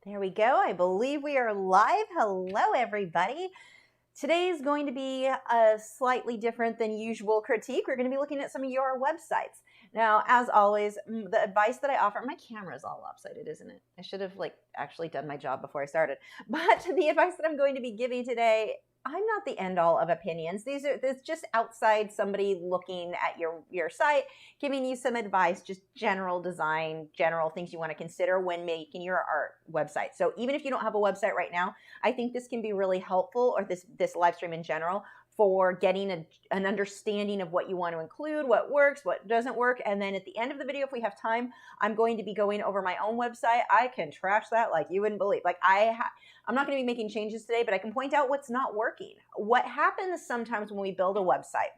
There we go. I believe we are live. Hello, everybody. Today is going to be a slightly different than usual critique. We're going to be looking at some of your websites. Now, as always, the advice that I offer, my camera is all lopsided, isn't it? I should have actually done my job before I started. But the advice that I'm going to be giving today, I'm not the end all of opinions. It's just outside somebody looking at your site, giving you some advice, just general design, general things you want to consider when making your art website. So even if you don't have a website right now, I think this can be really helpful, or this live stream in general, for getting an understanding of what you want to include, what works, what doesn't work. And then at the end of the video, if we have time, I'm going to be going over my own website. I can trash that like you wouldn't believe. I'm not going to be making changes today, but I can point out what's not working. What happens sometimes when we build a website,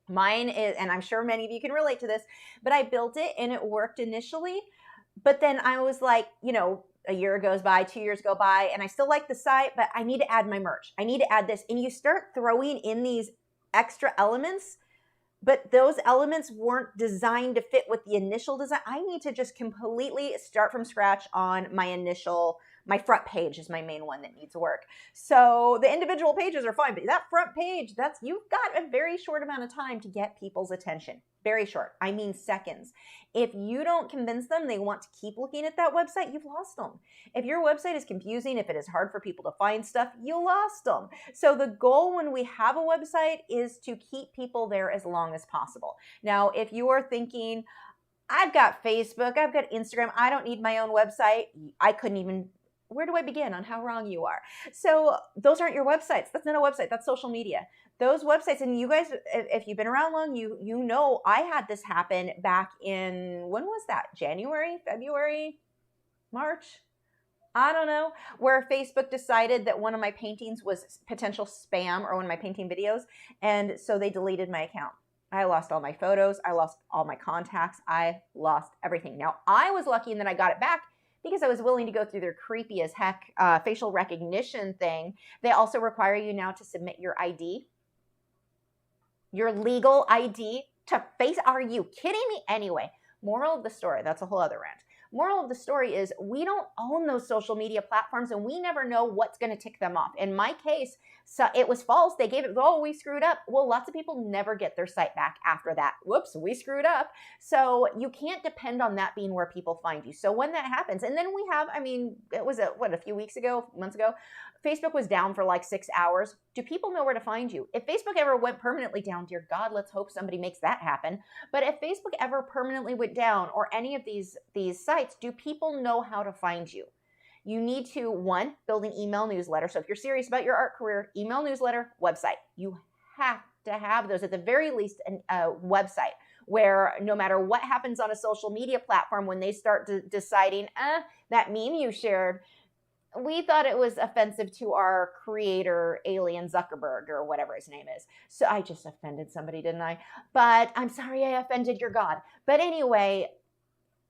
mine is, and I'm sure many of you can relate to this, but I built it and it worked initially. But then I was like, a year goes by, 2 years go by, and I still like the site, but I need to add my merch. I need to add this. And you start throwing in these extra elements, but those elements weren't designed to fit with the initial design. I need to just completely start from scratch on my front page is my main one that needs work. So the individual pages are fine, but that front page, you've got a very short amount of time to get people's attention. Very short. I mean seconds. If you don't convince them they want to keep looking at that website, you've lost them. If your website is confusing, if it is hard for people to find stuff, you lost them. So the goal when we have a website is to keep people there as long as possible. Now, if you are thinking, I've got Facebook, I've got Instagram, I don't need my own website, where do I begin on how wrong you are? So those aren't your websites. That's not a website. That's social media. Those websites, and you guys, if you've been around long, you know I had this happen back in, when was that? January, February, March? I don't know, where Facebook decided that one of my paintings was potential spam, or one of my painting videos, and so they deleted my account. I lost all my photos. I lost all my contacts. I lost everything. Now, I was lucky in that I got it back because I was willing to go through their creepy as heck facial recognition thing. They also require you now to submit your ID, your legal ID to face. Are you kidding me? Anyway, moral of the story, that's a whole other rant. Moral of the story is we don't own those social media platforms, and we never know what's going to tick them off. In my case, so it was false. They gave it, we screwed up. Well, lots of people never get their site back after that. Whoops, we screwed up. So you can't depend on that being where people find you. So when that happens, and then we have, it was a few weeks ago, months ago, Facebook was down for like 6 hours. Do people know where to find you? If Facebook ever went permanently down, dear God, let's hope somebody makes that happen. But if Facebook ever permanently went down, or any of these sites, do people know how to find you? You need to, one, build an email newsletter. So if you're serious about your art career, email newsletter, website. You have to have those, at the very least, a website where no matter what happens on a social media platform, when they start deciding, that meme you shared, we thought it was offensive to our creator, Alien Zuckerberg, or whatever his name is. So I just offended somebody, didn't I? But I'm sorry I offended your God. But anyway,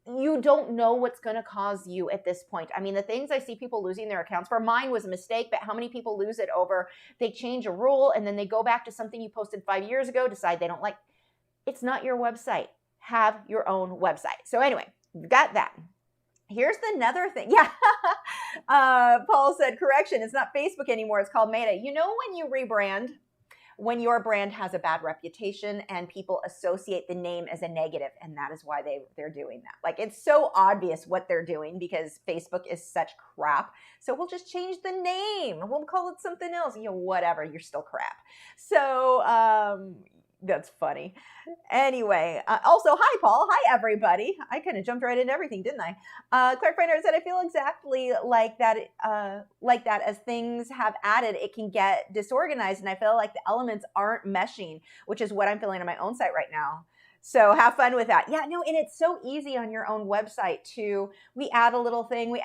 you don't know what's going to cause you at this point. The things I see people losing their accounts for, mine was a mistake, but how many people lose it over, they change a rule and then they go back to something you posted 5 years ago, decide they don't like. It's not your website. Have your own website. So anyway, got that. Here's another thing. Yeah. Paul said, correction, it's not Facebook anymore. It's called Meta. When you rebrand, when your brand has a bad reputation and people associate the name as a negative, and that is why they're doing that. It's so obvious what they're doing because Facebook is such crap. So we'll just change the name. We'll call it something else. Whatever, you're still crap. So, that's funny. Anyway, also, hi, Paul. Hi, everybody. I kind of jumped right into everything, didn't I? Clark Finder said, I feel exactly like that as things have added, it can get disorganized. And I feel like the elements aren't meshing, which is what I'm feeling on my own site right now. So have fun with that. Yeah, no, and it's so easy on your own website to, we add a little thing, we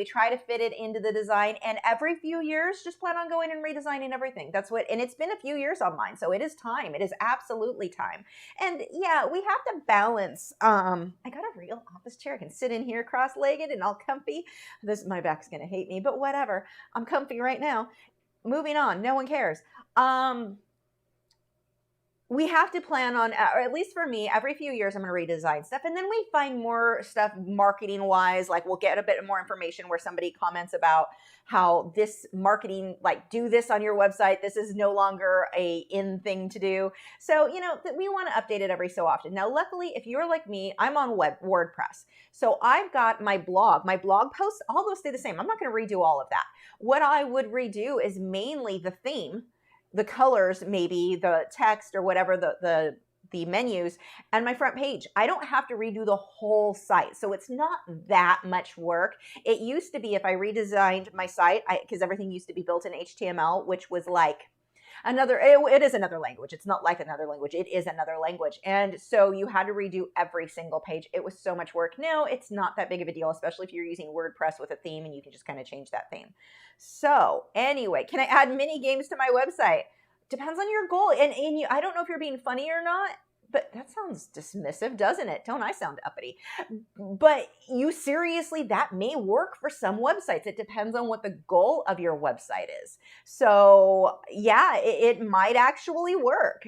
try to fit it into the design, and every few years, just plan on going and redesigning everything. And it's been a few years on mine, so it is time. It is absolutely time. And yeah, we have to balance. I got a real office chair. I can sit in here cross-legged and all comfy. My back's gonna hate me, but whatever. I'm comfy right now. Moving on, no one cares. we have to plan on, or at least for me, every few years I'm going to redesign stuff. And then we find more stuff marketing wise, like we'll get a bit more information where somebody comments about how this marketing, like do this on your website. This is no longer a in thing to do. So, we want to update it every so often. Now, luckily, if you're like me, I'm on WordPress. So I've got my blog posts, all those stay the same. I'm not going to redo all of that. What I would redo is mainly the theme, the colors, maybe the text or whatever, the menus, and my front page. I don't have to redo the whole site. So it's not that much work. It used to be if I redesigned my site, because everything used to be built in HTML, which was like it is another language. It's not like another language. It is another language. And so you had to redo every single page. It was so much work. Now it's not that big of a deal, especially if you're using WordPress with a theme and you can just kind of change that theme. So anyway, can I add mini games to my website? Depends on your goal. And I don't know if you're being funny or not, but that sounds dismissive, doesn't it? Don't I sound uppity? But that may work for some websites. It depends on what the goal of your website is. So yeah, it might actually work.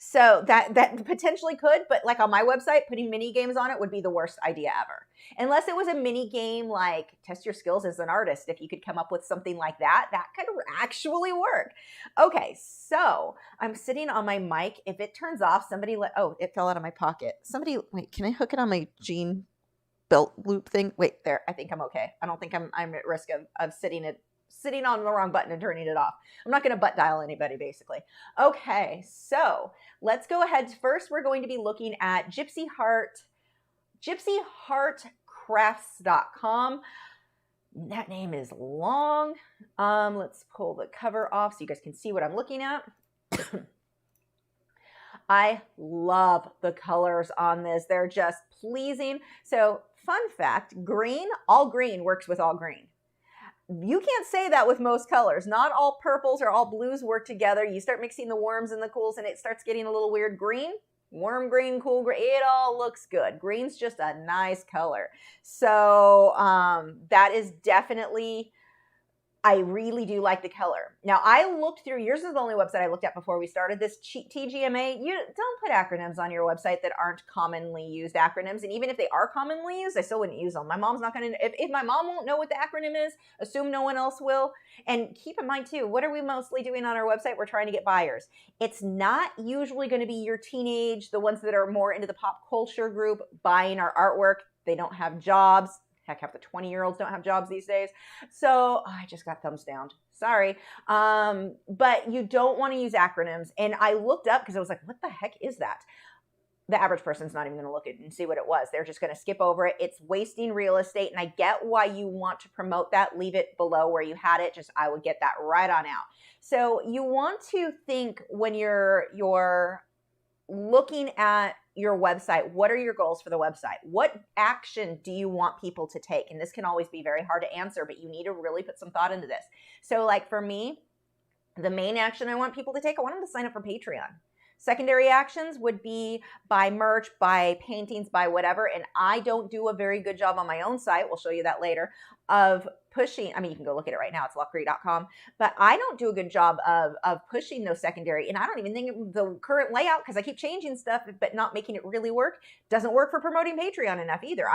So that potentially could, but like on my website, putting mini games on it would be the worst idea ever. Unless it was a mini game like test your skills as an artist. If you could come up with something like that could actually work. Okay, so I'm sitting on my mic. If it turns off, it fell out of my pocket. Wait, can I hook it on my jean belt loop thing? Wait, there, I think I'm okay. I don't think I'm at risk of sitting on the wrong button and turning it off. I'm not going to butt dial anybody, basically. Okay, so let's go ahead. First, we're going to be looking at Gypsyheartcrafts.com. That name is long. Let's pull the cover off so you guys can see what I'm looking at. I love the colors on this. They're just pleasing. So, fun fact, all green works with all green. You can't say that with most colors. Not all purples or all blues work together. You start mixing the warms and the cools and it starts getting a little weird. Green, warm green, cool green, it all looks good. Green's just a nice color. So that is definitely, I really do like the color. Now, I looked through, yours is the only website I looked at before we started this, TGMA. You don't put acronyms on your website that aren't commonly used acronyms. And even if they are commonly used, I still wouldn't use them. My mom's not going to, if my mom won't know what the acronym is, assume no one else will. And keep in mind too, what are we mostly doing on our website? We're trying to get buyers. It's not usually going to be your teenage, the ones that are more into the pop culture group buying our artwork. They don't have jobs. Heck, half the 20-year-olds don't have jobs these days. So I just got thumbs down. Sorry. But you don't want to use acronyms. And I looked up because I was like, what the heck is that? The average person's not even going to look at it and see what it was. They're just going to skip over it. It's wasting real estate. And I get why you want to promote that. Leave it below where you had it. I would get that right on out. So you want to think when you're looking at your website, what are your goals for the website? What action do you want people to take? And this can always be very hard to answer, but you need to really put some thought into this. So like for me, the main action I want people to take, I want them to sign up for Patreon. Secondary actions would be buy merch, buy paintings, buy whatever. And I don't do a very good job on my own site, we'll show you that later, of pushing, you can go look at it right now, it's lachri.com, but I don't do a good job of pushing those secondary. And I don't even think the current layout, because I keep changing stuff, but not making it really work, doesn't work for promoting Patreon enough either.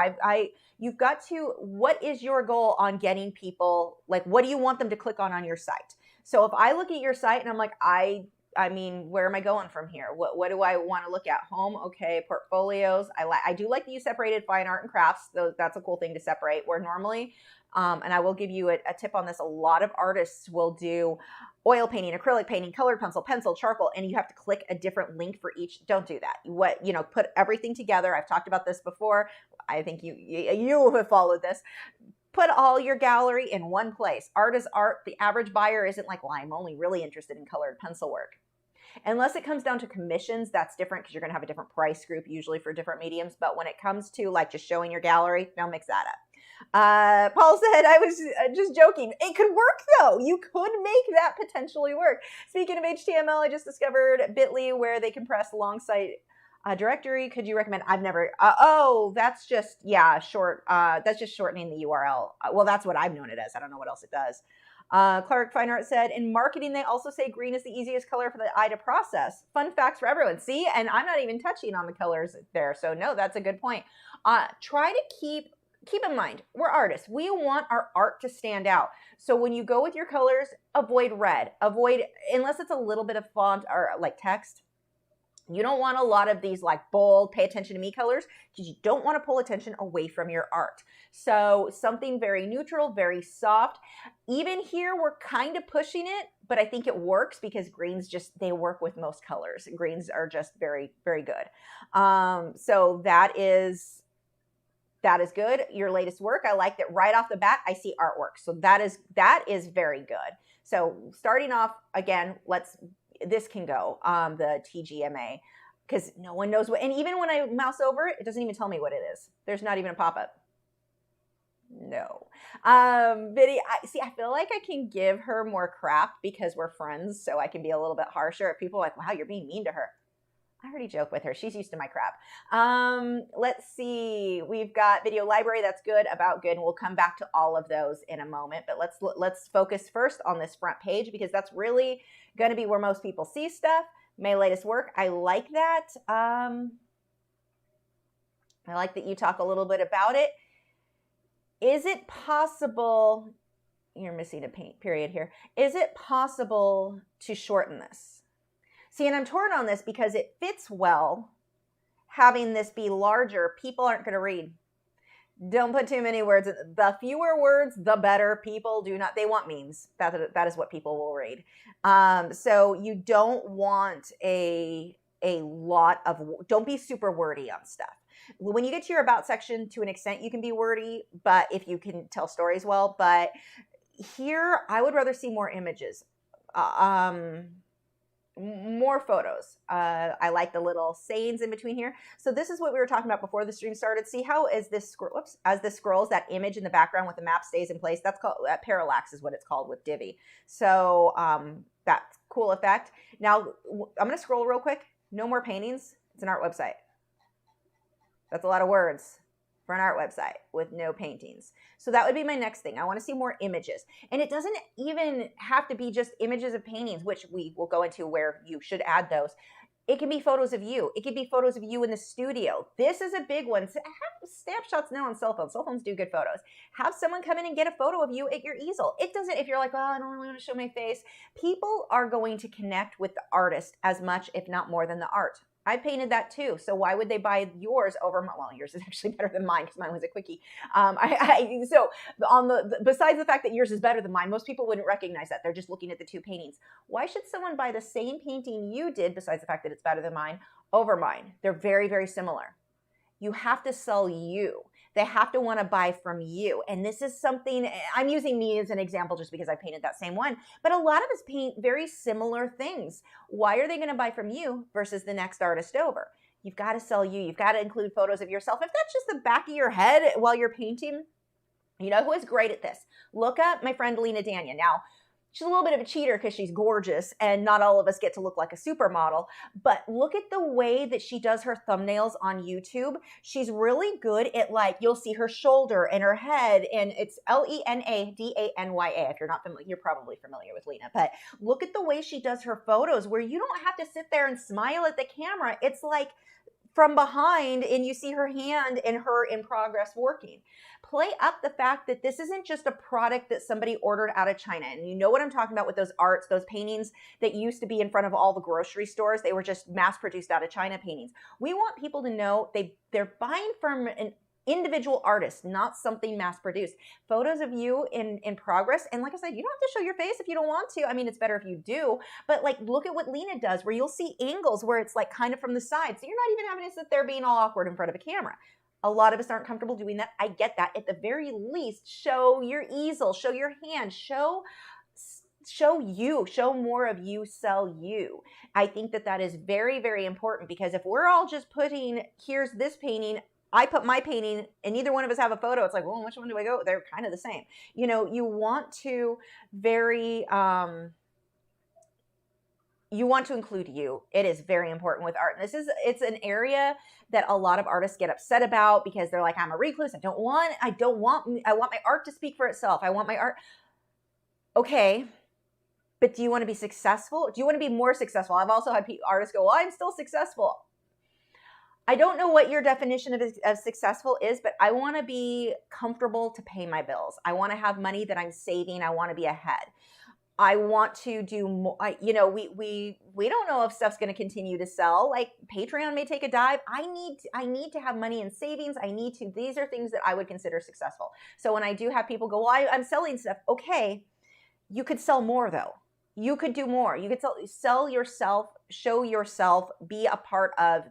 You've got to, what is your goal on getting people, like what do you want them to click on your site? So if I look at your site and I'm like, where am I going from here? What do I want to look at? Home, okay, portfolios. I do like that you separated fine art and crafts. That's a cool thing to separate. Where normally, and I will give you a tip on this, a lot of artists will do oil painting, acrylic painting, colored pencil, charcoal, and you have to click a different link for each. Don't do that. Put everything together. I've talked about this before. I think you have followed this. Put all your gallery in one place. Art is art. The average buyer isn't like, well, I'm only really interested in colored pencil work. Unless it comes down to commissions, that's different because you're going to have a different price group usually for different mediums. But when it comes to like just showing your gallery, don't mix that up. Paul said, I was just joking. It could work though. You could make that potentially work. Speaking of HTML, I just discovered Bitly where they compress long site Directory, could you recommend? I've never, oh, that's just, yeah, short. That's just shortening the URL. Well, that's what I've known it as. I don't know what else it does. Clark Fine Art said, in marketing, they also say green is the easiest color for the eye to process. Fun facts for everyone. See, and I'm not even touching on the colors there. So no, that's a good point. Try to keep in mind, we're artists. We want our art to stand out. So when you go with your colors, avoid red. Avoid, unless it's a little bit of font or like text. You don't want a lot of these like bold, pay attention to me colors, because you don't want to pull attention away from your art. So something very neutral, very soft. Even here, we're kind of pushing it, but I think it works because greens just, they work with most colors. Greens are just very, very good. So that is good. Your latest work, I like that right off the bat, I see artwork. So that is very good. So starting off, again, this can go, the TGMA, because no one knows what, and even when I mouse over it, it doesn't even tell me what it is. There's not even a pop-up. No. Biddy, I feel like I can give her more crap because we're friends, so I can be a little bit harsher. If people are like, wow, you're being mean to her. I already joke with her. She's used to my crap. Let's see. We've got video library. That's good, about good. And we'll come back to all of those in a moment. But let's focus first on this front page, because that's really going to be where most people see stuff. My latest work. I like that. I like that you talk a little bit about it. Is it possible, you're missing a paint period here. Is it possible to shorten this? See, and I'm torn on this because it fits well having this be larger. People aren't going to read. Don't put too many words. The fewer words, the better. People do not, they want memes. That is what people will read. So you don't want a lot of, don't be super wordy on stuff. When you get to your about section, to an extent, you can be wordy, but if you can tell stories well. But here, I would rather see more images. More photos. I like the little sayings in between here. So this is what we were talking about before the stream started. See how as this scrolls, that image in the background with the map stays in place. That's called parallax, is what it's called with Divi. So that's cool effect. Now I'm going to scroll real quick. No more paintings. It's an art website. That's a lot of words for an art website with no paintings. So that would be my next thing. I want to see more images. And it doesn't even have to be just images of paintings, which we will go into where you should add those. It can be photos of you. It could be photos of you in the studio. This is a big one. So have snapshots now on cell phones. Cell phones do good photos. Have someone come in and get a photo of you at your easel. It doesn't, if you're like, oh, I don't really want to show my face. People are going to connect with the artist as much, if not more, than the art. I painted that too, so why would they buy yours over my, well, yours is actually better than mine because mine was a quickie. So besides the fact that yours is better than mine, most people wouldn't recognize that. They're just looking at the two paintings. Why should someone buy the same painting you did, besides the fact that it's better than mine, over mine? They're very, very similar. You have to sell you. They have to want to buy from you. And this is something, I'm using me as an example just because I painted that same one, but a lot of us paint very similar things. Why are they going to buy from you versus the next artist over? You've got to sell you. You've got to include photos of yourself. If that's just the back of your head while you're painting, you know who is great at this? Look up my friend Lena Dania. Now, she's a little bit of a cheater because she's gorgeous and not all of us get to look like a supermodel, but look at the way that she does her thumbnails on YouTube. She's really good at, like, you'll see her shoulder and her head, and it's Lenadanya. If you're not familiar, you're probably familiar with Lena, but look at the way she does her photos where you don't have to sit there and smile at the camera. It's like from behind and you see her hand and her in progress working. Play up the fact that this isn't just a product that somebody ordered out of China. And you know what I'm talking about with those arts, those paintings that used to be in front of all the grocery stores. They were just mass produced out of China paintings. We want people to know they're buying from an individual artist, not something mass produced. Photos of you in progress. And like I said, you don't have to show your face if you don't want to. I mean, it's better if you do, but like, look at what Lena does where you'll see angles where it's like kind of from the side. So you're not even having to sit there being all awkward in front of a camera. A lot of us aren't comfortable doing that. I get that. At the very least, show your easel, show your hand, show you, show more of you, sell you. I think that is very, very important, because if we're all just putting, here's this painting, I put my painting, and neither one of us have a photo, it's like, well, which one do I go? They're kind of the same. You know, you want to you want to include you. It is very important with art. And it's an area that a lot of artists get upset about because they're like, I'm a recluse. I want my art to speak for itself. I want my art. Okay. But do you want to be successful? Do you want to be more successful? I've also had artists go, well, I'm still successful. I don't know what your definition of successful is, but I want to be comfortable to pay my bills. I want to have money that I'm saving. I want to be ahead. I want to do more. We don't know if stuff's going to continue to sell. Like Patreon may take a dive. I need to have money in savings. These are things that I would consider successful. So when I do have people go, well, I'm selling stuff. Okay. You could sell more though. You could do more. You could sell yourself, show yourself, be a part of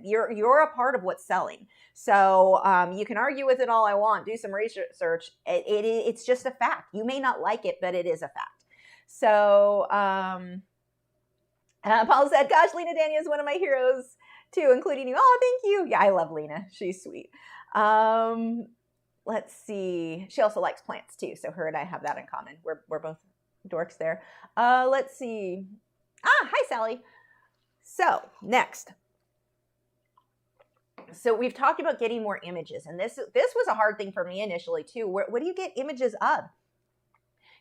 you're a part of what's selling. So you can argue with it all I want, do some research. It's just a fact. You may not like it, but it is a fact. So Paul said, gosh, Lena Daniel is one of my heroes too, including you. Oh, thank you. Yeah, I love Lena. She's sweet. Let's see. She also likes plants too. So her and I have that in common. We're both dorks there. Let's see. Hi, Sally. So next. So we've talked about getting more images. And this was a hard thing for me initially too. What do you get images of?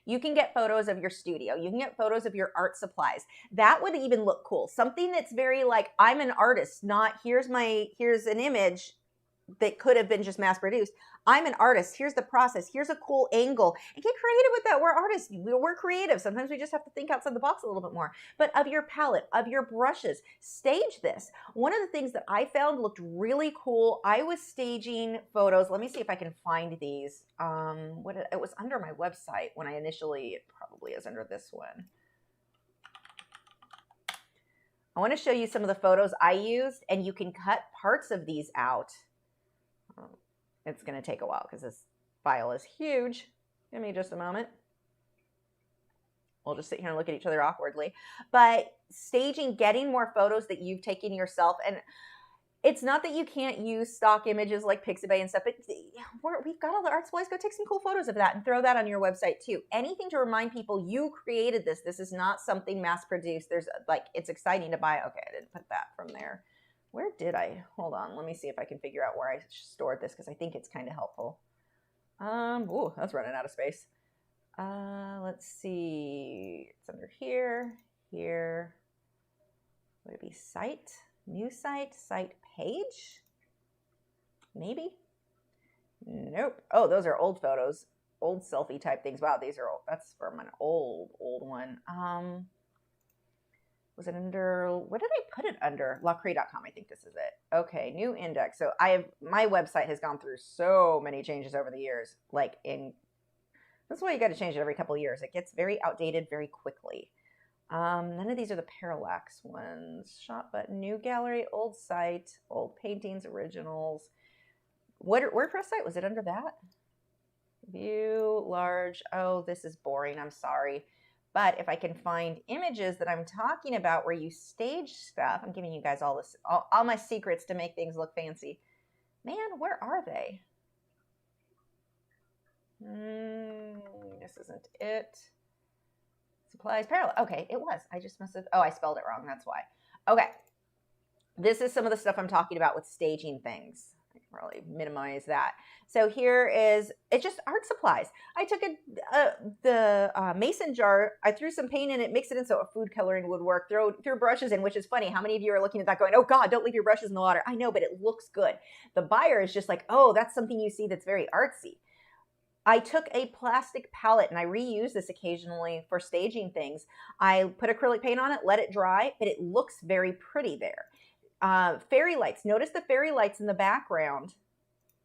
You can get photos of your studio. You can get photos of your art supplies. That would even look cool. Something that's very like, I'm an artist, not here's an image that could have been just mass produced. I'm an artist. Here's the process. Here's a cool angle. And get creative with that. We're artists. We're creative. Sometimes we just have to think outside the box a little bit more. But of your palette, of your brushes, stage this. One of the things that I found looked really cool, I was staging photos. Let me see if I can find these. It was under my website when it probably is under this one. I want to show you some of the photos I used, and you can cut parts of these out. It's going to take a while because this file is huge. Give me just a moment. We'll just sit here and look at each other awkwardly. But staging, getting more photos that you've taken yourself. And it's not that you can't use stock images like Pixabay and stuff, but we've got all the art supplies. Go take some cool photos of that and throw that on your website too. Anything to remind people you created this. This is not something mass produced. It's exciting to buy. Okay, I didn't put that from there. Where did I? Hold on. Let me see if I can figure out where I stored this because I think it's kind of helpful. Ooh, that's running out of space. Let's see. It's under here. Would it be site? New site? Site page? Maybe? Nope. Oh, those are old photos. Old selfie type things. Wow, these are old. That's from an old one. Was it under, what did I put it under? Lachri.com, I think this is it. Okay, new index. So my website has gone through so many changes over the years. That's why you got to change it every couple of years. It gets very outdated very quickly. None of these are the Parallax ones. Shop button, new gallery, old site, old paintings, originals. WordPress site, was it under that? View, large. Oh, this is boring. I'm sorry. But if I can find images that I'm talking about where you stage stuff, I'm giving you guys all my secrets to make things look fancy. Man, where are they? This isn't it. Supplies, Parallax. Okay, it was. I just must have, I spelled it wrong. That's why. Okay. This is some of the stuff I'm talking about with staging things. I can probably minimize that. So here it's just art supplies. I took the mason jar, I threw some paint in it, mixed it in so a food coloring would work, threw brushes in, which is funny. How many of you are looking at that going, oh God, don't leave your brushes in the water? I know, but it looks good. The buyer is just like, oh, that's something you see that's very artsy. I took a plastic palette and I reuse this occasionally for staging things. I put acrylic paint on it, let it dry, but it looks very pretty there. Fairy lights. Notice the fairy lights in the background.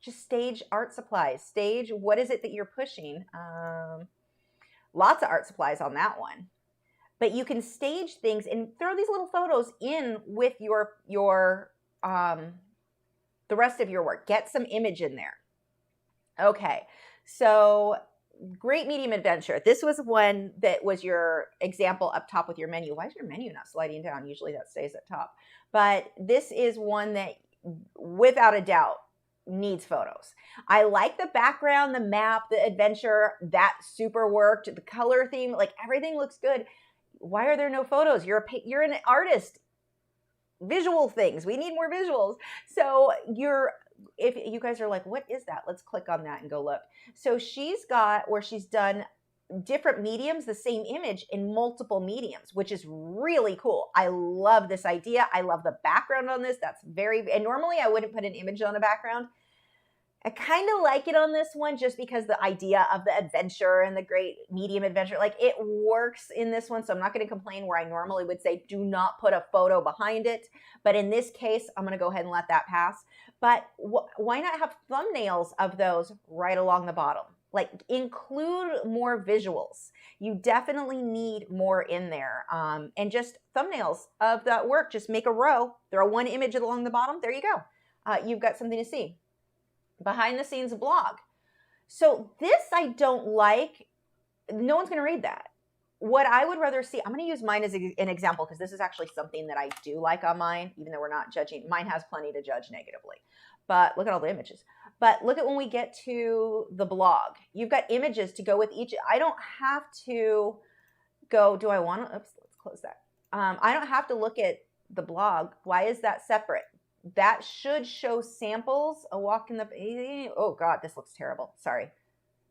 Just stage art supplies. Stage, what is it that you're pushing? Lots of art supplies on that one. But you can stage things and throw these little photos in with the rest of your work. Get some image in there. Okay, so great medium adventure. This was one that was your example up top with your menu. Why is your menu not sliding down? Usually that stays up top. But this is one that, without a doubt, needs photos. I like the background, the map, the adventure. That super worked. The color theme, like everything looks good. why are there no photos? You're an artist. Visual things. We need more visuals. So if you guys are like, what is that? Let's click on that and go look. So she's got where she's done different mediums, the same image in multiple mediums, which is really cool. I love this idea. I love the background on this. And normally I wouldn't put an image on a background. I kind of like it on this one just because the idea of the adventure and the great medium adventure, like it works in this one. So I'm not going to complain where I normally would say, do not put a photo behind it. But in this case, I'm going to go ahead and let that pass. But why not have thumbnails of those right along the bottom? Like include more visuals. You definitely need more in there. And just thumbnails of that work. Just make a row, throw one image along the bottom. There you go. You've got something to see. Behind the scenes blog. So this I don't like. No one's going to read that. What I would rather see, I'm going to use mine as an example because this is actually something that I do like on mine, even though we're not judging. Mine has plenty to judge negatively. But look at all the images. But look at when we get to the blog. You've got images to go with each. I don't have to go, do I want to, oops, let's close that. I don't have to look at the blog. Why is that separate? That should show samples. A walk in the, oh God, this looks terrible. Sorry.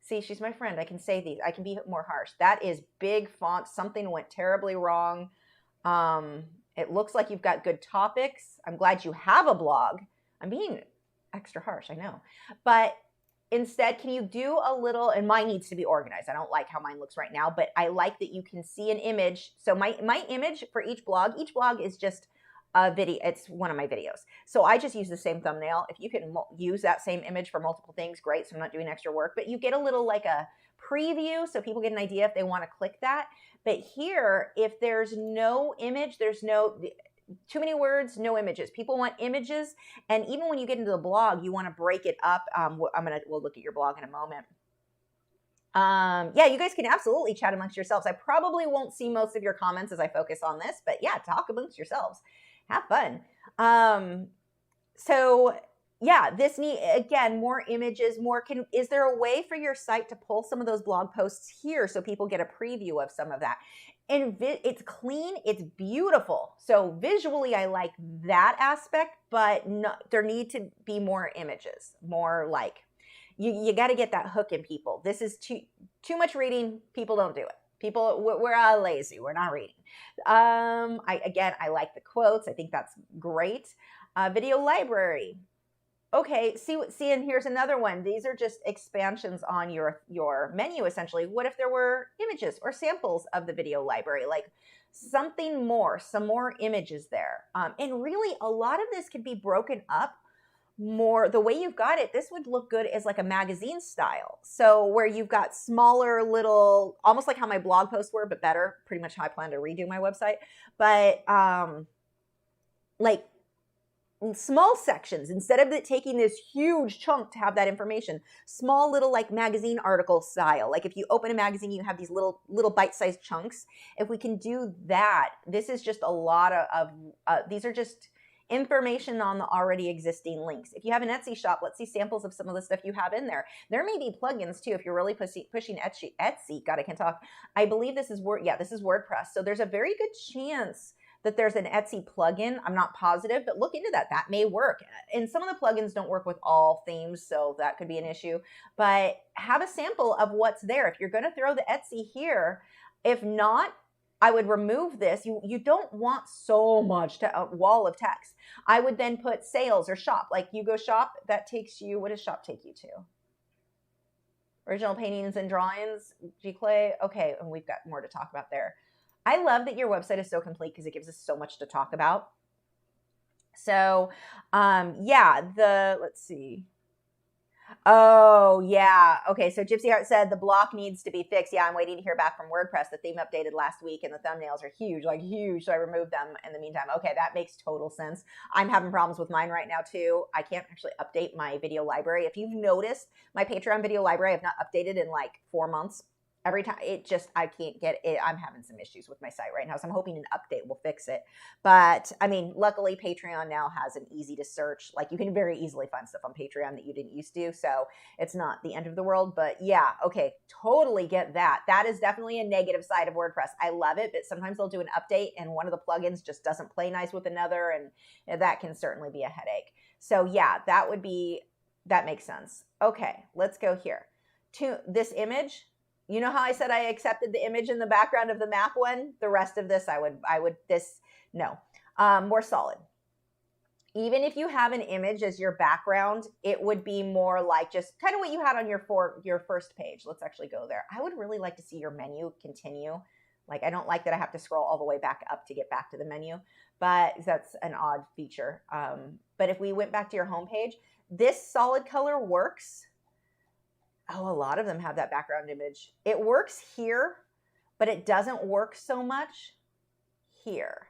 See, she's my friend. I can say these. I can be more harsh. That is big font. Something went terribly wrong. It looks like you've got good topics. I'm glad you have a blog. I'm being extra harsh, I know. But instead, can you do a little, and mine needs to be organized. I don't like how mine looks right now, but I like that you can see an image. So my image for each blog is just a video. It's one of my videos. So I just use the same thumbnail. If you can use that same image for multiple things, great. So I'm not doing extra work, but you get a little like a preview so people get an idea if they want to click that. But here, if there's no image, there's no, too many words, no images. People want images. And even when you get into the blog, you want to break it up. We'll look at your blog in a moment. Yeah, you guys can absolutely chat amongst yourselves. I probably won't see most of your comments as I focus on this, but yeah, talk amongst yourselves. Have fun. So yeah, this again, more images, is there a way for your site to pull some of those blog posts here so people get a preview of some of that? And it's clean, it's beautiful. So visually, I like that aspect, but there need to be more images, more like, you got to get that hook in people. This is too much reading. People don't do it. People, we're all lazy. We're not reading. I like the quotes. I think that's great. Video library. Okay, see, and here's another one. These are just expansions on your menu, essentially. What if there were images or samples of the video library? Like something more, some more images there. And really, a lot of this could be broken up more. The way you've got it, this would look good as like a magazine style. So where you've got smaller little, almost like how my blog posts were, but better, pretty much how I plan to redo my website. But like small sections, instead of it taking this huge chunk to have that information, small little like magazine article style. Like if you open a magazine, you have these little bite-sized chunks. If we can do that, this is just a lot of these are just information on the already existing links. If you have an Etsy shop, let's see samples of some of the stuff you have in there. There may be plugins too if you're really pushing Etsy. God, I can talk. I believe this is this is WordPress. So there's a very good chance that there's an Etsy plugin. I'm not positive, but look into that. That may work. And some of the plugins don't work with all themes, so that could be an issue. But have a sample of what's there. If you're going to throw the Etsy here, if not, I would remove this. You don't want so much a wall of text. I would then put sales or shop. Like you go shop, that takes you, what does shop take you to? Original paintings and drawings, G-Clay. Okay, and we've got more to talk about there. I love that your website is so complete because it gives us so much to talk about. So, let's see. Oh, yeah. Okay, so Gypsy Heart said the block needs to be fixed. Yeah, I'm waiting to hear back from WordPress. The theme updated last week and the thumbnails are huge, so I removed them in the meantime. Okay, that makes total sense. I'm having problems with mine right now too. I can't actually update my video library. If you've noticed, my Patreon video library I have not updated in like 4 months. Every time I can't get it. I'm having some issues with my site right now, so I'm hoping an update will fix it. But I mean, luckily Patreon now has an easy to search, like you can very easily find stuff on Patreon that you didn't used to, so it's not the end of the world. But yeah, okay, totally get that. That is definitely a negative side of WordPress. I love it, but sometimes they'll do an update and one of the plugins just doesn't play nice with another, and that can certainly be a headache. So yeah, that makes sense. Okay, let's go here to this image. You know how I said I accepted the image in the background of the map one? The rest of this, more solid. Even if you have an image as your background, it would be more like just kind of what you had on your first page. Let's actually go there. I would really like to see your menu continue. Like, I don't like that I have to scroll all the way back up to get back to the menu, but that's an odd feature. But if we went back to your home page, this solid color works. Oh, a lot of them have that background image. It works here, but it doesn't work so much here.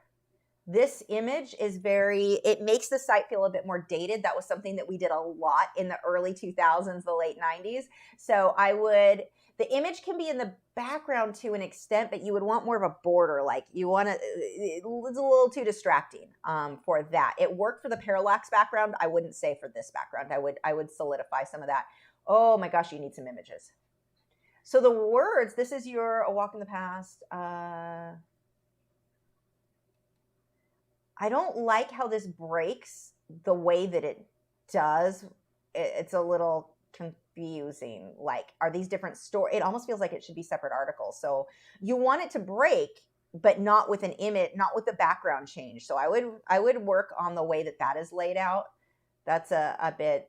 This image is it makes the site feel a bit more dated. That was something that we did a lot in the early 2000s, the late 90s. So the image can be in the background to an extent, but you would want more of a border. Like it's a little too distracting for that. It worked for the Parallax background. I wouldn't say for this background. I would solidify some of that. Oh my gosh, you need some images. So the words, this is A Walk in the Past. I don't like how this breaks the way that it does. It's a little confusing. Like, are these different stories? It almost feels like it should be separate articles. So you want it to break, but not with an image, not with the background change. So I would work on the way that is laid out. That's a bit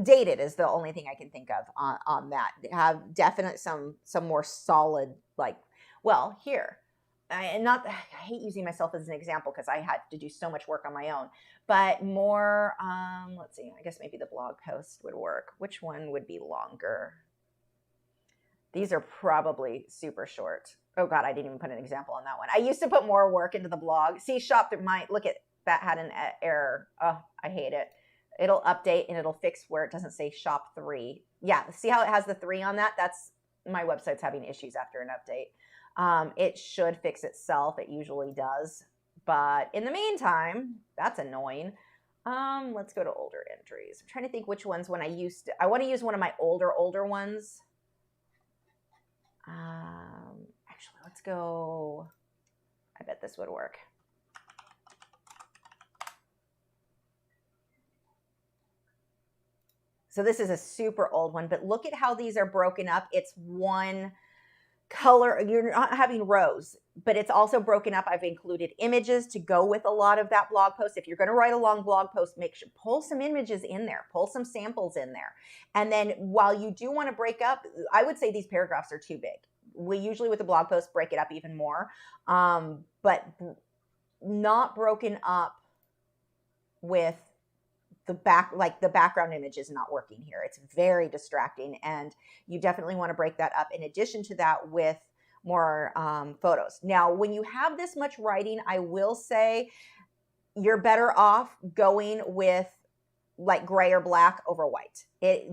dated is the only thing I can think of on that. Have definite some more solid, like, well, here. I hate using myself as an example because I had to do so much work on my own, but more, let's see, I guess maybe the blog post would work. Which one would be longer? These are probably super short. Oh God, I didn't even put an example on that one. I used to put more work into the blog. See, look at that, had an error. Oh, I hate it. It'll update and it'll fix where it doesn't say shop 3. Yeah, see how it has the 3 on that? That's my website's having issues after an update. It should fix itself. It usually does. But in the meantime, that's annoying. Let's go to older entries. I'm trying to think which ones I want to use one of my older ones. Actually, let's go. I bet this would work. So this is a super old one, but look at how these are broken up. It's one color. You're not having rows, but it's also broken up. I've included images to go with a lot of that blog post. If you're going to write a long blog post, make sure pull some images in there, pull some samples in there. And then while you do want to break up, I would say these paragraphs are too big. We usually with the blog post break it up even more, but not broken up with the background image is not working here. It's very distracting, and you definitely want to break that up in addition to that with more photos. Now, when you have this much writing, I will say you're better off going with like gray or black over white.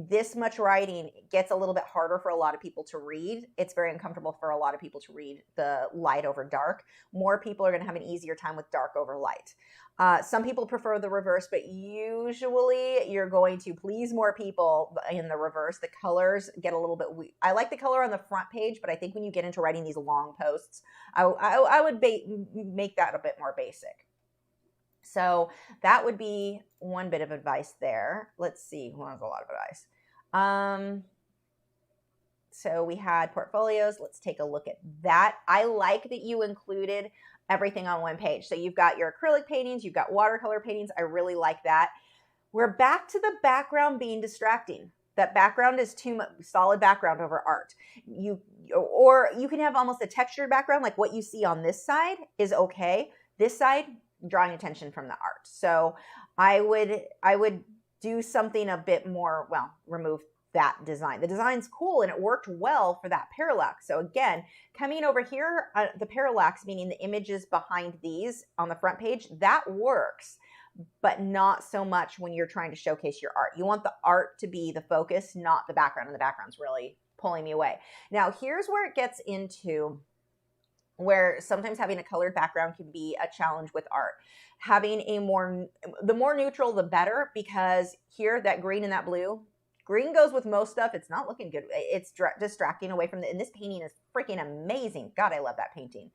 This much writing gets a little bit harder for a lot of people to read. It's very uncomfortable for a lot of people to read the light over dark. More people are going to have an easier time with dark over light. Some people prefer the reverse, but usually you're going to please more people in the reverse. The colors get a little bit weak. I like the color on the front page, but I think when you get into writing these long posts, I would make that a bit more basic. So that would be one bit of advice there. Let's see, who has a lot of advice? So we had portfolios. Let's take a look at that. I like that you included everything on one page. So you've got your acrylic paintings, you've got watercolor paintings. I really like that. We're back to the background being distracting. That background is too much, solid background over art. Or you can have almost a textured background, like what you see on this side is okay. This side, drawing attention from the art. So I would do something a bit more, well, remove that design. The design's cool and it worked well for that parallax. So again, coming over here, the parallax, meaning the images behind these on the front page, that works, but not so much when you're trying to showcase your art. You want the art to be the focus, not the background, and the background's really pulling me away. Now, here's where it gets into where sometimes having a colored background can be a challenge with art. Having the more neutral, the better, because here, that green and that blue, green goes with most stuff. It's not looking good. It's distracting away from and this painting is freaking amazing. God, I love that painting.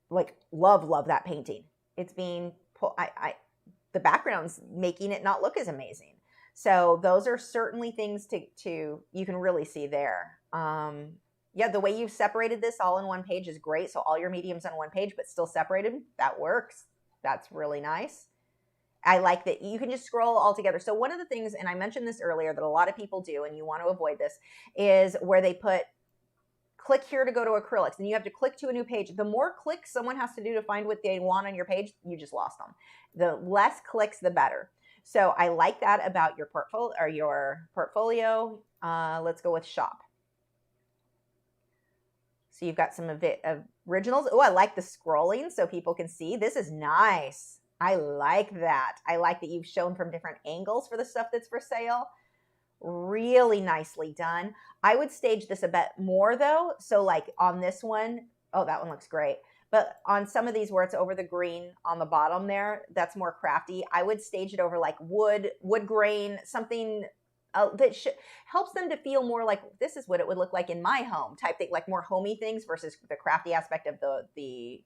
Like, love that painting. It's being the background's making it not look as amazing. So those are certainly things to you can really see there. Yeah, the way you've separated this all in one page is great. So all your mediums on one page, but still separated. That works. That's really nice. I like that you can just scroll all together. So one of the things, and I mentioned this earlier, that a lot of people do, and you want to avoid this, is where they put click here to go to acrylics, and you have to click to a new page. The more clicks someone has to do to find what they want on your page, you just lost them. The less clicks, the better. So I like that about your portfolio. Let's go with shop. So you've got some of it originals. Oh, I like the scrolling so people can see. This is nice. I like that. I like that you've shown from different angles for the stuff that's for sale. Really nicely done. I would stage this a bit more though. So like on this one, oh, that one looks great. But on some of these where it's over the green on the bottom there, that's more crafty. I would stage it over like wood grain, something that helps them to feel more like this is what it would look like in my home type thing, like more homey things versus the crafty aspect of the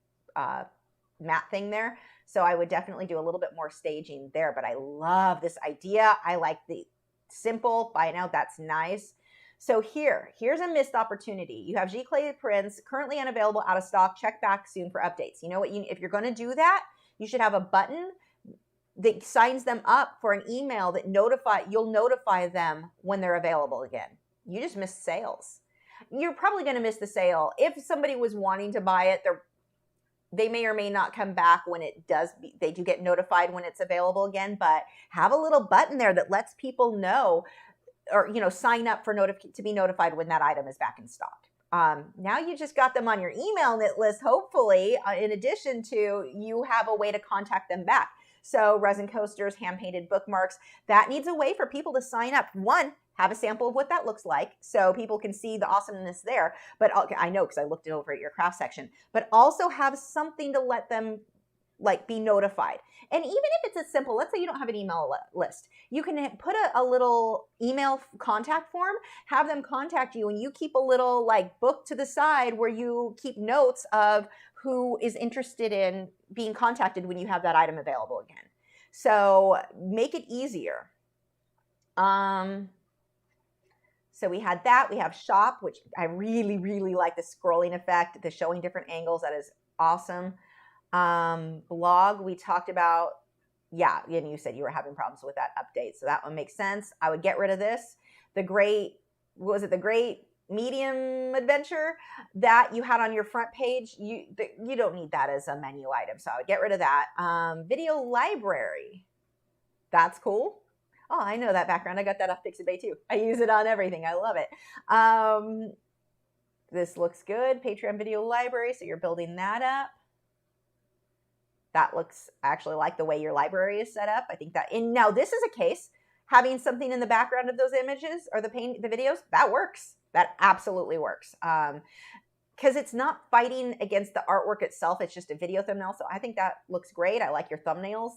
matte thing there. So I would definitely do a little bit more staging there, but I love this idea. I like the simple buy now. That's nice. So here's a missed opportunity. You have G-Clay prints currently unavailable, out of stock. Check back soon for updates. You know what? If you're going to do that, you should have a button that signs them up for an email that you'll notify them when they're available again. You just missed sales. You're probably going to miss the sale. If somebody was wanting to buy it, they may or may not come back when they do get notified when it's available again, but have a little button there that lets people know, or, sign up to be notified when that item is back in stock. Now you just got them on your email list, hopefully, in addition to you have a way to contact them back. So resin coasters, hand-painted bookmarks, that needs a way for people to sign up. One, have a sample of what that looks like so people can see the awesomeness there. But I know because I looked it over at your craft section. But also have something to let them be notified. And even if it's as simple, let's say you don't have an email list, you can put a little email contact form, have them contact you, and you keep a little book to the side where you keep notes of who is interested in being contacted when you have that item available again. So make it easier. So we had that. We have shop, which I really, really like the scrolling effect, the showing different angles. That is awesome. Blog, we talked about, yeah, and you said you were having problems with that update. So that one makes sense. I would get rid of this. The great medium adventure that you had on your front page, you don't need that as a menu item. So I would get rid of that. Video library. That's cool. Oh, I know that background. I got that off Pixabay too. I use it on everything. I love it. This looks good. Patreon video library. So you're building that up. That looks actually like the way your library is set up. I think that, and now this is a case, having something in the background of those images or the videos, that works. That absolutely works. Because it's not fighting against the artwork itself. It's just a video thumbnail. So I think that looks great. I like your thumbnails.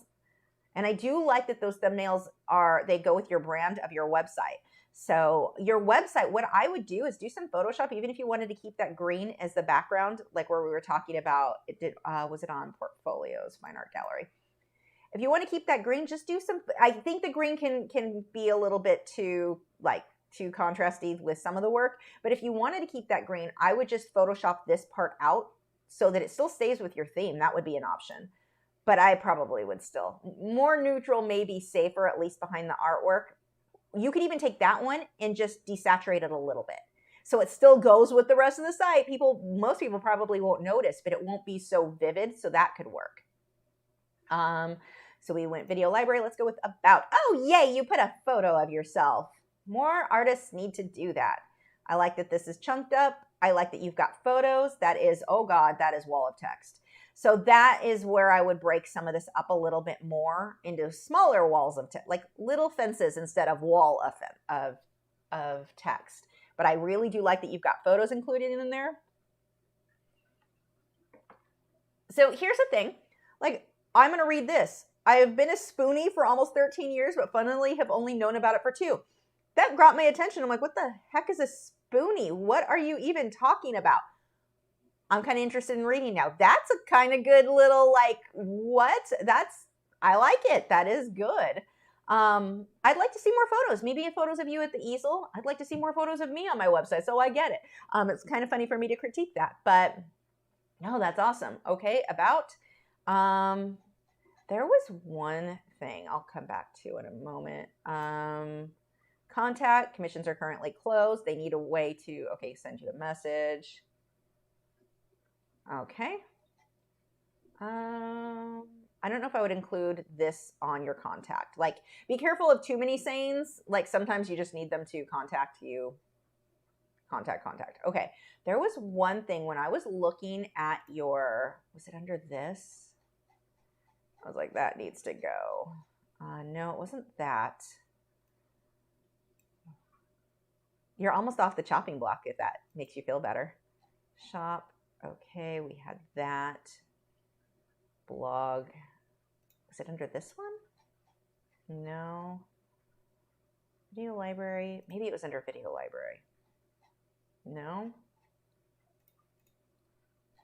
And I do like that those thumbnails they go with your brand of your website. So your website, what I would do is do some Photoshop, even if you wanted to keep that green as the background, like where we were talking about, was it on Portfolios, Fine Art Gallery? If you want to keep that green, just do some, I think the green can be a little bit too contrasty with some of the work. But if you wanted to keep that green, I would just Photoshop this part out so that it still stays with your theme. That would be an option. But I probably would still. More neutral may be safer, at least behind the artwork. You could even take that one and just desaturate it a little bit. So it still goes with the rest of the site. Most people probably won't notice, but it won't be so vivid. So that could work. So we went video library. Let's go with about. Oh, yay, you put a photo of yourself. More artists need to do that. I like that this is chunked up. I like that you've got photos. That is, oh God, that is wall of text. So that is where I would break some of this up a little bit more into smaller walls of text, like little fences instead of wall of text. but I really do like that you've got photos included in there. So here's the thing, like, I'm going to read this. I have been a spoonie for almost 13 years, but funnily have only known about it for 2. That got my attention. I'm like, what the heck is a spoonie? What are you even talking about? I'm kind of interested in reading now. That's a kind of good little, like, what? I like it. That is good. I'd like to see more photos. Maybe photos of you at the easel. I'd like to see more photos of me on my website, so I get it. It's kind of funny for me to critique that, but no, that's awesome. Okay, about, there was one thing I'll come back to in a moment. Contact, commissions are currently closed. They need a way to, okay, send you a message. Okay. I don't know if I would include this on your contact. Like, be careful of too many sayings. Like, sometimes you just need them to contact you. Contact. Okay. There was one thing when I was looking at your, was it under this? I was like, that needs to go. No, it wasn't that. You're almost off the chopping block if that makes you feel better. Shop. Okay, we had that. Blog. Was it under this one? No. Video library. Maybe it was under video library. No.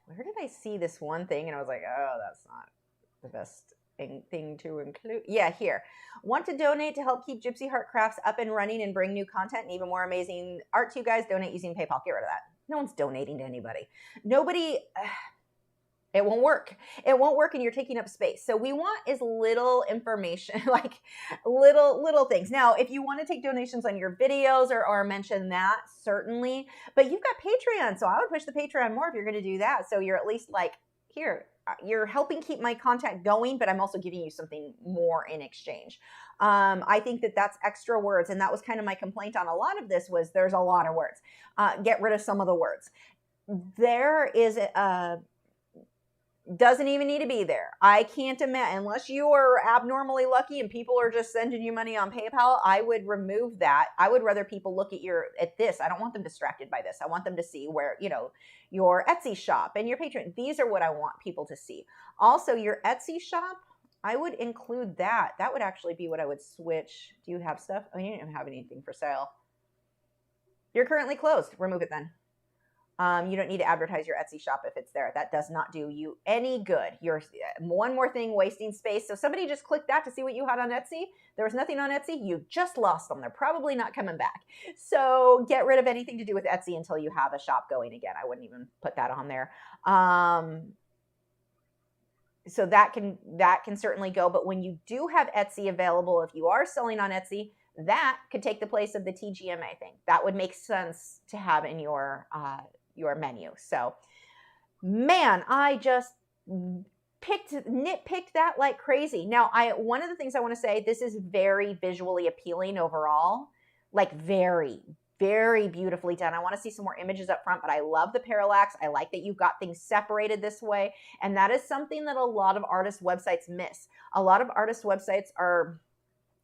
Where did I see this one thing? And I was like, oh, that's not the best thing to include. Yeah, here. Want to donate to help keep Gypsy Heart Crafts up and running and bring new content and even more amazing art to you guys? Donate using PayPal. Get rid of that. No one's donating to anybody. Nobody, it won't work. It won't work, and you're taking up space. So we want is little information, like little things. Now, if you want to take donations on your videos or mention that, certainly. But you've got Patreon, so I would push the Patreon more if you're going to do that. So you're at least like, here, you're helping keep my content going, but I'm also giving you something more in exchange. I think that that's extra words, and that was kind of my complaint on a lot of this was there's a lot of words. Get rid of some of the words. There is doesn't even need to be there. I can't imagine, unless you are abnormally lucky and people are just sending you money on PayPal, I would remove that. I would rather people look at this. I don't want them distracted by this. I want them to see where, your Etsy shop and your Patreon. These are what I want people to see. Also, your Etsy shop, I would include that. That would actually be what I would switch. Do you have stuff? Oh, you don't have anything for sale. You're currently closed. Remove it then. You don't need to advertise your Etsy shop if it's there. That does not do you any good. You're one more thing wasting space. So somebody just clicked that to see what you had on Etsy. There was nothing on Etsy. You just lost them. They're probably not coming back. So get rid of anything to do with Etsy until you have a shop going again. I wouldn't even put that on there. So that can certainly go. But when you do have Etsy available, if you are selling on Etsy, that could take the place of the TGMA thing. That would make sense to have in your menu. So, man, I just nitpicked that like crazy. Now, one of the things I want to say, this is very visually appealing overall, like very, very beautifully done. I want to see some more images up front, but I love the parallax. I like that you've got things separated this way. And that is something that a lot of artist websites miss. A lot of artist websites are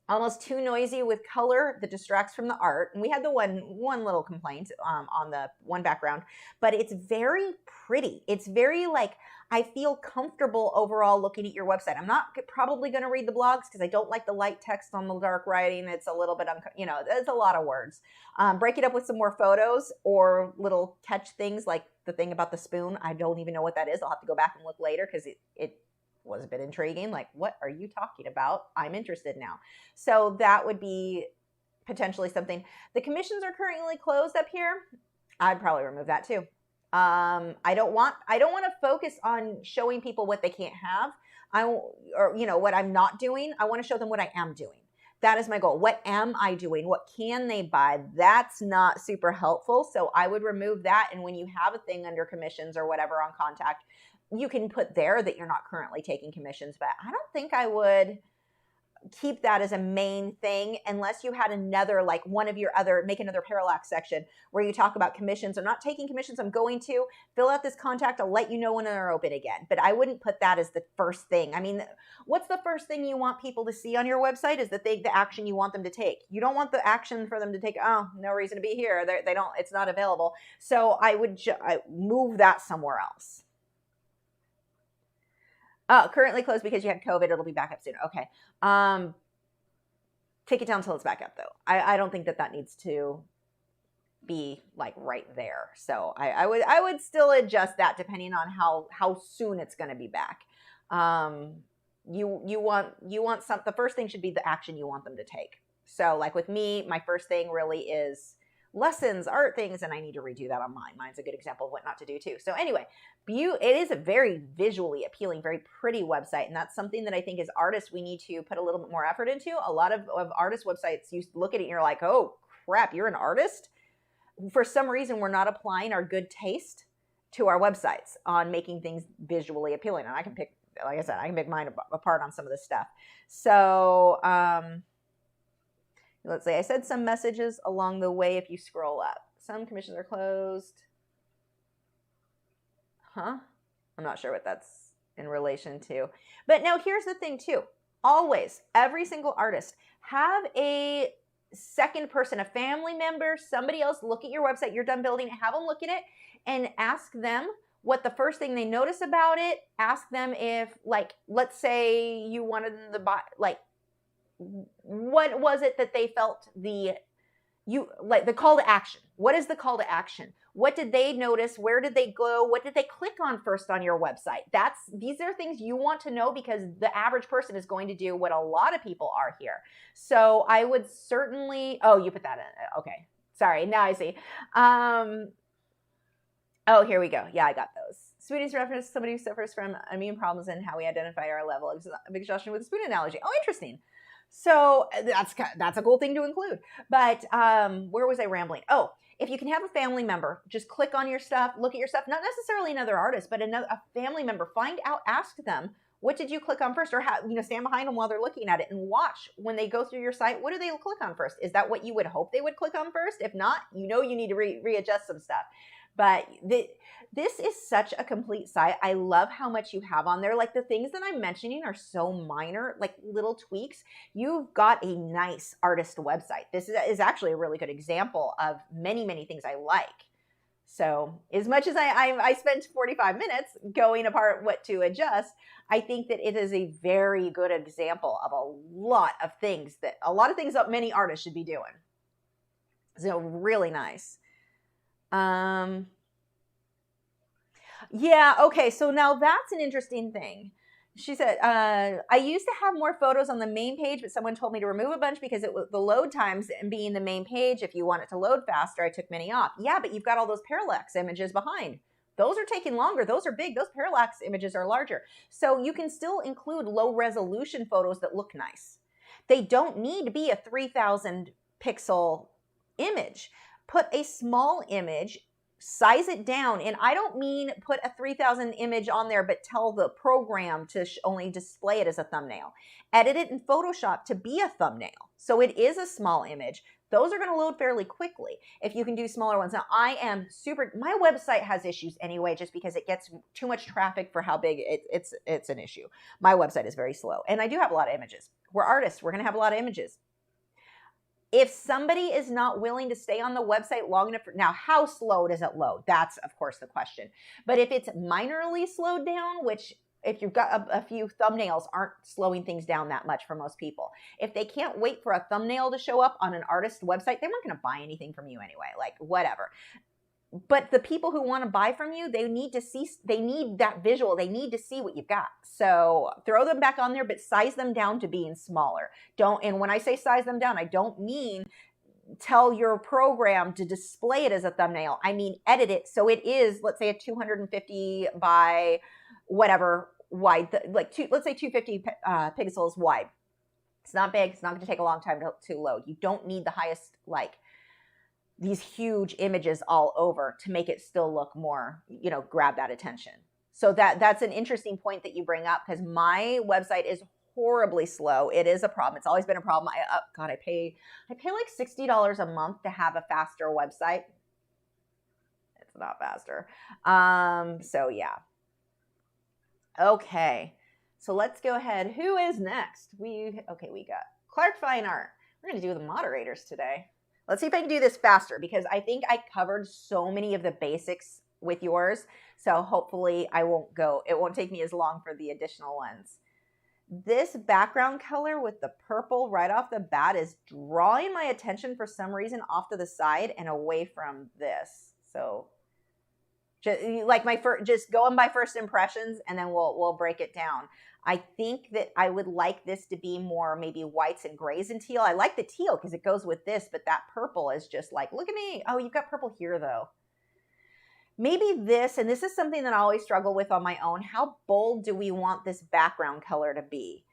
almost too noisy with color that distracts from the art. And we had the one little complaint on the one background, but it's very pretty. It's very like, I feel comfortable overall looking at your website. I'm not probably going to read the blogs because I don't like the light text on the dark writing. It's a little bit, it's a lot of words. Break it up with some more photos or little catch things like the thing about the spoon. I don't even know what that is. I'll have to go back and look later because it was a bit intriguing. Like, what are you talking about? I'm interested now. So that would be potentially something. The commissions are currently closed up here. I'd probably remove that too. I don't want to focus on showing people what they can't have. What I'm not doing. I want to show them what I am doing. That is my goal. What am I doing? What can they buy? That's not super helpful. So I would remove that. And when you have a thing under commissions or whatever on contact, you can put there that you're not currently taking commissions, but I don't think I would keep that as a main thing unless you had another, like one of your other, make another Parallax section where you talk about commissions. I'm not taking commissions. I'm going to fill out this contact. I'll let you know when they're open again. But I wouldn't put that as the first thing. I mean, what's the first thing you want people to see on your website is the action you want them to take. You don't want the action for them to take, oh, no reason to be here. They don't, it's not available. So I would move that somewhere else. Currently closed because you had COVID. It'll be back up soon. Okay. Take it down until it's back up, though. I don't think that needs to be like right there. So I would still adjust that depending on how soon it's going to be back. You want some. The first thing should be the action you want them to take. So like with me, my first thing really is lessons, art things, and I need to redo that on mine. Mine's a good example of what not to do too. So anyway, it is a very visually appealing, very pretty website, and that's something that I think as artists we need to put a little bit more effort into. A lot of artist websites, you look at it and you're like, oh crap, you're an artist? For some reason, we're not applying our good taste to our websites on making things visually appealing. And I can pick, like I said, I can pick mine apart on some of this stuff. So, let's see, I said some messages along the way if you scroll up. Some commissions are closed. Huh? I'm not sure what that's in relation to. But now here's the thing too. Always, every single artist, have a second person, a family member, somebody else look at your website you're done building, have them look at it and ask them what the first thing they notice about it. Ask them if, like, let's say you wanted them to buy, like, what was it that they felt the call to action? What is the call to action? What did they notice? Where did they go? What did they click on first on your website? These are things you want to know because the average person is going to do what a lot of people are here. So I would certainly, oh, you put that in. Okay. Sorry. Now I see. Oh, here we go. Yeah, I got those. Spoonies reference somebody who suffers from immune problems and how we identify our level of exhaustion with a spoon analogy. Oh, interesting. So that's a cool thing to include. But where was I rambling? Oh, if you can have a family member, just click on your stuff, look at your stuff, not necessarily another artist, but a family member, find out, ask them, what did you click on first? Or stand behind them while they're looking at it and watch when they go through your site. What do they click on first? Is that what you would hope they would click on first? If not, you need to readjust some stuff. But this is such a complete site. I love how much you have on there. Like the things that I'm mentioning are so minor, like little tweaks. You've got a nice artist website. This is actually a really good example of many, many things I like. So as much as I spent 45 minutes going apart what to adjust, I think that it is a very good example of a lot of things that many artists should be doing. So really nice. Yeah, okay, so now that's an interesting thing. She said, I used to have more photos on the main page, but someone told me to remove a bunch because it was the load times and being the main page. If you want it to load faster, I took many off. Yeah, but you've got all those parallax images behind. Those are taking longer. Those are big. Those parallax images are larger. So you can still include low resolution photos that look nice. They don't need to be a 3,000 pixel image. Put a small image, size it down. And I don't mean put a 3,000 image on there, but tell the program to only display it as a thumbnail. Edit it in Photoshop to be a thumbnail. So it is a small image. Those are going to load fairly quickly if you can do smaller ones. Now, my website has issues anyway, just because it gets too much traffic for how big it's an issue. My website is very slow. And I do have a lot of images. We're artists. We're going to have a lot of images. If somebody is not willing to stay on the website long enough, now how slow does it load? That's of course the question. But if it's minorly slowed down, which if you've got a few thumbnails aren't slowing things down that much for most people. If they can't wait for a thumbnail to show up on an artist's website, they're not going to buy anything from you anyway, like whatever. But the people who want to buy from you, they need that visual. They need to see what you've got. So throw them back on there, but size them down to being smaller. And when I say size them down, I don't mean tell your program to display it as a thumbnail. I mean, edit it so it is, let's say, a 250 by whatever wide, let's say 250 pixels wide. It's not big. It's not going to take a long time to load. You don't need the highest, these huge images all over to make it still look more, grab that attention. So that's an interesting point that you bring up, because my website is horribly slow. It is a problem. It's always been a problem. God, I pay like $60 a month to have a faster website. It's not faster. So yeah. Okay. So let's go ahead. Who is next? We got Clark Fine Art. We're going to do the moderators today. Let's see if I can do this faster because I think I covered so many of the basics with yours. So hopefully it won't take me as long for the additional ones. This background color with the purple right off the bat is drawing my attention for some reason off to the side and away from this. So just going by first impressions, and then we'll break it down. I think that I would like this to be more maybe whites and grays and teal. I like the teal because it goes with this, but that purple is just like, look at me. Oh, you've got purple here though. Maybe this, and this is something that I always struggle with on my own. How bold do we want this background color to be?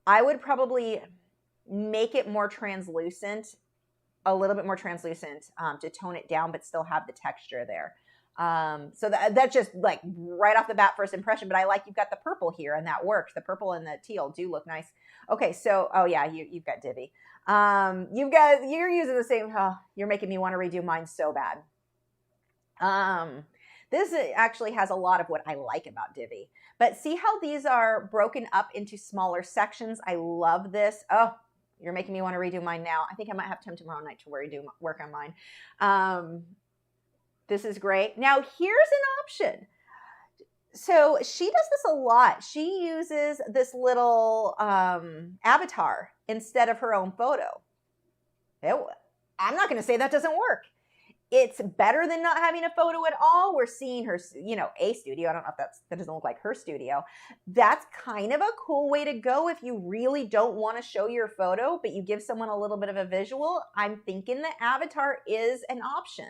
I would probably make it more translucent, a little bit more translucent to tone it down, but still have the texture there. So that's just like right off the bat first impression, but I like you've got the purple here and that works. The purple and the teal do look nice. Okay, so oh yeah, you've got Divi. You're using the same. You're making me want to redo mine so bad. This actually has a lot of what I like about Divi, but see how these are broken up into smaller sections. I love this. Oh, you're making me want to redo mine now. I think I might have time tomorrow night to work on mine. This is great. Now here's an option. So she does this a lot. She uses this little avatar instead of her own photo. I'm not going to say that doesn't work. It's better than not having a photo at all. We're seeing her, a studio. I don't know if that doesn't look like her studio. That's kind of a cool way to go if you really don't want to show your photo, but you give someone a little bit of a visual. I'm thinking the avatar is an option.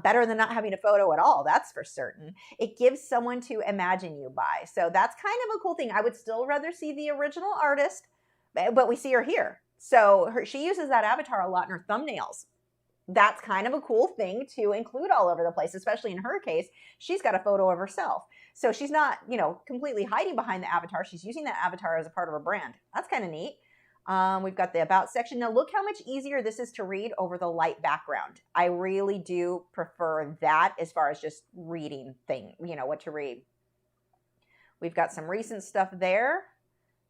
Better than not having a photo at all, that's for certain. It gives someone to imagine you by. So that's kind of a cool thing. I would still rather see the original artist, but we see her here. So she uses that avatar a lot in her thumbnails. That's kind of a cool thing to include all over the place, especially in her case. She's got a photo of herself. So she's not, completely hiding behind the avatar. She's using that avatar as a part of her brand. That's kind of neat. We've got the About section. Now look how much easier this is to read over the light background. I really do prefer that as far as just reading what to read. We've got some recent stuff there.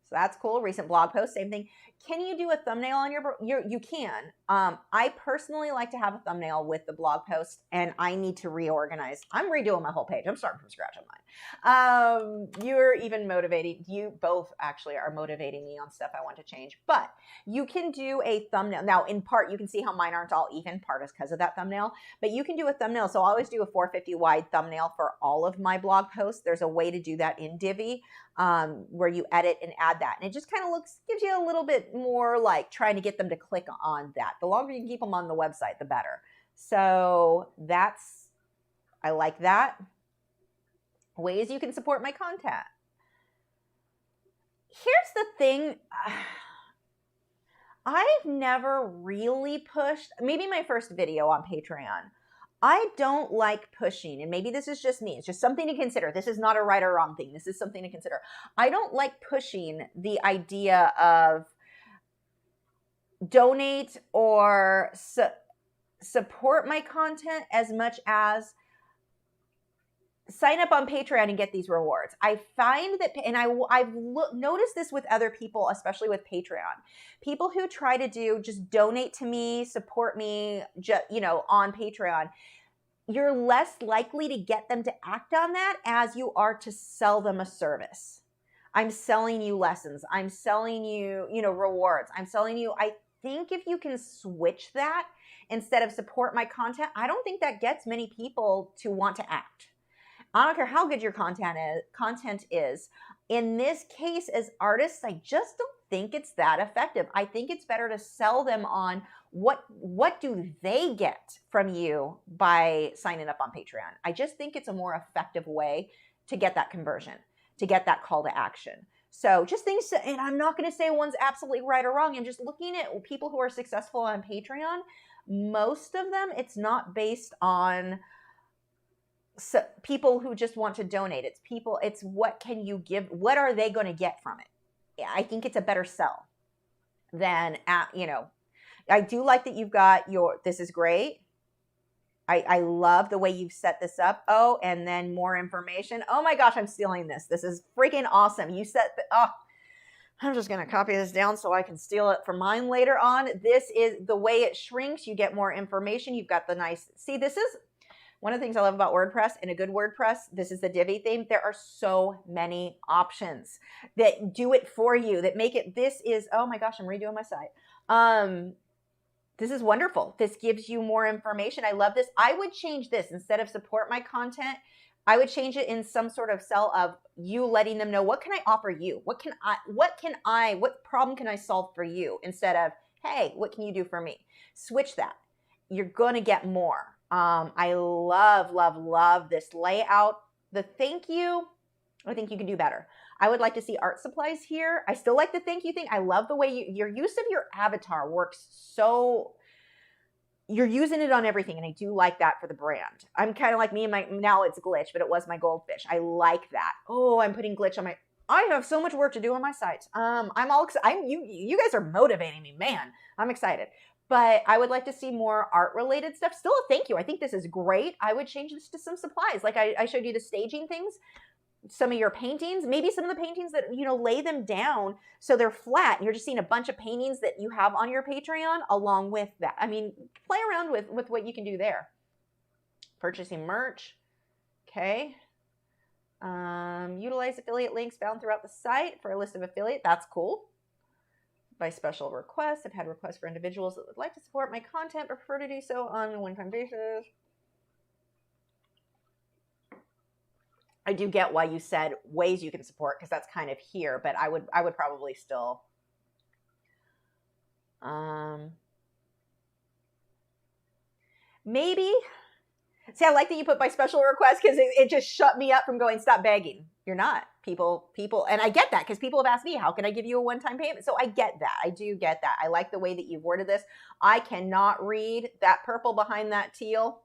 So that's cool. Recent blog post, same thing. Can you do a thumbnail on you can. I personally like to have a thumbnail with the blog post, and I need to reorganize. I'm redoing my whole page. I'm starting from scratch on mine. You're even motivating. You both actually are motivating me on stuff I want to change, but you can do a thumbnail. Now, in part, you can see how mine aren't all even. Part is because of that thumbnail, but you can do a thumbnail. So I always do a 450 wide thumbnail for all of my blog posts. There's a way to do that in Divi. Where you edit and add that. And it just kind of gives you a little bit more like trying to get them to click on that. The longer you can keep them on the website, the better. So I like that. Ways you can support my content. Here's the thing. I've never really pushed, maybe my first video on Patreon. I don't like pushing, and maybe this is just me. It's just something to consider. This is not a right or wrong thing. This is something to consider. I don't like pushing the idea of donate or support my content as much as sign up on Patreon and get these rewards. I find that, and I've noticed this with other people, especially with Patreon. People who try to just donate to me, support me, on Patreon. You're less likely to get them to act on that as you are to sell them a service. I'm selling you lessons. I'm selling you, rewards. I'm selling you, I think if you can switch that instead of support my content, I don't think that gets many people to want to act. I don't care how good your content is. In this case, as artists, I just don't think it's that effective. I think it's better to sell them on what do they get from you by signing up on Patreon. I just think it's a more effective way to get that conversion, to get that call to action. So just things, and I'm not going to say one's absolutely right or wrong. I'm just looking at people who are successful on Patreon. Most of them, it's not based on people who just want to donate. It's what can you give? What are they going to get from it? I think it's a better sell than, you know, I do like that you've got your, this is great. I love the way you've set this up. Oh, and then more information. Oh my gosh, I'm stealing this. This is freaking awesome. You set the, oh, I'm just going to copy this down so I can steal it for mine later on. This is the way it shrinks. You get more information. You've got the nice, see, this is one of the things I love about WordPress. In a good WordPress, this is the Divi theme. There are so many options that do it for you, that make it, this is, oh my gosh, I'm redoing my site. This is wonderful. This gives you more information. I love this. I would change this instead of support my content. I would change it in some sort of cell of you letting them know, what can I offer you? What problem can I solve for you? Instead of, hey, what can you do for me? Switch that. You're going to get more. I love, love, love this layout. The thank you, I think you can do better. I would like to see art supplies here. I still like the thank you thing. I love the way your use of your avatar works. So you're using it on everything, and I do like that for the brand. I'm kind of like me and my, now it's glitch, but it was my goldfish. I like that. Oh, I'm putting glitch on my, I have so much work to do on my site. I'm all excited. You guys are motivating me, man. I'm excited. But I would like to see more art-related stuff. Still a thank you. I think this is great. I would change this to some supplies. Like I showed you the staging things. Some of your paintings, maybe some of the paintings that, you know, lay them down so they're flat and you're just seeing a bunch of paintings that you have on your Patreon along with that. I mean, play around with what you can do there. Purchasing merch. Okay. Utilize affiliate links found throughout the site for a list of affiliate. That's cool. By special request. I've had requests for individuals that would like to support my content but prefer to do so on a one-time basis. I do get why you said ways you can support, because that's kind of here, but I would probably still maybe. See, I like that you put by special request, because it just shut me up from going, stop begging. You're not. People, and I get that, because people have asked me, how can I give you a one-time payment? So I get that. I do get that. I like the way that you've worded this. I cannot read that purple behind that teal.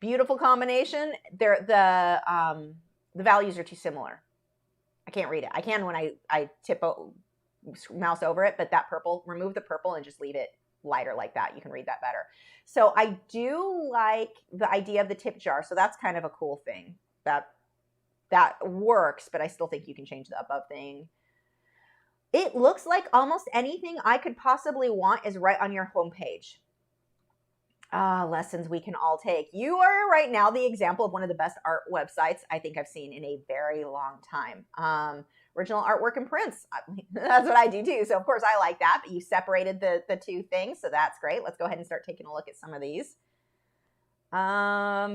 Beautiful combination. The values are too similar. I can't read it. I can when I mouse over it, but that purple, remove the purple and just leave it lighter like that. You can read that better. So I do like the idea of the tip jar. So that's kind of a cool thing. That works, but I still think you can change the above thing. It looks like almost anything I could possibly want is right on your homepage. Lessons we can all take. You are right now the example of one of the best art websites I think I've seen in a very long time. Original artwork and prints. That's what I do too. So of course I like that, but you separated the two things. So that's great. Let's go ahead and start taking a look at some of these.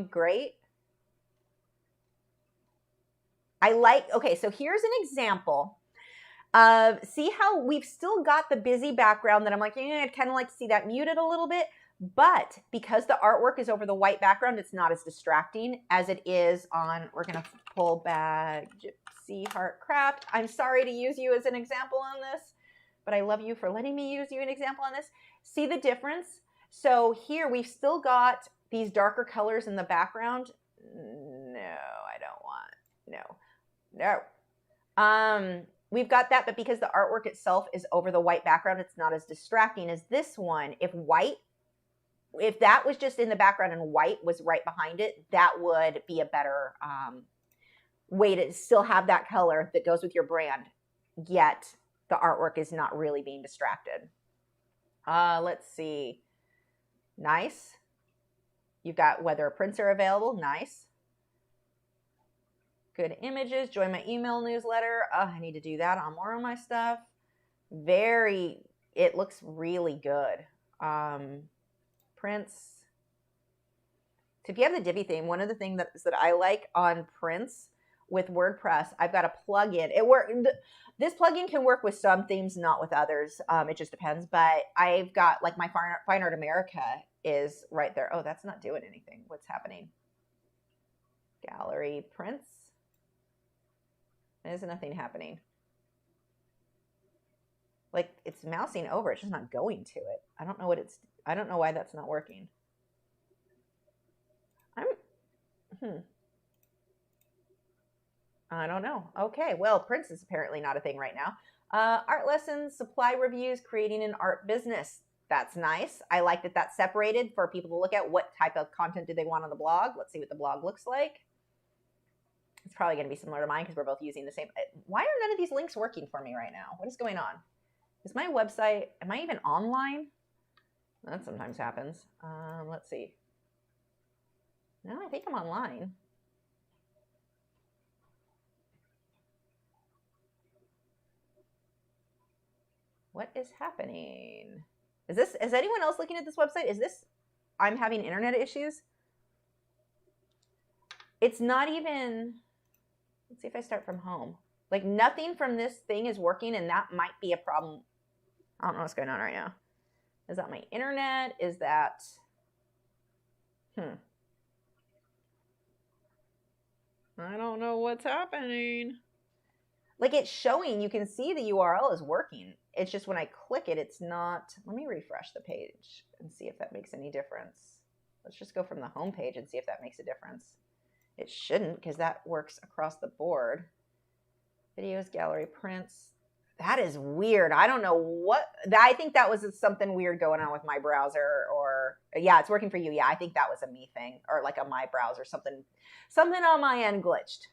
Great. I like, okay, so here's an example of, see how we've still got the busy background that I'm like, I'd kind of like to see that muted a little bit. But because the artwork is over the white background, it's not as distracting as it is on, we're going to pull back Gypsy Heart Craft. I'm sorry to use you as an example on this, but I love you for letting me use you an example on this. See the difference? So here we've still got these darker colors in the background. No, I don't want, no. We've got that, but because the artwork itself is over the white background, it's not as distracting as this one. If that was just in the background and white was right behind it, that would be a better way to still have that color that goes with your brand, yet the artwork is not really being distracted. Let's see. Nice. You've got whether prints are available. Nice. Good images. Join my email newsletter. I need to do that on more of my stuff. It looks really good. Prints. So if you have the Divi theme, one of the things that I like on prints with WordPress, I've got a plugin. This plugin can work with some themes, not with others. It just depends. But I've got like my Fine Art America is right there. Oh, that's not doing anything. What's happening? Gallery prints. There's nothing happening. Like it's mousing over. It's just not going to it. I don't know why that's not working. I don't know. Okay, well, prints is apparently not a thing right now. Art lessons, supply reviews, creating an art business. That's nice. I like that that's separated for people to look at what type of content do they want on the blog. Let's see what the blog looks like. It's probably going to be similar to mine because we're both using the same. Why are none of these links working for me right now? What is going on? Is my website, am I even online? That sometimes happens. Let's see. No, I think I'm online. What is happening? Is anyone else looking at this website? I'm having internet issues? It's not even, let's see if I start from home. Like nothing from this thing is working, and that might be a problem. I don't know what's going on right now. Is that my internet? Is that, I don't know what's happening. Like it's showing, you can see the URL is working. It's just when I click it, it's not. Let me refresh the page and see if that makes any difference. Let's just go from the home page and see if that makes a difference. It shouldn't, because that works across the board. Videos, gallery, prints. That is weird. I don't know what. I think that was something weird going on with my browser, or yeah, it's working for you. Yeah, I think that was a me thing, or like a my browser, something on my end glitched.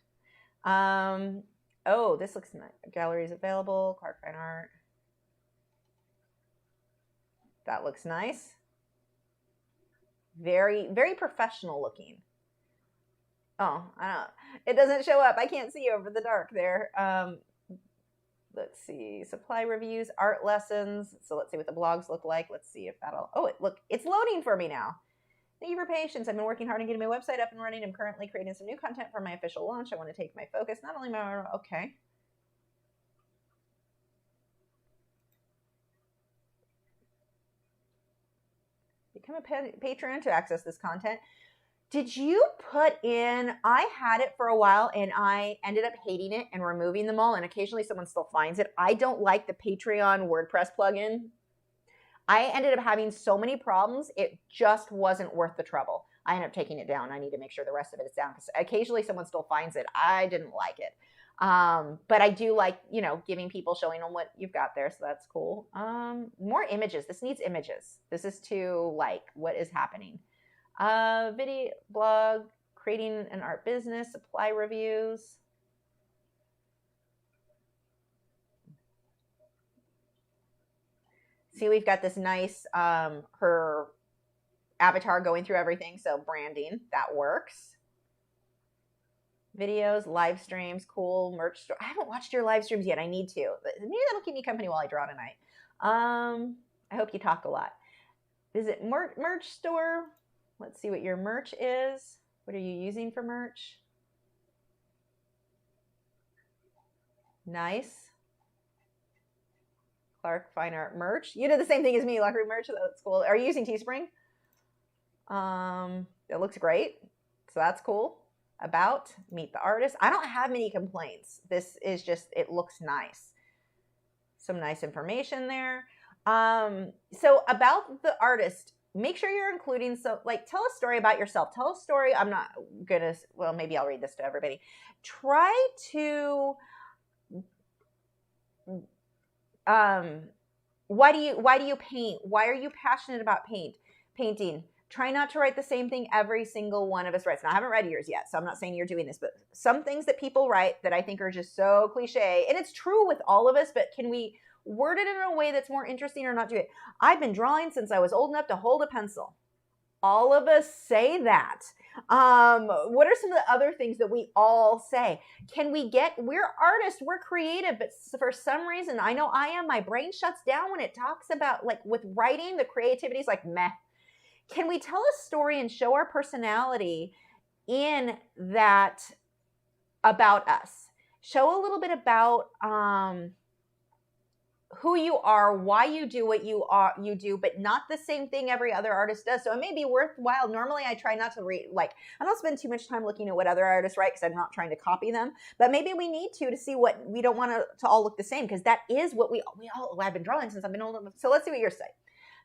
Oh, this looks nice. Galleries available. Clark Fine Art. That looks nice. Very, very professional looking. Oh, I don't know. It doesn't show up. I can't see over the dark there. Let's see. Supply reviews, art lessons. So let's see what the blogs look like. Let's see if that'll. Oh, it's loading for me now. Thank you for patience. I've been working hard on getting my website up and running. I'm currently creating some new content for my official launch. I want to take my focus, not only my, okay. Become a patron to access this content. Did you put in, I had it for a while and I ended up hating it and removing them all, and occasionally someone still finds it. I don't like the Patreon WordPress plugin. I ended up having so many problems, it just wasn't worth the trouble. I ended up taking it down. I need to make sure the rest of it is down because occasionally someone still finds it. I didn't like it. But I do like, giving people, showing them what you've got there. So that's cool. More images. This needs images. This is to like what is happening. Video, blog, creating an art business, supply reviews. See, we've got this nice, her avatar going through everything. So branding, that works. Videos, live streams, cool merch store. I haven't watched your live streams yet. I need to. But maybe that'll keep me company while I draw tonight. I hope you talk a lot. Visit merch store. Let's see what your merch is. What are you using for merch? Nice. Clark Fine Art merch. You did the same thing as me, Lachri merch. That's cool. Are you using Teespring? It looks great. So that's cool. About, meet the artist. I don't have many complaints. This is just, it looks nice. Some nice information there. So about the artist, make sure you're including, so like tell a story about yourself. Tell a story. I'm not gonna, well, maybe I'll read this to everybody. Try to, why do you paint? Why are you passionate about painting? Try not to write the same thing every single one of us writes. Now, I haven't read yours yet, so I'm not saying you're doing this, but some things that people write that I think are just so cliche, and it's true with all of us, but can we word it in a way that's more interesting or not do it? I've been drawing since I was old enough to hold a pencil. All of us say that. What are some of the other things that we all say? We're artists, we're creative, but for some reason, I know I am, my brain shuts down when it talks about, like with writing, the creativity is like meh. Can we tell a story and show our personality in that about us? Show a little bit about who you are, why you do what you do, but not the same thing every other artist does. So it may be worthwhile. Normally I try not to read, like, I don't spend too much time looking at what other artists write because I'm not trying to copy them, but maybe we need to see what, we don't want to all look the same, because that is what we all, I've been drawing since I've been old enough. So let's see what yours say.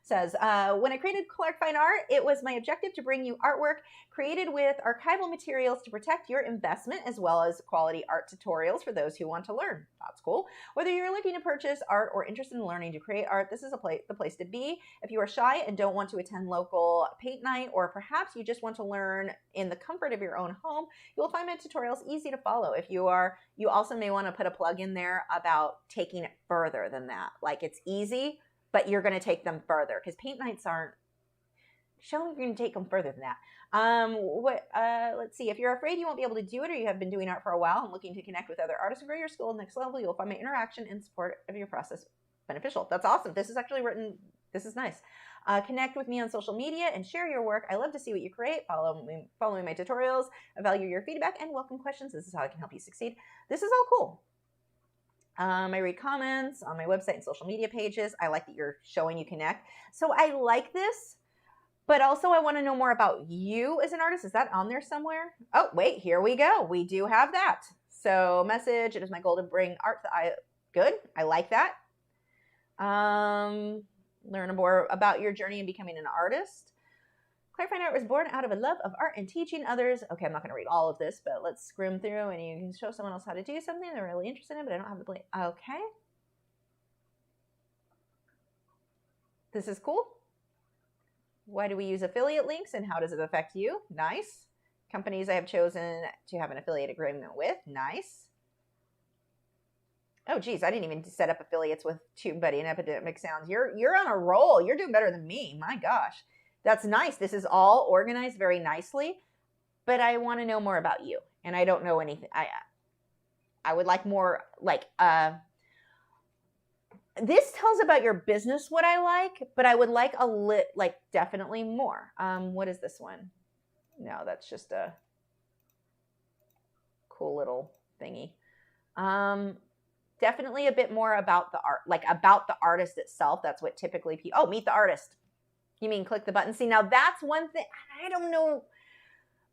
says, when I created Clark Fine Art, it was my objective to bring you artwork created with archival materials to protect your investment, as well as quality art tutorials for those who want to learn. That's cool. Whether you're looking to purchase art or interested in learning to create art, this is the place to be. If you are shy and don't want to attend local paint night, or perhaps you just want to learn in the comfort of your own home, you will find my tutorials easy to follow. If you are, you also may want to put a plug in there about taking it further than that. Like, it's easy, but you're going to take them further, because paint nights aren't, show you're going to take them further than that. Let's see. If you're afraid you won't be able to do it, or you have been doing art for a while and looking to connect with other artists and grow your skill next level, you'll find my interaction and support of your process beneficial. That's awesome. This is actually written. This is nice. Connect with me on social media and share your work. I love to see what you create. Follow me my tutorials. I value your feedback and welcome questions. This is how I can help you succeed. This is all cool. I read comments on my website and social media pages. I like that you're showing you connect. So I like this, but also I want to know more about you as an artist. Is that on there somewhere? Oh, wait, here we go. We do have that. So message, it is my goal to bring art to the eye. Good. I like that. Learn more about your journey in becoming an artist. Clark Fine Art was born out of a love of art and teaching others. Okay, I'm not going to read all of this, but let's scrim through and you can show someone else how to do something they're really interested in, but I don't have the blame. Okay. This is cool. Why do we use affiliate links and how does it affect you? Nice. Companies I have chosen to have an affiliate agreement with. Nice. Oh, geez, I didn't even set up affiliates with TubeBuddy and Epidemic Sounds. You're on a roll. You're doing better than me. My gosh. That's nice. This is all organized very nicely, but I want to know more about you, and I don't know anything. I would like more, like, this tells about your business, what I like, but I would like definitely more. What is this one? No, that's just a cool little thingy. Definitely a bit more about the art, like about the artist itself. That's what typically people, oh, meet the artist. You mean click the button? See, now that's one thing. I don't know.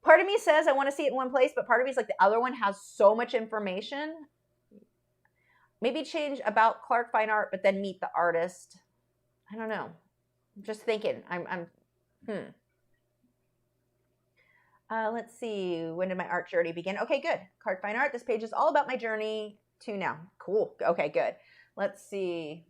Part of me says I want to see it in one place, but part of me is like the other one has so much information. Maybe change about Clark Fine Art, but then meet the artist. I don't know. I'm just thinking. Let's see. When did my art journey begin? Okay, good. Clark Fine Art. This page is all about my journey to now. Cool. Okay, good. Let's see.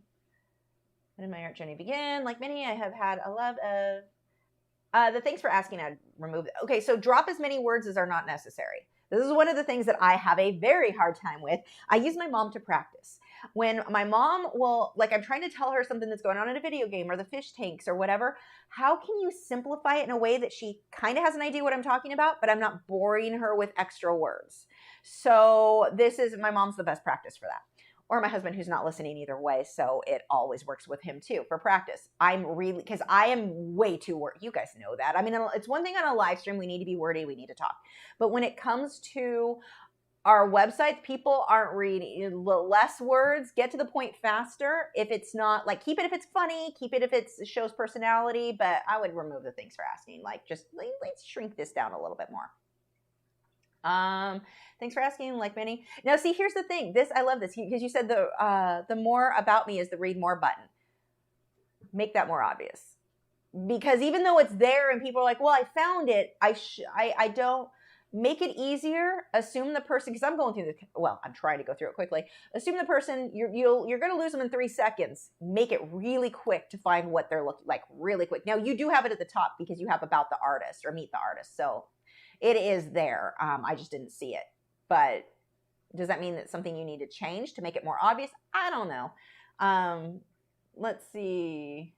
When did my art journey begin? Like many, I have had a love of the thanks for asking. I'd remove it. Okay, so drop as many words as are not necessary. This is one of the things that I have a very hard time with. I use my mom to practice. When my mom will, like, I'm trying to tell her something that's going on in a video game or the fish tanks or whatever, how can you simplify it in a way that she kind of has an idea what I'm talking about, but I'm not boring her with extra words? So my mom's the best practice for that. Or my husband, who's not listening either way, so it always works with him too for practice. Because I am way too wordy. You guys know that. I mean, it's one thing on a live stream, we need to be wordy, we need to talk. But when it comes to our website, people aren't reading. Less words, get to the point faster. If it's not, like, keep it if it's funny, keep it if it shows personality, but I would remove the thanks for asking. Like, just let's shrink this down a little bit more. Thanks for asking, like many. Now, see, here's the thing. I love this because you said the more about me is the read more button. Make that more obvious, because even though it's there and people are like, well, I found it. I don't make it easier. Assume the person, because I'm going through I'm trying to go through it quickly. Assume the person, you're going to lose them in 3 seconds. Make it really quick to find what they're looking like really quick. Now, you do have it at the top because you have about the artist or meet the artist. So it is there. I just didn't see it. But does that mean that's something you need to change to make it more obvious? I don't know. Let's see.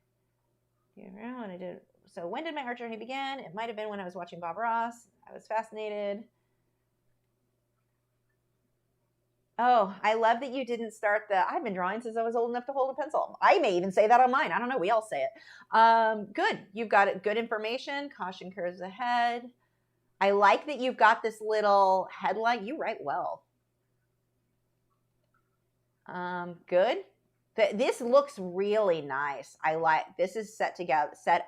So when did my art journey begin? It might have been when I was watching Bob Ross. I was fascinated. Oh, I love that you didn't start I've been drawing since I was old enough to hold a pencil. I may even say that on mine. I don't know. We all say it. Good. You've got it. Good information. Caution curves ahead. I like that you've got this little headline. You write well. Good. This looks really nice. I like this is set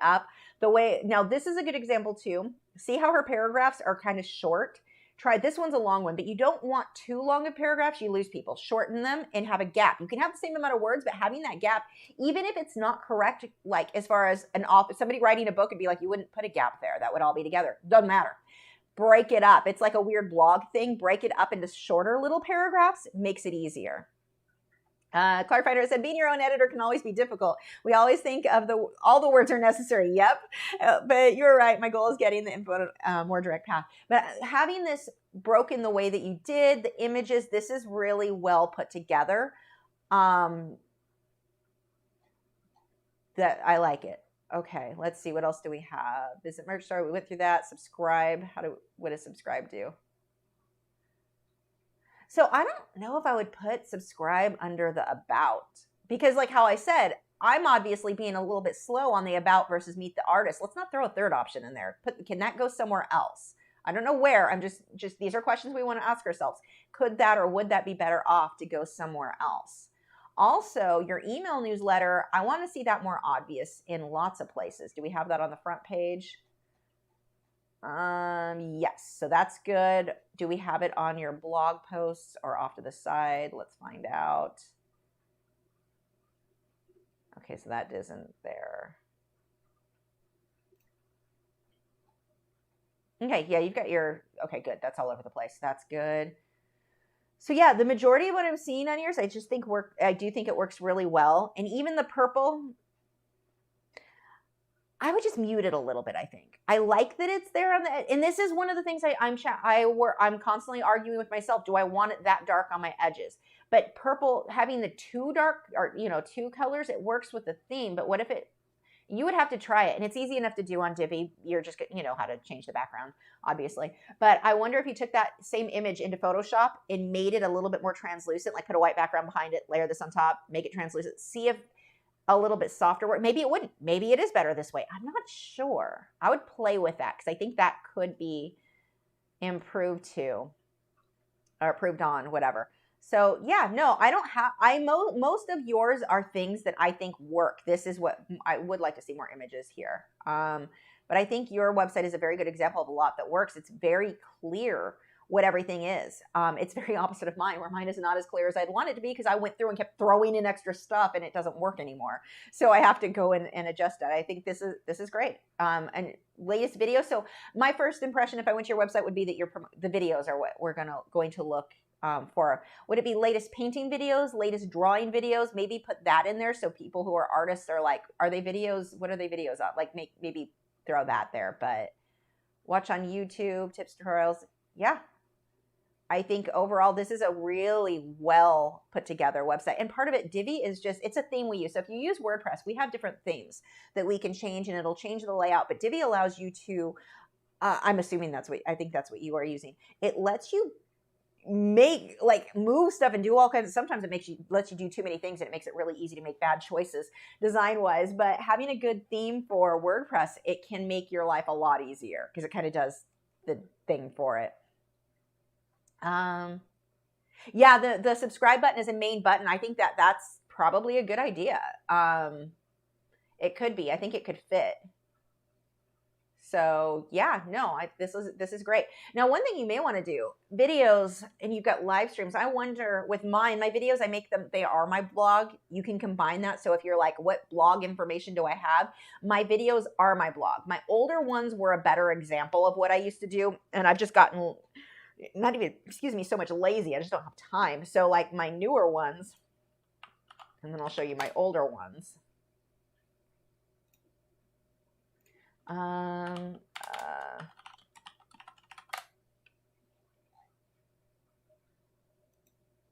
up the way. Now, this is a good example too. See how her paragraphs are kind of short? Try this one's a long one, but you don't want too long of paragraphs. You lose people. Shorten them and have a gap. You can have the same amount of words, but having that gap, even if it's not correct, like as far as somebody writing a book would be like, you wouldn't put a gap there. That would all be together. Doesn't matter. Break it up. It's like a weird blog thing. Break it up into shorter little paragraphs. It makes it easier. Clark Finder said, being your own editor can always be difficult. We always think of all the words are necessary. Yep. But you're right. My goal is getting the input more direct path. But having this broken the way that you did, the images, this is really well put together. That I like it. Okay, let's see. What else do we have? Visit merch store. We went through that. Subscribe. What does subscribe do? So I don't know if I would put subscribe under the about, because like how I said, I'm obviously being a little bit slow on the about versus meet the artist. Let's not throw a third option in there. Can that go somewhere else? I don't know where. I'm just these are questions we want to ask ourselves. Could that or would that be better off to go somewhere else? Also, your email newsletter, I want to see that more obvious in lots of places. Do we have that on the front page? Yes, so that's good. Do we have it on your blog posts or off to the side? Let's find out. Okay, so that isn't there. Okay, yeah, you've got okay, good. That's all over the place. That's good. So yeah, the majority of what I'm seeing on yours, I do think it works really well. And even the purple, I would just mute it a little bit, I think. I like that it's there on the, and this is one of the things I'm constantly arguing with myself. Do I want it that dark on my edges? But purple, having the too dark or, two colors, it works with the theme. But what if you would have to try it, and it's easy enough to do on Divi. You're just, how to change the background, obviously. But I wonder if you took that same image into Photoshop and made it a little bit more translucent, like put a white background behind it, layer this on top, make it translucent, see if a little bit softer work. Maybe it wouldn't. Maybe it is better this way. I'm not sure. I would play with that because I think that could be improved too, or improved on, whatever. So yeah, no, I don't have, most of yours are things that I think work. This is what I would like to see more images here. But I think your website is a very good example of a lot that works. It's very clear what everything is. It's very opposite of mine, where mine is not as clear as I'd want it to be because I went through and kept throwing in extra stuff and it doesn't work anymore. So I have to go in and adjust it. I think this is great. And latest video. So my first impression, if I went to your website, would be that the videos are what we're going to look for. Would it be latest painting videos, latest drawing videos? Maybe put that in there so people who are artists are like, are they videos? What are they videos of? Like maybe throw that there. But watch on YouTube, tips, tutorials. Yeah. I think overall, this is a really well put together website. And part of it, Divi is it's a theme we use. So if you use WordPress, we have different themes that we can change and it'll change the layout. But Divi allows you to, I'm assuming I think that's what you are using. It lets you move stuff and do all kinds of, sometimes it lets you do too many things and it makes it really easy to make bad choices design wise. But having a good theme for WordPress, it can make your life a lot easier because it kind of does the thing for it. Yeah, the subscribe button is a main button. I think that's probably a good idea. It could be. I think it could fit. So yeah, no, this is great. Now, one thing you may want to do, videos, and you've got live streams. I wonder with my videos, I make them, they are my blog. You can combine that. So if you're like, what blog information do I have? My videos are my blog. My older ones were a better example of what I used to do. And I've just gotten not even, so much lazy. I just don't have time. So like my newer ones, and then I'll show you my older ones.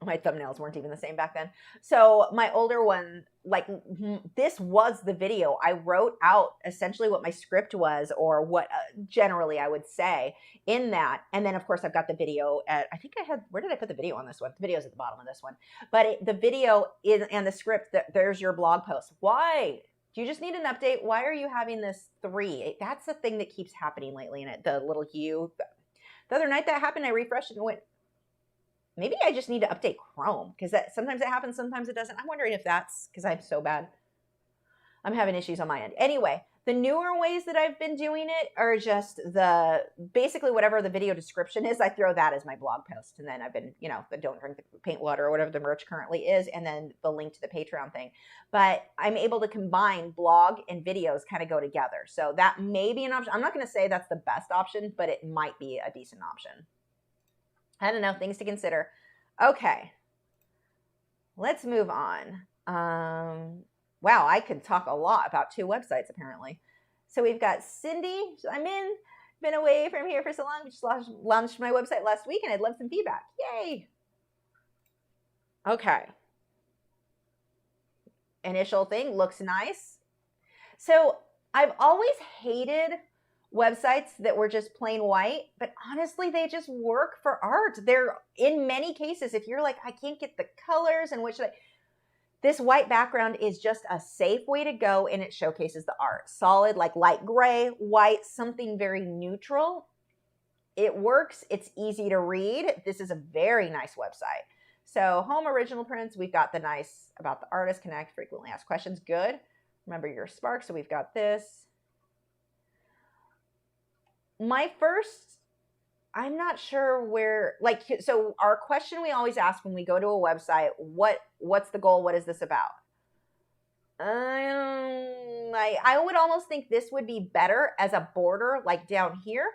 My thumbnails weren't even the same back then. So my older one, like this was the video. I wrote out essentially what my script was, or what generally I would say in that. And then of course I've got the video at, I think I had, where did I put the video on this one? The video's at the bottom of this one. But the video and the script, there's your blog post. Why? Do you just need an update? Why are you having this 3? That's the thing that keeps happening lately in it. The little U. The other night that happened, I refreshed and went, maybe I just need to update Chrome, because sometimes it happens, sometimes it doesn't. I'm wondering if that's because I'm so bad. I'm having issues on my end. Anyway, The newer ways that I've been doing it are just basically whatever the video description is, I throw that as my blog post. And then I've been, the don't drink the paint water or whatever the merch currently is, and then the link to the Patreon thing. But I'm able to combine blog and videos kind of go together. So that may be an option. I'm not going to say that's the best option, but it might be a decent option. I don't know, things to consider. Okay, let's move on. Wow, I could talk a lot about 2 websites apparently. So we've got Cindy. Been away from here for so long. Just launched my website last week, and I'd love some feedback. Yay. Okay. Initial thing looks nice. So I've always hated websites that were just plain white, but honestly, they just work for art. They're, in many cases, if you're like, I can't get the colors and this white background is just a safe way to go, and it showcases the art. Solid, like light gray, white, something very neutral. It works. It's easy to read. This is a very nice website. So home original prints, we've got the nice about the artist, connect, frequently asked questions. Good. Remember your spark. So we've got this. I'm not sure where, so our question we always ask when we go to a website, what's the goal? What is this about? I would almost think this would be better as a border, like down here.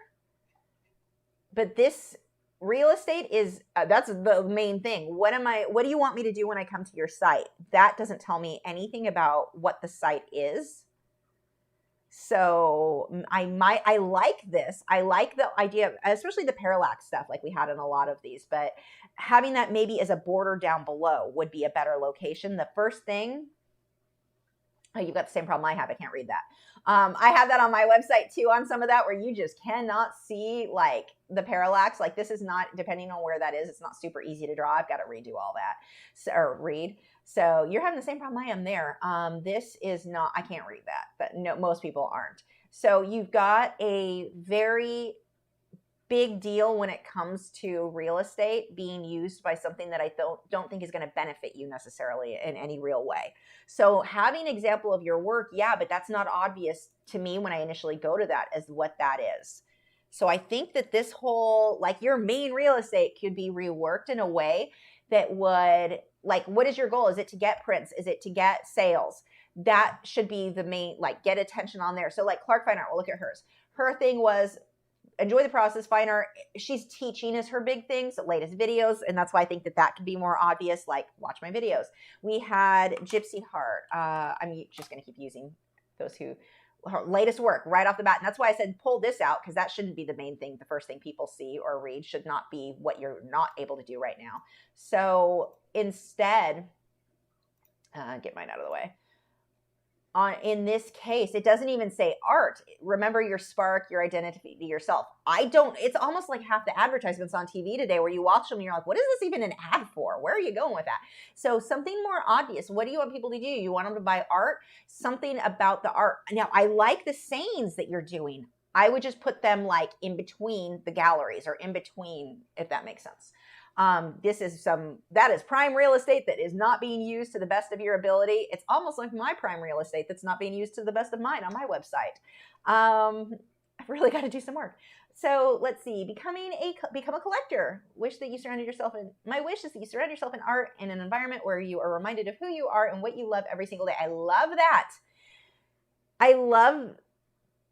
But this real estate is, that's the main thing. What do you want me to do when I come to your site? That doesn't tell me anything about what the site is. So I like this. I like the idea of, especially the parallax stuff like we had in a lot of these, but having that maybe as a border down below would be a better location. The first thing, oh, you've got the same problem I have. I can't read that. I have that on my website too, on some of that, where you just cannot see like the parallax. Like this is not, depending on where that is, it's not super easy to draw. I've got to redo all that, or read. So you're having the same problem I am there. This is not, I can't read that, but no, most people aren't. So you've got a very big deal when it comes to real estate being used by something that I don't think is going to benefit you necessarily in any real way. So having an example of your work, yeah, but that's not obvious to me when I initially go to that as what that is. So I think that this whole, like your main real estate could be reworked in a way that would, like, what is your goal? Is it to get prints? Is it to get sales? That should be the main, like, get attention on there. So like Clark Fine Art, we'll look at hers. Her thing was enjoy the process, fine art. She's teaching is her big thing, so latest videos, and that's why I think that could be more obvious, like watch my videos. We had Gypsy Heart. I'm just going to keep using those who, her latest work right off the bat, and that's why I said pull this out, because that shouldn't be the main thing. The first thing people see or read should not be what you're not able to do right now. So instead, get mine out of the way. In this case, it doesn't even say art. Remember your spark, your identity, yourself. It's almost like half the advertisements on TV today where you watch them and you're like, what is this even an ad for? Where are you going with that? So something more obvious. What do you want people to do? You want them to buy art? Something about the art. Now, I like the sayings that you're doing. I would just put them like in between the galleries or in between, if that makes sense. That is prime real estate that is not being used to the best of your ability. It's almost like my prime real estate that's not being used to the best of mine on my website. I've really got to do some work. So let's see, become a collector. My wish is that you surround yourself in art in an environment where you are reminded of who you are and what you love every single day. I love that. I love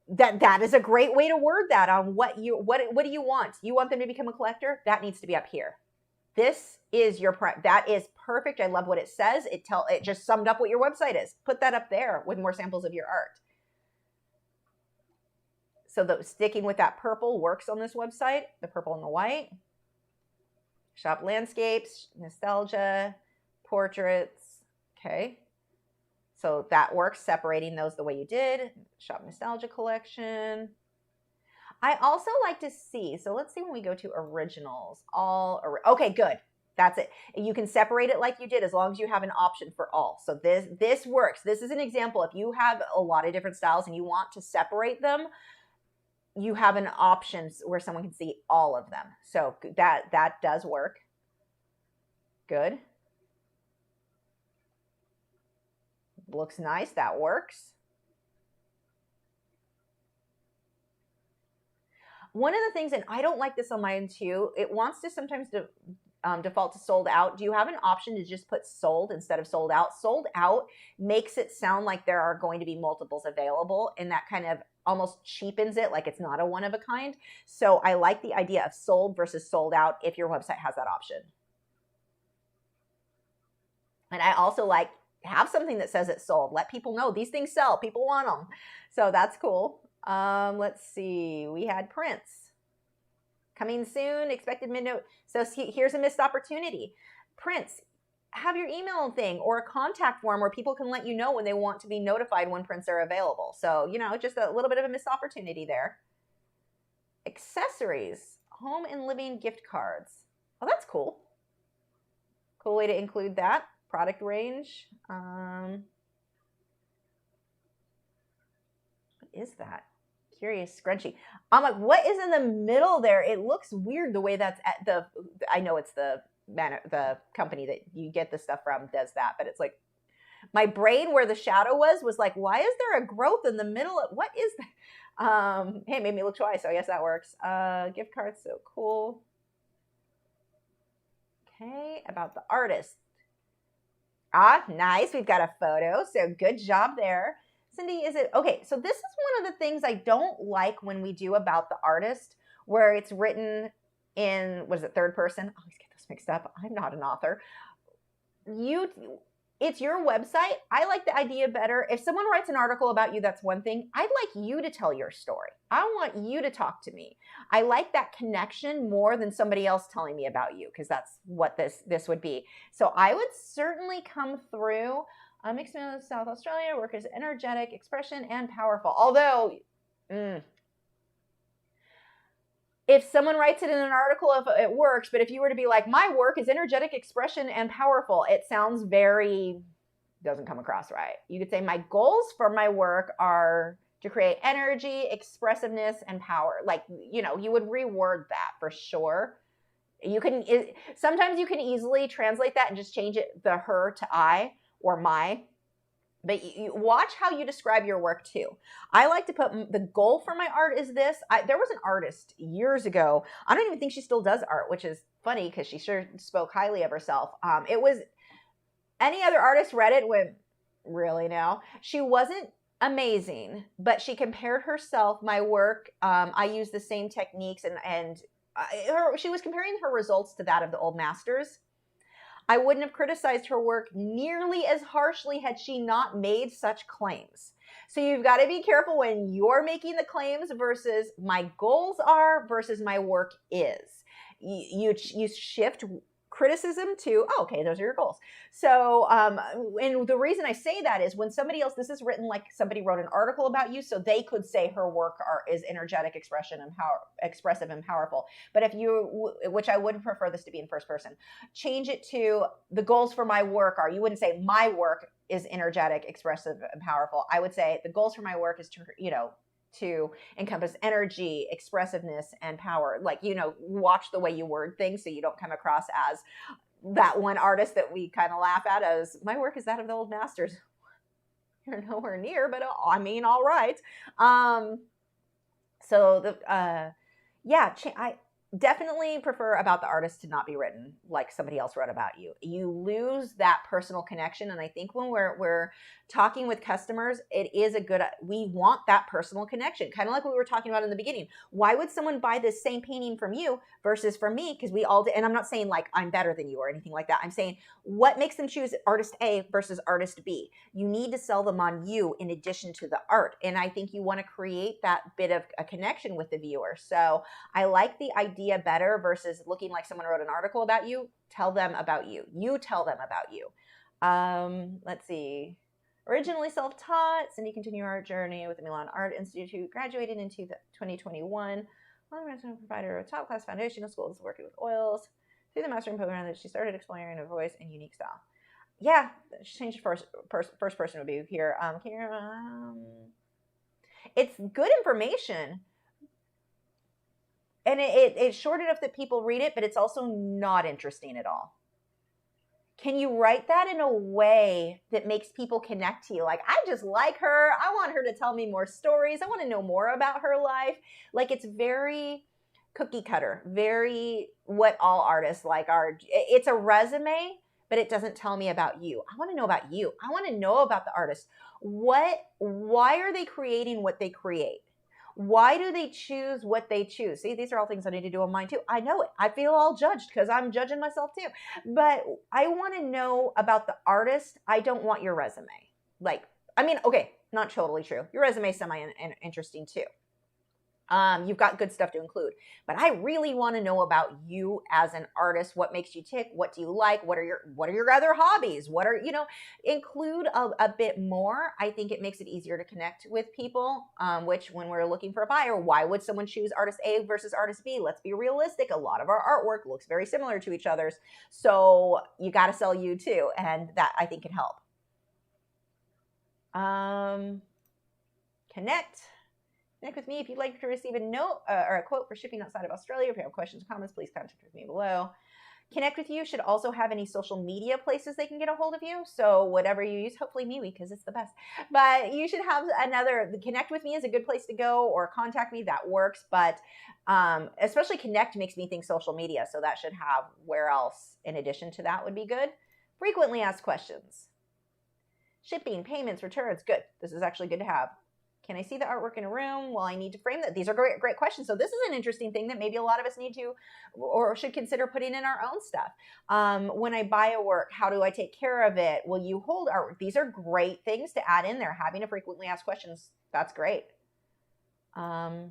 that is a great way to word that on what do you want? You want them to become a collector? That needs to be up here. This is that is perfect. I love what it says. It just summed up what your website is. Put that up there with more samples of your art. So sticking with that purple works on this website, the purple and the white. Shop landscapes, nostalgia, portraits. Okay. So that works, separating those the way you did. Shop nostalgia collection. I also like to see, so let's see when we go to originals, okay, good. That's it. You can separate it like you did as long as you have an option for all. So this works. This is an example. If you have a lot of different styles and you want to separate them, you have an option where someone can see all of them. So that does work. Good. Looks nice. That works. One of the things, and I don't like this on mine too, it wants to sometimes default to sold out. Do you have an option to just put sold instead of sold out? Sold out makes it sound like there are going to be multiples available, and that kind of almost cheapens it, like it's not a one of a kind. So I like the idea of sold versus sold out if your website has that option. And I also like, have something that says it's sold. Let people know these things sell. People want them. So that's cool. Let's see. We had prints. Coming soon, expected mid-note. So here's a missed opportunity. Prints, have your email thing or a contact form where people can let you know when they want to be notified when prints are available. So, you know, just a little bit of a missed opportunity there. Accessories, home and living gift cards. Oh, that's cool. Cool way to include that. Product range. What is that? Curious scrunchie. I'm like, what is in the middle there? It looks weird the way that's at the, I know it's the company that you get the stuff from does that, but it's like my brain where the shadow was like, why is there a growth in the middle of, what is that? Hey, it made me look twice, so I guess that works. Gift cards, so cool. Okay, about the artist. Ah, nice. We've got a photo, so good job there. Cindy, is it okay? So this is one of the things I don't like when we do about the artist, where it's written in, what is it, third person? I always get this mixed up. I'm not an author. It's your website. I like the idea better. If someone writes an article about you, that's one thing. I'd like you to tell your story. I want you to talk to me. I like that connection more than somebody else telling me about you, because that's what this would be. So I would certainly come through. Mixed with South Australia, work is energetic, expression, and powerful. Although, if someone writes it in an article, if it works, but if you were to be like, my work is energetic, expression, and powerful, it sounds doesn't come across right. You could say, my goals for my work are to create energy, expressiveness, and power. Like, you know, you would reword that for sure. Sometimes you can easily translate that and just change it, the her to I or my. But you watch how you describe your work too. I like to put the goal for my art is this. There was an artist years ago. I don't even think she still does art, which is funny because she sure spoke highly of herself. It was any other artist read it went, really now? She wasn't amazing, but she compared herself, my work. I use the same techniques and she was comparing her results to that of the old masters. I wouldn't have criticized her work nearly as harshly had she not made such claims. So you've got to be careful when you're making the claims versus my goals are versus my work is. You shift criticism to, oh, okay, those are your goals. So, and the reason I say that is when somebody else, this is written like somebody wrote an article about you, so they could say her work is energetic, expressive, and powerful. But if you, which I would prefer this to be in first person, change it to the goals for my work are, you wouldn't say my work is energetic, expressive, and powerful. I would say the goals for my work is to encompass energy, expressiveness, and power. Like, watch the way you word things so you don't come across as that one artist that we kind of laugh at as, my work is that of the old masters. You're nowhere near, but I mean, all right. I definitely prefer about the artist to not be written like somebody else wrote about you. You lose that personal connection. And I think when we're talking with customers, it is we want that personal connection. Kind of like what we were talking about in the beginning. Why would someone buy this same painting from you versus from me? Because we all did. And I'm not saying like I'm better than you or anything like that. I'm saying what makes them choose artist A versus artist B? You need to sell them on you in addition to the art. And I think you want to create that bit of a connection with the viewer. So I like the idea better versus looking like someone wrote an article about you. Tell them about you. You tell them about you. Let's see. Originally self-taught, Cindy continued her art journey with the Milan Art Institute, graduated in 2021. Provider of top-class foundational schools working with oils. Through the mastering program that she started exploring her voice and unique style. Yeah, she changed first person would be here. It's good information. And it's short enough that people read it, but it's also not interesting at all. can you write that in a way that makes people connect to you? Like, I just like her. I want her to tell me more stories. I want to know more about her life. Like, it's very cookie cutter, very what all artists like are. It's a resume, but it doesn't tell me about you. I want to know about you. I want to know about the artist. Why are they creating what they create? Why do they choose what they choose? See, these are all things I need to do on mine too. I know it. I feel all judged because I'm judging myself too. But I want to know about the artist. I don't want your resume. Like, I mean, okay, not totally true. Your resume is semi-interesting too. You've got good stuff to include, but I really want to know about you as an artist. What makes you tick? What do you like? What are your other hobbies? What are, include a bit more. I think it makes it easier to connect with people, which when we're looking for a buyer, why would someone choose artist A versus artist B? Let's be realistic. A lot of our artwork looks very similar to each other's. So you got to sell you too. And that I think can help. Connect with me if you'd like to receive a note or a quote for shipping outside of Australia. If you have questions or comments, please contact me below. Connect with you should also have any social media places they can get a hold of you. So whatever you use, hopefully MeWe because it's the best. But you should have Connect with me is a good place to go, or contact me. That works. But especially Connect makes me think social media. So that should have where else in addition to that would be good. Frequently asked questions. Shipping, payments, returns. Good. This is actually good to have. Can I see the artwork in a room? Well, I need to frame that. These are great questions. So this is an interesting thing that maybe a lot of us need to or should consider putting in our own stuff. When I buy a work, how do I take care of it? Will you hold artwork? These are great things to add in there. Having a frequently asked questions, that's great. I'm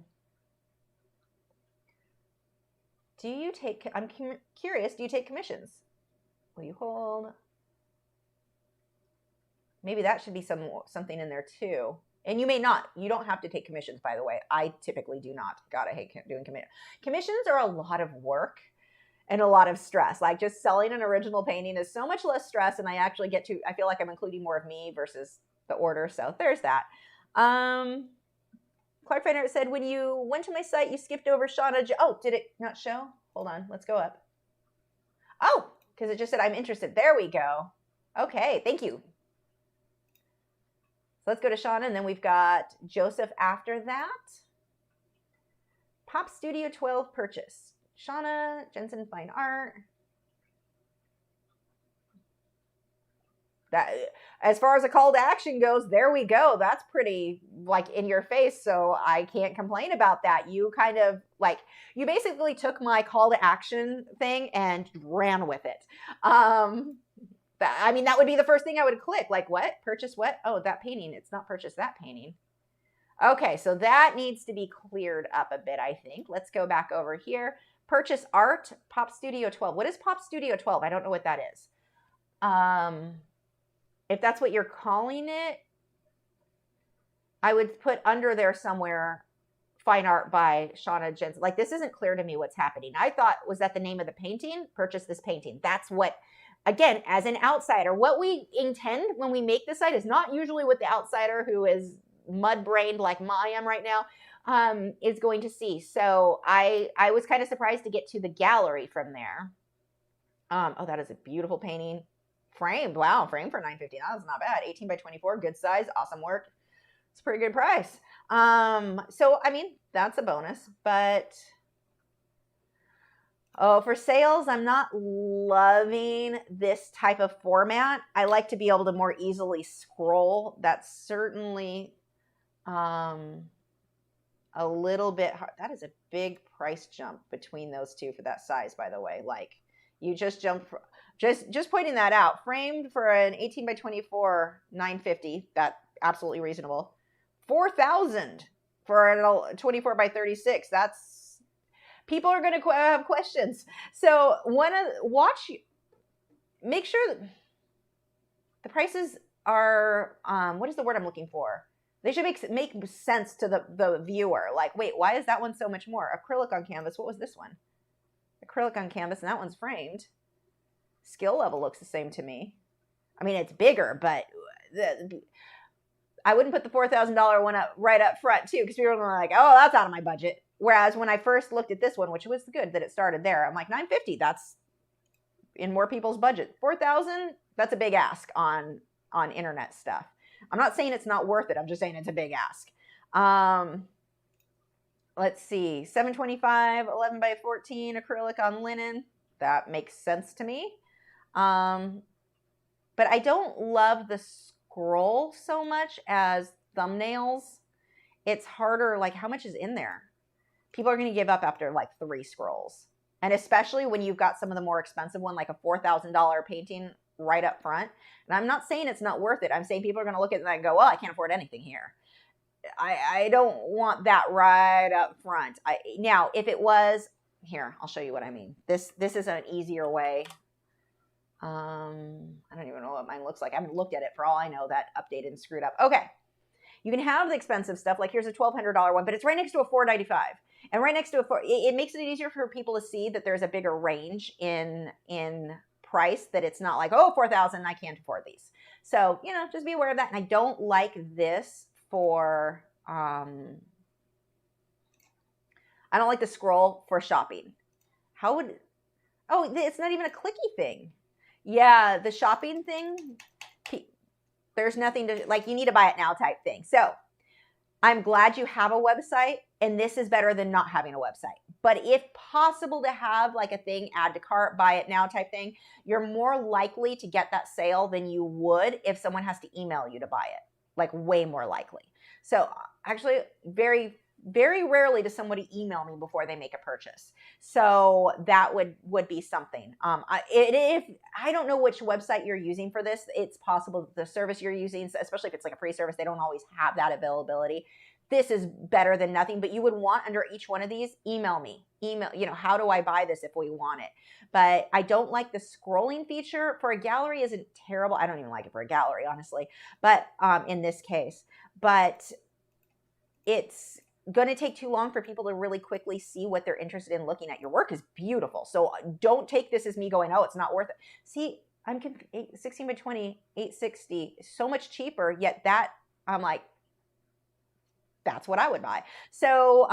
curious, do you take commissions? Will you hold? Maybe that should be something in there too. And you may not. You don't have to take commissions, by the way. I typically do not. God, I hate doing commissions. Commissions are a lot of work and a lot of stress. Like just selling an original painting is so much less stress, and I actually I feel like I'm including more of me versus the order. So there's that. Clark Feiner said, when you went to my site, you skipped over Shauna. Oh, did it not show? Hold on. Let's go up. Oh, because it just said I'm interested. There we go. Okay, thank you. So let's go to Shauna, and then we've got Joseph after that. Pop Studio 12 purchase. Shauna, Jensen Fine Art. That, as far as a call to action goes, there we go. That's pretty like in your face, so I can't complain about that. You kind of like, you basically took my call to action thing and ran with it. I mean, that would be the first thing I would click. Like, what? Purchase what? Oh, that painting. It's not purchase that painting. Okay, so that needs to be cleared up a bit, I think. Let's go back over here. Purchase art, Pop Studio 12. What is Pop Studio 12? I don't know what that is. If that's what you're calling it, I would put under there somewhere Fine Art by Shauna Jensen. Like, this isn't clear to me what's happening. I thought, was that the name of the painting? Purchase this painting. That's what... Again, as an outsider, what we intend when we make the site is not usually what the outsider who is mud-brained like I am right now is going to see. So I was kind of surprised to get to the gallery from there. Oh, that is a beautiful painting. Framed. Wow, framed for $9.50. That's not bad. 18 by 24, good size, awesome work. It's a pretty good price. So, I mean, that's a bonus, but... Oh, for sales, I'm not loving this type of format. I like to be able to more easily scroll. That's certainly a little bit hard. That is a big price jump between those two for that size, by the way. Like, you just jumped, just pointing that out. Framed for an 18 by 24, $9.50. That's absolutely reasonable. $4,000 for a 24 by 36. That's... People are going to have questions. So make sure the prices are, what is the word I'm looking for? They should make sense to the viewer. Like, wait, why is that one so much more? Acrylic on canvas. What was this one? Acrylic on canvas, and that one's framed. Skill level looks the same to me. I mean, it's bigger, but I wouldn't put the $4,000 one up right up front too, because people are like, oh, that's out of my budget. Whereas when I first looked at this one, which was good that it started there, I'm like, $9.50, in more people's budget. 4,000, that's a big ask on internet stuff. I'm not saying it's not worth it. I'm just saying it's a big ask. Let's see, 725, 11 by 14 acrylic on linen. That makes sense to me. But I don't love the scroll so much as thumbnails. It's harder, like how much is in there? People are going to give up after like 3 scrolls. And especially when you've got some of the more expensive one, like a $4,000 painting right up front. And I'm not saying it's not worth it. I'm saying people are going to look at that and go, well, I can't afford anything here. I don't want that right up front. Now, if it was, here, I'll show you what I mean. This is an easier way. I don't even know what mine looks like. I haven't looked at it for all I know. That updated and screwed up. Okay. You can have the expensive stuff. Like here's a $1,200 one, but it's right next to a $495. And right next to it makes it easier for people to see that there's a bigger range in price, that it's not like, oh, 4,000, I can't afford these. So, just be aware of that. And I don't like this for, I don't like the scroll for shopping. It's not even a clicky thing. Yeah, the shopping thing, there's nothing to, like, you need to buy it now type thing. So I'm glad you have a website, and this is better than not having a website. But if possible to have like a thing, add to cart, buy it now type thing, you're more likely to get that sale than you would if someone has to email you to buy it, like way more likely. So actually very, very rarely does somebody email me before they make a purchase. So that would be something. If I don't know which website you're using for this, it's possible the service you're using, especially if it's like a free service, they don't always have that availability. This is better than nothing, but you would want under each one of these, email me. How do I buy this if we want it? But I don't like the scrolling feature. For a gallery isn't terrible. I don't even like it for a gallery, honestly, but in this case. But it's going to take too long for people to really quickly see what they're interested in looking at. Your work is beautiful. So don't take this as me going, oh, it's not worth it. See, I'm 16 by 20, $860, so much cheaper, yet that I'm like, that's what I would buy. So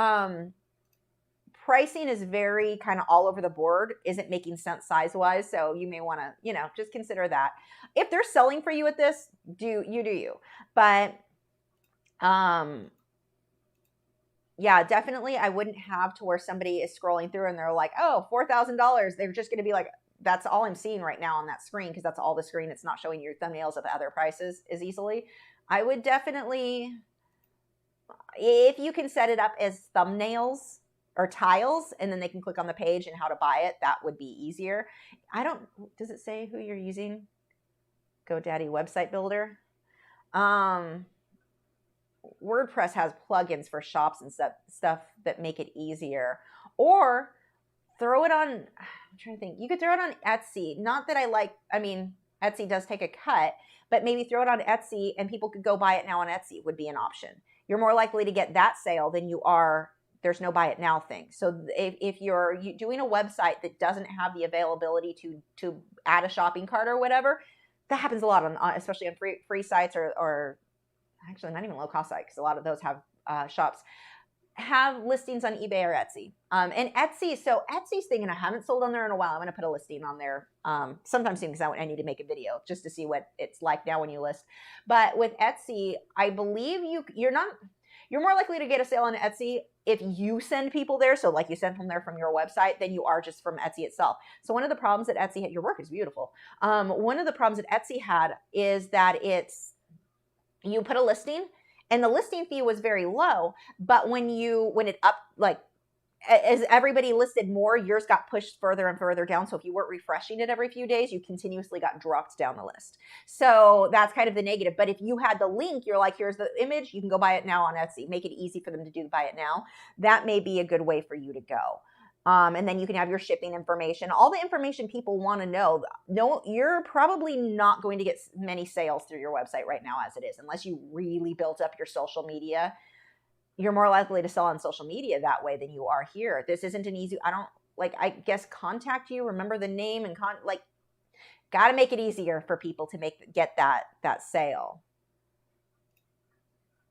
pricing is very kind of all over the board, isn't making sense size-wise. So you may want to, just consider that. If they're selling for you at this, do you. But yeah, definitely I wouldn't have to where somebody is scrolling through and they're like, oh, $4,000. They're just going to be like, that's all I'm seeing right now on that screen, because that's all the screen. It's not showing your thumbnails of other prices as easily. I would definitely, if you can set it up as thumbnails or tiles, and then they can click on the page and how to buy it, that would be easier. Does it say who you're using? GoDaddy website builder. WordPress has plugins for shops and stuff that make it easier. Or throw it on, I'm trying to think, you could throw it on Etsy. Not that Etsy does take a cut, but maybe throw it on Etsy and people could go buy it now on Etsy would be an option. You're more likely to get that sale than you are, there's no buy it now thing. So if you're doing a website that doesn't have the availability to add a shopping cart or whatever, that happens a lot on, especially on free sites or actually not even low cost sites, because a lot of those have shops, have listings on eBay or Etsy. And Etsy, so Etsy's thing, and I haven't sold on there in a while. I'm going to put a listing on there sometime soon, because I need to make a video just to see what it's like now when you list. But with Etsy, I believe you're more likely to get a sale on Etsy if you send people there. So like you send them there from your website than you are just from Etsy itself. So one of the problems that Etsy had, your work is beautiful. One of the problems that Etsy had is that you put a listing and the listing fee was very low, but when it up, like as everybody listed more, yours got pushed further and further down. So if you weren't refreshing it every few days, you continuously got dropped down the list. So that's kind of the negative. But if you had the link, you're like, here's the image, you can go buy it now on Etsy. Make it easy for them to do buy it now. That may be a good way for you to go. And then you can have your shipping information, all the information people want to know. No, you're probably not going to get many sales through your website right now as it is, unless you really built up your social media. You're more likely to sell on social media that way than you are here. This isn't an easy, I guess contact you, remember the name and got to make it easier for people to get that sale.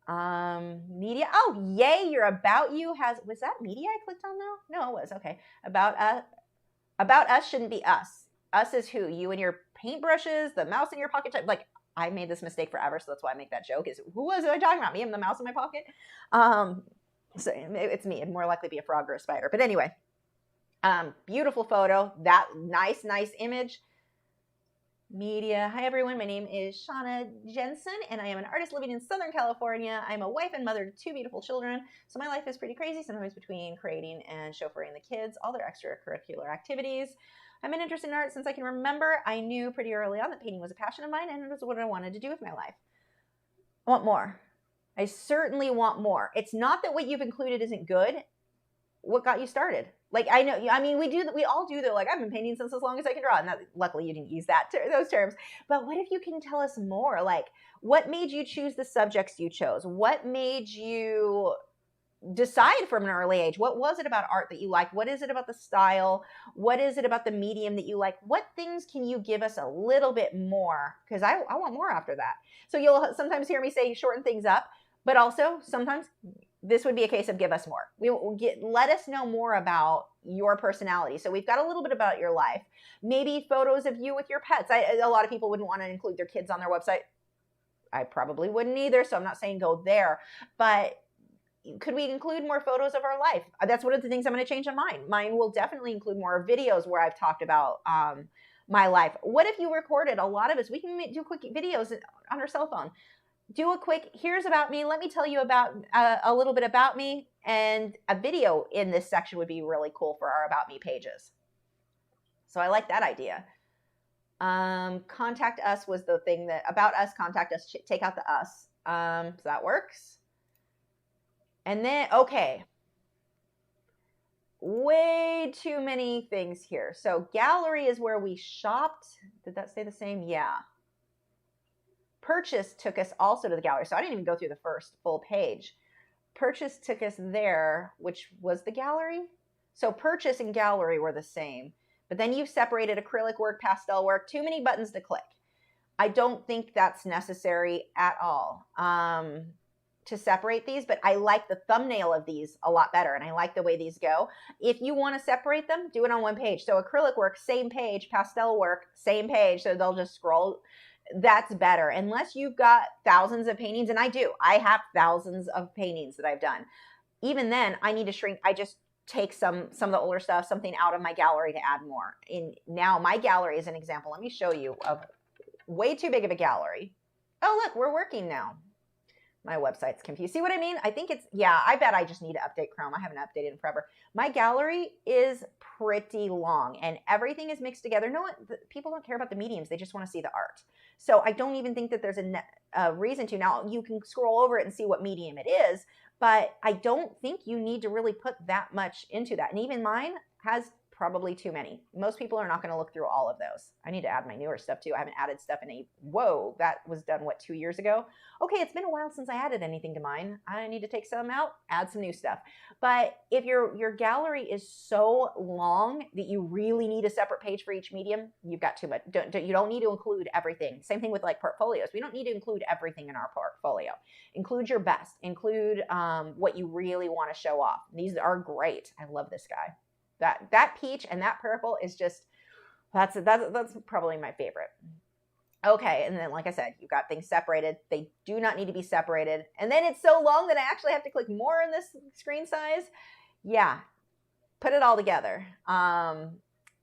Media. Oh, yay. Your About You was that media I clicked on now? No, it was. Okay. About us shouldn't be us. us is who? You and your paintbrushes, the mouse in your pocket type. Like, I made this mistake forever, so that's why I make that joke. Is who was I talking about? Me and the mouse in my pocket? So it's me. It'd more likely be a frog or a spider. But anyway, beautiful photo. That nice image. Media. Hi everyone, my name is Shauna Jensen and I am an artist living in Southern California. I'm a wife and mother to 2 beautiful children, so my life is pretty crazy, sometimes between creating and chauffeuring the kids, all their extracurricular activities. I've been interested in art since I can remember. I knew pretty early on that painting was a passion of mine and it was what I wanted to do with my life. I want more. I certainly want more. It's not that what you've included isn't good. What got you started? Like, I know, I mean, we all do that. Like, I've been painting since as long as I can draw. And that, luckily you didn't use those terms. But what if you can tell us more? Like, what made you choose the subjects you chose? What made you decide from an early age? What was it about art that you like? What is it about the style? What is it about the medium that you like? What things can you give us a little bit more? Because I want more after that. So you'll sometimes hear me say shorten things up, but also sometimes this would be a case of give us more. Let us know more about your personality. So we've got a little bit about your life. Maybe photos of you with your pets. A lot of people wouldn't want to include their kids on their website. I probably wouldn't either, so I'm not saying go there. But could we include more photos of our life? That's one of the things I'm going to change on mine. Mine will definitely include more videos where I've talked about my life. What if you recorded? A lot of us, we can do quick videos on our cell phone. Do a quick, here's about me. Let me tell you about a little bit about me. And a video in this section would be really cool for our About Me pages. So I like that idea. Contact us was the thing that, about us, contact us, take out the us. So that works. And then, okay. Way too many things here. So gallery is where we shopped. Did that stay the same? Yeah. Purchase took us also to the gallery. So I didn't even go through the first full page. Purchase took us there, which was the gallery. So purchase and gallery were the same. But then you've separated acrylic work, pastel work, too many buttons to click. I don't think that's necessary at all to separate these, but I like the thumbnail of these a lot better, and I like the way these go. If you want to separate them, do it on one page. So acrylic work, same page, pastel work, same page, so they'll just scroll. That's better, unless you've got thousands of paintings, and I do. I have thousands of paintings that I've done. Even then, I need to shrink. I just take some of the older stuff, something out of my gallery to add more. Now my gallery is an example. Let me show you of way too big of a gallery. Oh, look, we're working now. My website's confused. See what I mean? I think it's, yeah, I bet I just need to update Chrome. I haven't updated in forever. My gallery is pretty long and everything is mixed together. No one, people don't care about the mediums. They just want to see the art. So I don't even think that there's a reason to. Now you can scroll over it and see what medium it is, but I don't think you need to really put that much into that. And even mine has probably too many. Most people are not going to look through all of those. I need to add my newer stuff too. I haven't added stuff in whoa, that was done, what, 2 years ago? Okay, it's been a while since I added anything to mine. I need to take some out, add some new stuff. But if your gallery is so long that you really need a separate page for each medium, you've got too much. You don't need to include everything. Same thing with like portfolios. We don't need to include everything in our portfolio. Include your best. Include what you really want to show off. These are great. I love this guy. That peach and that purple is just, that's probably my favorite. Okay, and then like I said, you've got things separated. They do not need to be separated. And then it's so long that I actually have to click more in this screen size. Yeah, put it all together.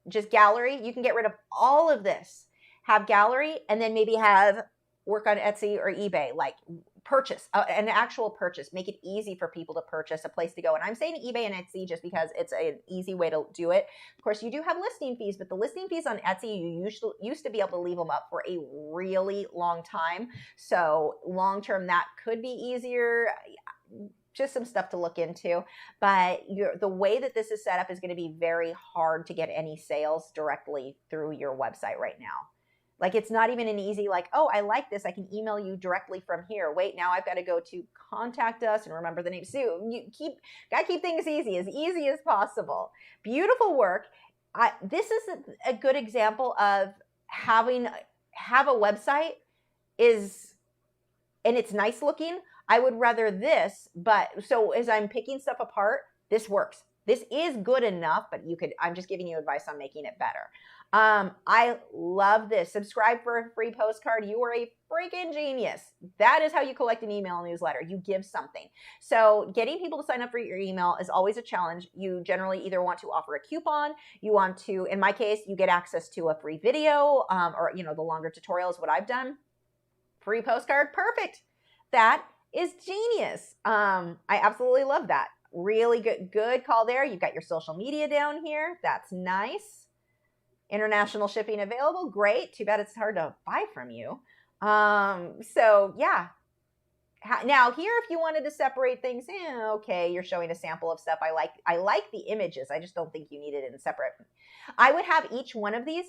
Just gallery, you can get rid of all of this. Have gallery and then maybe have work on Etsy or eBay, like purchase, an actual purchase. Make it easy for people to purchase, a place to go. And I'm saying eBay and Etsy just because it's an easy way to do it. Of course, you do have listing fees, but the listing fees on Etsy, you used to be able to leave them up for a really long time. So long term, that could be easier. Just some stuff to look into. But the way that this is set up is going to be very hard to get any sales directly through your website right now. Like, it's not even an easy, like, oh, I like this. I can email you directly from here. Wait, now I've got to go to contact us and remember the name. So you got to keep things easy as possible. Beautiful work. This is a good example of have a website and it's nice looking. I would rather this, but so as I'm picking stuff apart, this works. This is good enough, but I'm just giving you advice on making it better. I love this. Subscribe for a free postcard. You are a freaking genius. That is how you collect an email newsletter. You give something. So getting people to sign up for your email is always a challenge. You generally either want to offer a coupon, you want to, in my case, you get access to a free video, or, you know, the longer tutorials, what I've done. Free postcard, perfect. That is genius. I absolutely love that. Really good call there. You've got your social media down here. That's nice. International shipping available. Great. Too bad it's hard to buy from you. So yeah. Now here, if you wanted to separate things, okay, you're showing a sample of stuff. I like the images. I just don't think you need it in separate. I would have each one of these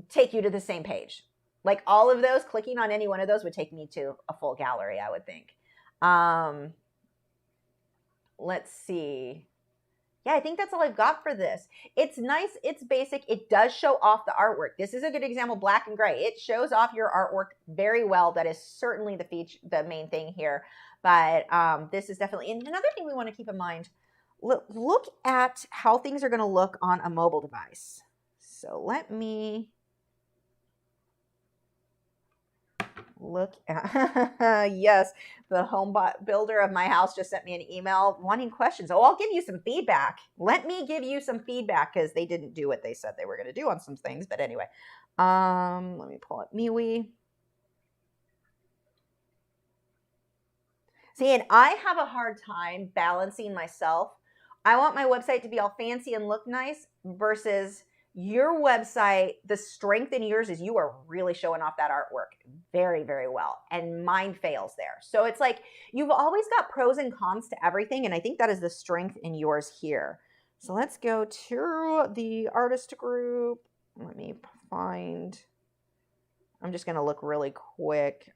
take you to the same page. Like all of those, clicking on any one of those would take me to a full gallery, I would think. Let's see. Yeah, I think that's all I've got for this. It's nice. It's basic. It does show off the artwork. This is a good example, black and gray. It shows off your artwork very well. That is certainly the main thing here. But this is definitely, and another thing we want to keep in mind, look at how things are going to look on a mobile device. So let me look at, yes, the home builder of my house just sent me an email wanting questions. Oh, I'll give you some feedback. Let me give you some feedback because they didn't do what they said they were going to do on some things. But anyway, let me pull up MeWe. See, and I have a hard time balancing myself. I want my website to be all fancy and look nice versus your website. The strength in yours is you are really showing off that artwork very, very well. And mine fails there. So it's like you've always got pros and cons to everything. And I think that is the strength in yours here. So let's go to the artist group. Let me find, I'm just going to look really quick.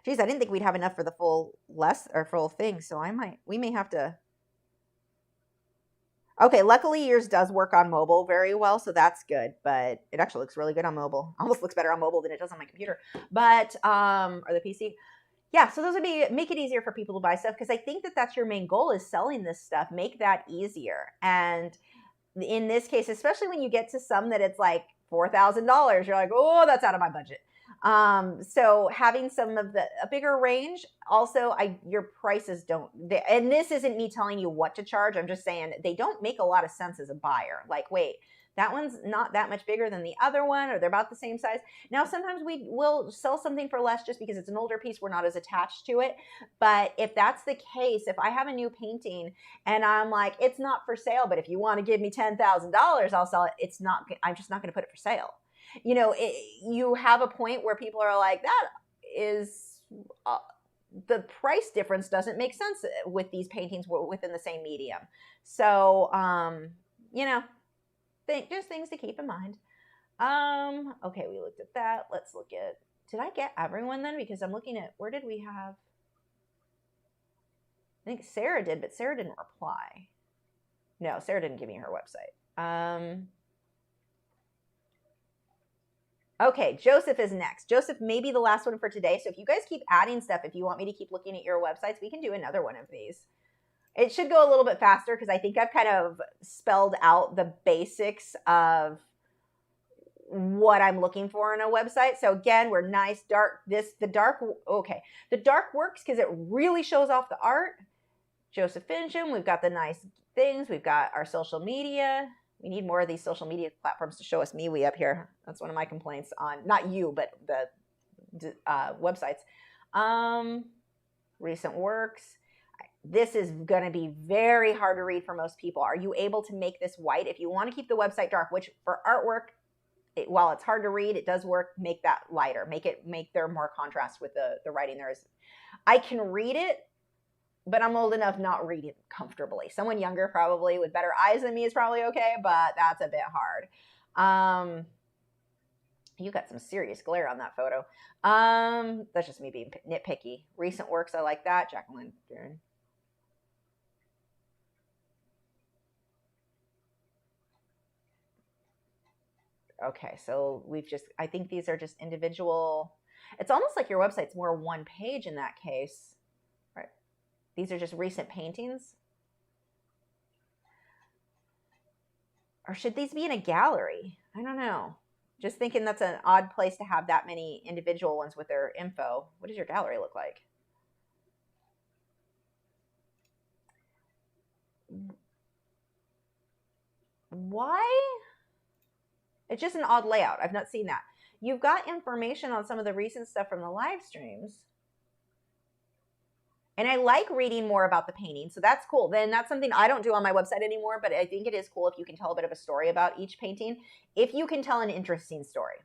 Geez, I didn't think we'd have enough for the full full thing, so we may have to. Okay, luckily yours does work on mobile very well, so that's good, but it actually looks really good on mobile. Almost looks better on mobile than it does on my computer, but, or the PC. Yeah, so those would make it easier for people to buy stuff, because I think that that's your main goal is selling this stuff, make that easier. And in this case, especially when you get to some that it's like $4,000, you're like, oh, that's out of my budget. So having some of a bigger range, also your prices and this isn't me telling you what to charge. I'm just saying they don't make a lot of sense as a buyer. Like, wait, that one's not that much bigger than the other one, or they're about the same size. Now, sometimes we will sell something for less just because it's an older piece. We're not as attached to it. But if that's the case, if I have a new painting and I'm like, it's not for sale, but if you want to give me $10,000, I'll sell it. I'm just not going to put it for sale. You know, you have a point where people are like, that is, the price difference doesn't make sense with these paintings within the same medium. So, you know, just things to keep in mind. Okay, we looked at that. Let's look at, did I get everyone then? Because I'm looking at, where did we have, I think Sarah did, but Sarah didn't reply. No, Sarah didn't give me her website. Okay, Joseph is next. Joseph may be the last one for today. So if you guys keep adding stuff, if you want me to keep looking at your websites, we can do another one of these. It should go a little bit faster because I think I've kind of spelled out the basics of what I'm looking for in a website. So again, we're nice, dark, the dark works because it really shows off the art. Joseph Fincham, we've got the nice things. We've got our social media. We need more of these social media platforms to show us MeWe up here. That's one of my complaints on, not you, but the websites. Recent works. This is going to be very hard to read for most people. Are you able to make this white? If you want to keep the website dark, which for artwork, while it's hard to read, it does work, make that lighter. Make there more contrast with the writing there is. I can read it, but I'm old enough not read it comfortably. Someone younger probably with better eyes than me is probably okay, but that's a bit hard. You got some serious glare on that photo. That's just me being nitpicky. Recent works, I like that. Jacqueline. Okay, so I think these are just individual. It's almost like your website's more one page in that case. Right. These are just recent paintings. Or should these be in a gallery? I don't know. Just thinking that's an odd place to have that many individual ones with their info. What does your gallery look like? Why? It's just an odd layout. I've not seen that. You've got information on some of the recent stuff from the live streams. And I like reading more about the painting, so that's cool. Then that's something I don't do on my website anymore, but I think it is cool if you can tell a bit of a story about each painting, if you can tell an interesting story.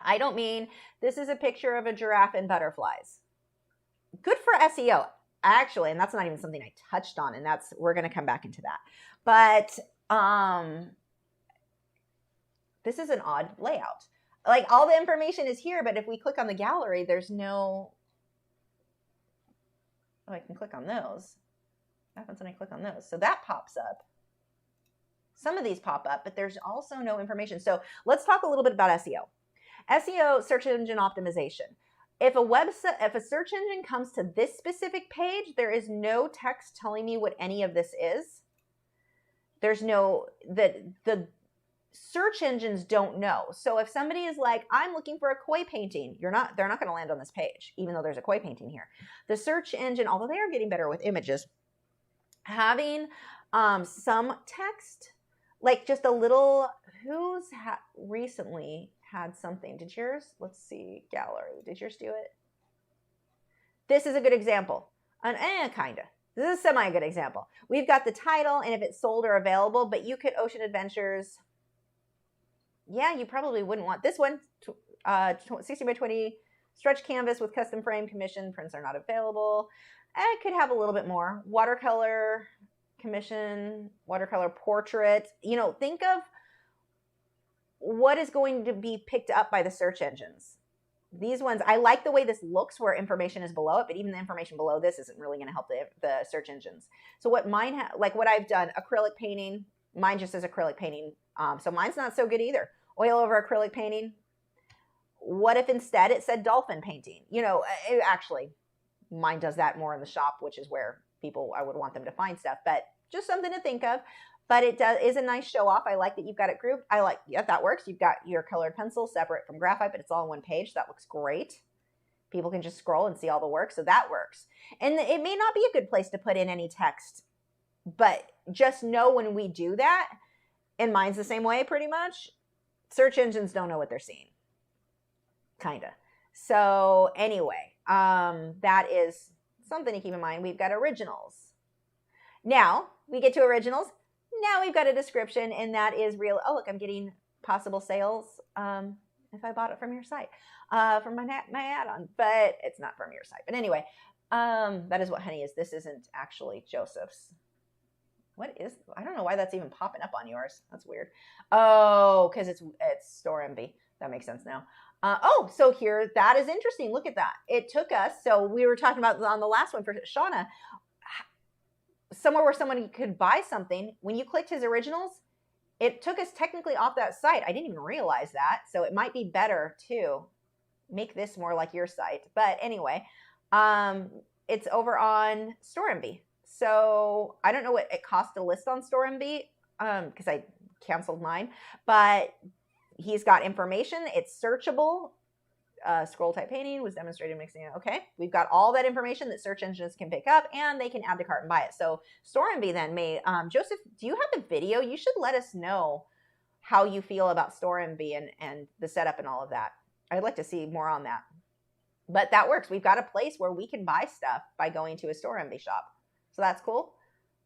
I don't mean this is a picture of a giraffe and butterflies. Good for SEO, actually, and that's not even something I touched on, and we're going to come back into that. But this is an odd layout. Like, all the information is here, but if we click on the gallery, there's no... Oh, I can click on those. What happens when I click on those? So that pops up. Some of these pop up, but there's also no information. So let's talk a little bit about SEO. SEO, search engine optimization. If a search engine comes to this specific page, there is no text telling me what any of this is. There's no, the search engines don't know. So if somebody is like, I'm looking for a koi painting, they're not going to land on this page, even though there's a koi painting here. The search engine, although they are getting better with images, having some text, like just a little, who's recently had something? Did yours? Let's see, gallery. Did yours do it? This is a good example. Kind of. This is a semi-good example. We've got the title and if it's sold or available, but you could Ocean Adventures. Yeah, you probably wouldn't want this one. 60 by 20 stretch canvas with custom frame commission. Prints are not available. It could have a little bit more. Watercolor commission, watercolor portrait. You know, think of what is going to be picked up by the search engines. These ones, I like the way this looks where information is below it, but even the information below this isn't really going to help the search engines. So what mine, like what I've done, acrylic painting, mine just says acrylic painting. So mine's not so good either. Oil over acrylic painting. What if instead it said dolphin painting? You know, actually, mine does that more in the shop, which is where I would want them to find stuff. But just something to think of. But it is a nice show off. I like that you've got it grouped. I like, yeah, that works. You've got your colored pencil separate from graphite, but it's all on one page. That looks great. People can just scroll and see all the work. So that works. And it may not be a good place to put in any text, but just know when we do that, and mine's the same way pretty much, search engines don't know what they're seeing. Kind of. So anyway, that is something to keep in mind. We've got originals. Now we get to originals. Now we've got a description, and that is real. Oh, look, I'm getting possible sales if I bought it from your site, from my add-on, but it's not from your site. But anyway, that is what honey is. This isn't actually Joseph's. What is, I don't know why that's even popping up on yours. That's weird. Oh, because it's Store MB. That makes sense now. Oh, so here, that is interesting. Look at that. It took us, so we were talking about on the last one for Shauna, somewhere where someone could buy something. When you clicked his originals, it took us technically off that site. I didn't even realize that. So it might be better to make this more like your site. But anyway, it's over on StoreMB. So I don't know what it cost to list on StoreMB because I canceled mine. But he's got information. It's searchable. Scroll type painting was demonstrated mixing it. Okay, we've got all that information that search engines can pick up, and they can add to cart and buy it. So StoreMB then may, Joseph, do you have the video? You should let us know how you feel about StoreMB and the setup and all of that. I'd like to see more on that. But that works. We've got a place where we can buy stuff by going to a StoreMB shop. So that's cool.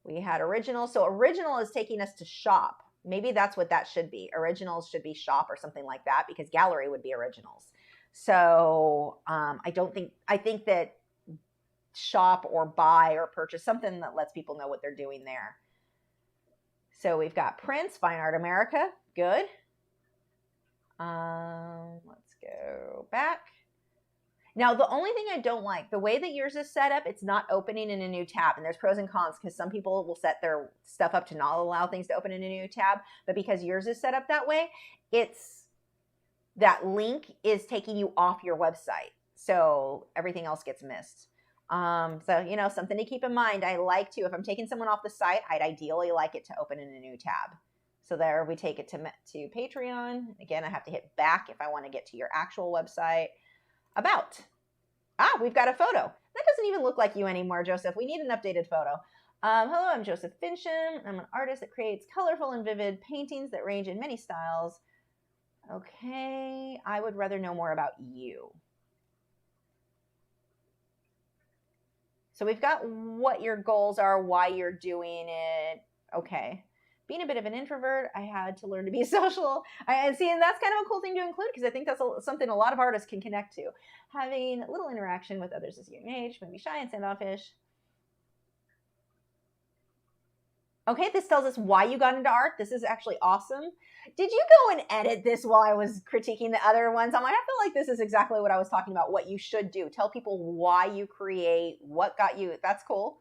We had original. So original is taking us to shop. Maybe that's what that should be. Originals should be shop or something like that, because gallery would be originals. So I think that shop or buy or purchase, something that lets people know what they're doing there. So we've got Prince, Fine Art America. Good. Let's go back. Now, the only thing I don't like, the way that yours is set up, it's not opening in a new tab. And there's pros and cons, because some people will set their stuff up to not allow things to open in a new tab. But because yours is set up that way, that link is taking you off your website. So everything else gets missed. So, you know, something to keep in mind. I like to, if I'm taking someone off the site, I'd ideally like it to open in a new tab. So there we take it to Patreon. Again, I have to hit back if I want to get to your actual website. About. We've got a photo. That doesn't even look like you anymore, Joseph. We need an updated photo. Hello, I'm Joseph Fincham. I'm an artist that creates colorful and vivid paintings that range in many styles. Okay, I would rather know more about you. So we've got what your goals are, why you're doing it. Okay. Being a bit of an introvert, I had to learn to be social. And that's kind of a cool thing to include because I think that's something a lot of artists can connect to. Having little interaction with others as a young age, maybe shy and standoffish. Okay, this tells us why you got into art. This is actually awesome. Did you go and edit this while I was critiquing the other ones? I'm like, I feel like this is exactly what I was talking about, what you should do. Tell people why you create, what got you. That's cool.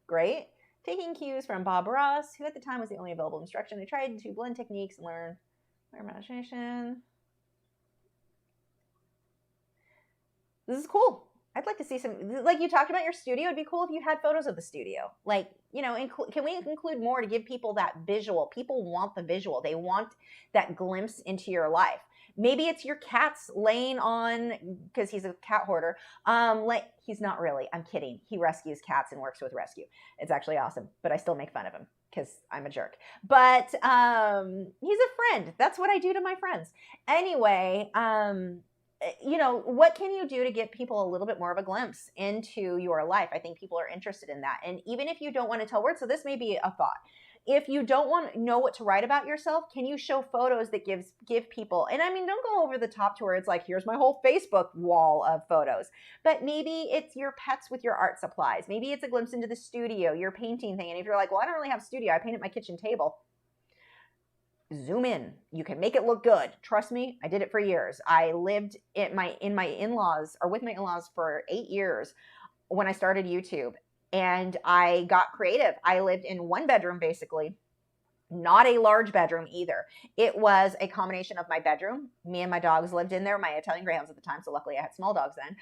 Great. Taking cues from Bob Ross, who at the time was the only available instruction. I tried to blend techniques and learn imagination. This is cool. I'd like to see some, like you talked about your studio. It'd be cool if you had photos of the studio. Like, you know, can we include more to give people that visual? People want the visual. They want that glimpse into your life. Maybe it's your cat's laying on, because he's a cat hoarder. He's not really. I'm kidding. He rescues cats and works with rescue. It's actually awesome, but I still make fun of him because I'm a jerk. But he's a friend. That's what I do to my friends. Anyway, you know, what can you do to get people a little bit more of a glimpse into your life? I think people are interested in that. And even if you don't want to tell words, so this may be a thought. If you don't want to know what to write about yourself, can you show photos that give people, and I mean, don't go over the top to where it's like, here's my whole Facebook wall of photos, but maybe it's your pets with your art supplies. Maybe it's a glimpse into the studio, your painting thing. And if you're like, well, I don't really have a studio, I paint at my kitchen table. Zoom in. You can make it look good. Trust me, I did it for years. I lived in my in-laws, or with my in-laws, for 8 years when I started YouTube, and I got creative. I lived in one bedroom, basically. Not a large bedroom either. It was a combination of my bedroom. Me and my dogs lived in there, my Italian Greyhounds at the time, so luckily I had small dogs then.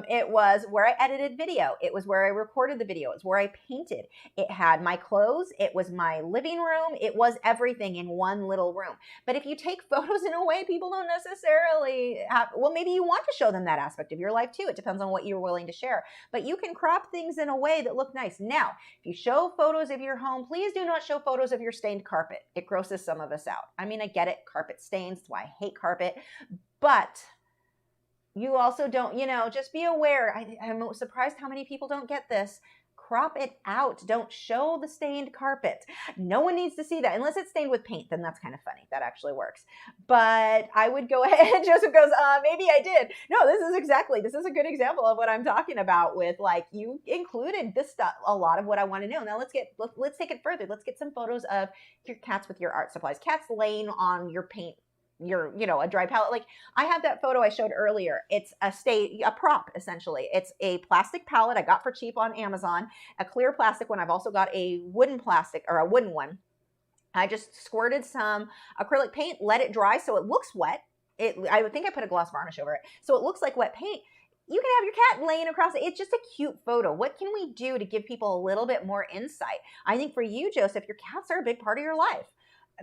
It was where I edited video. It was where I recorded the video. It was where I painted. It had my clothes. It was my living room. It was everything in one little room. But if you take photos in a way people don't necessarily have, well, maybe you want to show them that aspect of your life too. It depends on what you're willing to share. But you can crop things in a way that look nice. Now, if you show photos of your home, please do not show photos of your stained carpet. It grosses some of us out. I mean, I get it. Carpet stains. That's why I hate carpet. But you also don't, you know, just be aware. I'm surprised how many people don't get this. Crop it out. Don't show the stained carpet. No one needs to see that unless it's stained with paint. Then that's kind of funny. That actually works. But I would go ahead. Joseph goes, maybe I did. No, this is a good example of what I'm talking about with, like, you included this stuff, a lot of what I want to know. Now let's take it further. Let's get some photos of your cats with your art supplies. Cats laying on your paint, a dry palette. Like, I have that photo I showed earlier. It's a prop, essentially. It's a plastic palette I got for cheap on Amazon, a clear plastic one. I've also got a wooden plastic, or a wooden one. I just squirted some acrylic paint, let it dry so it looks wet. I would think I put a gloss varnish over it, so it looks like wet paint. You can have your cat laying across it. It's just a cute photo. What can we do to give people a little bit more insight? I think for you, Joseph, your cats are a big part of your life.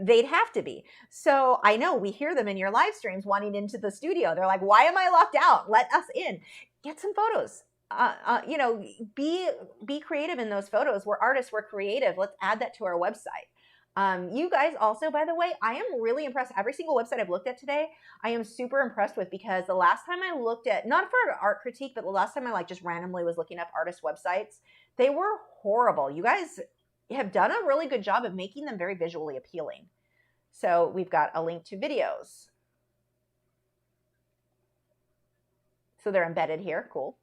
They'd have to be. So I know we hear them in your live streams wanting into the studio. They're like, why am I locked out? Let us in. Get some photos. Be creative in those photos. We're artists. We're creative. Let's add that to our website. You guys also, by the way, I am really impressed. Every single website I've looked at today, I am super impressed with, because the last time I looked at, not for art critique, but the last time I just randomly was looking up artist websites, they were horrible. You guys have done a really good job of making them very visually appealing. So we've got a link to videos. So they're embedded here. Cool.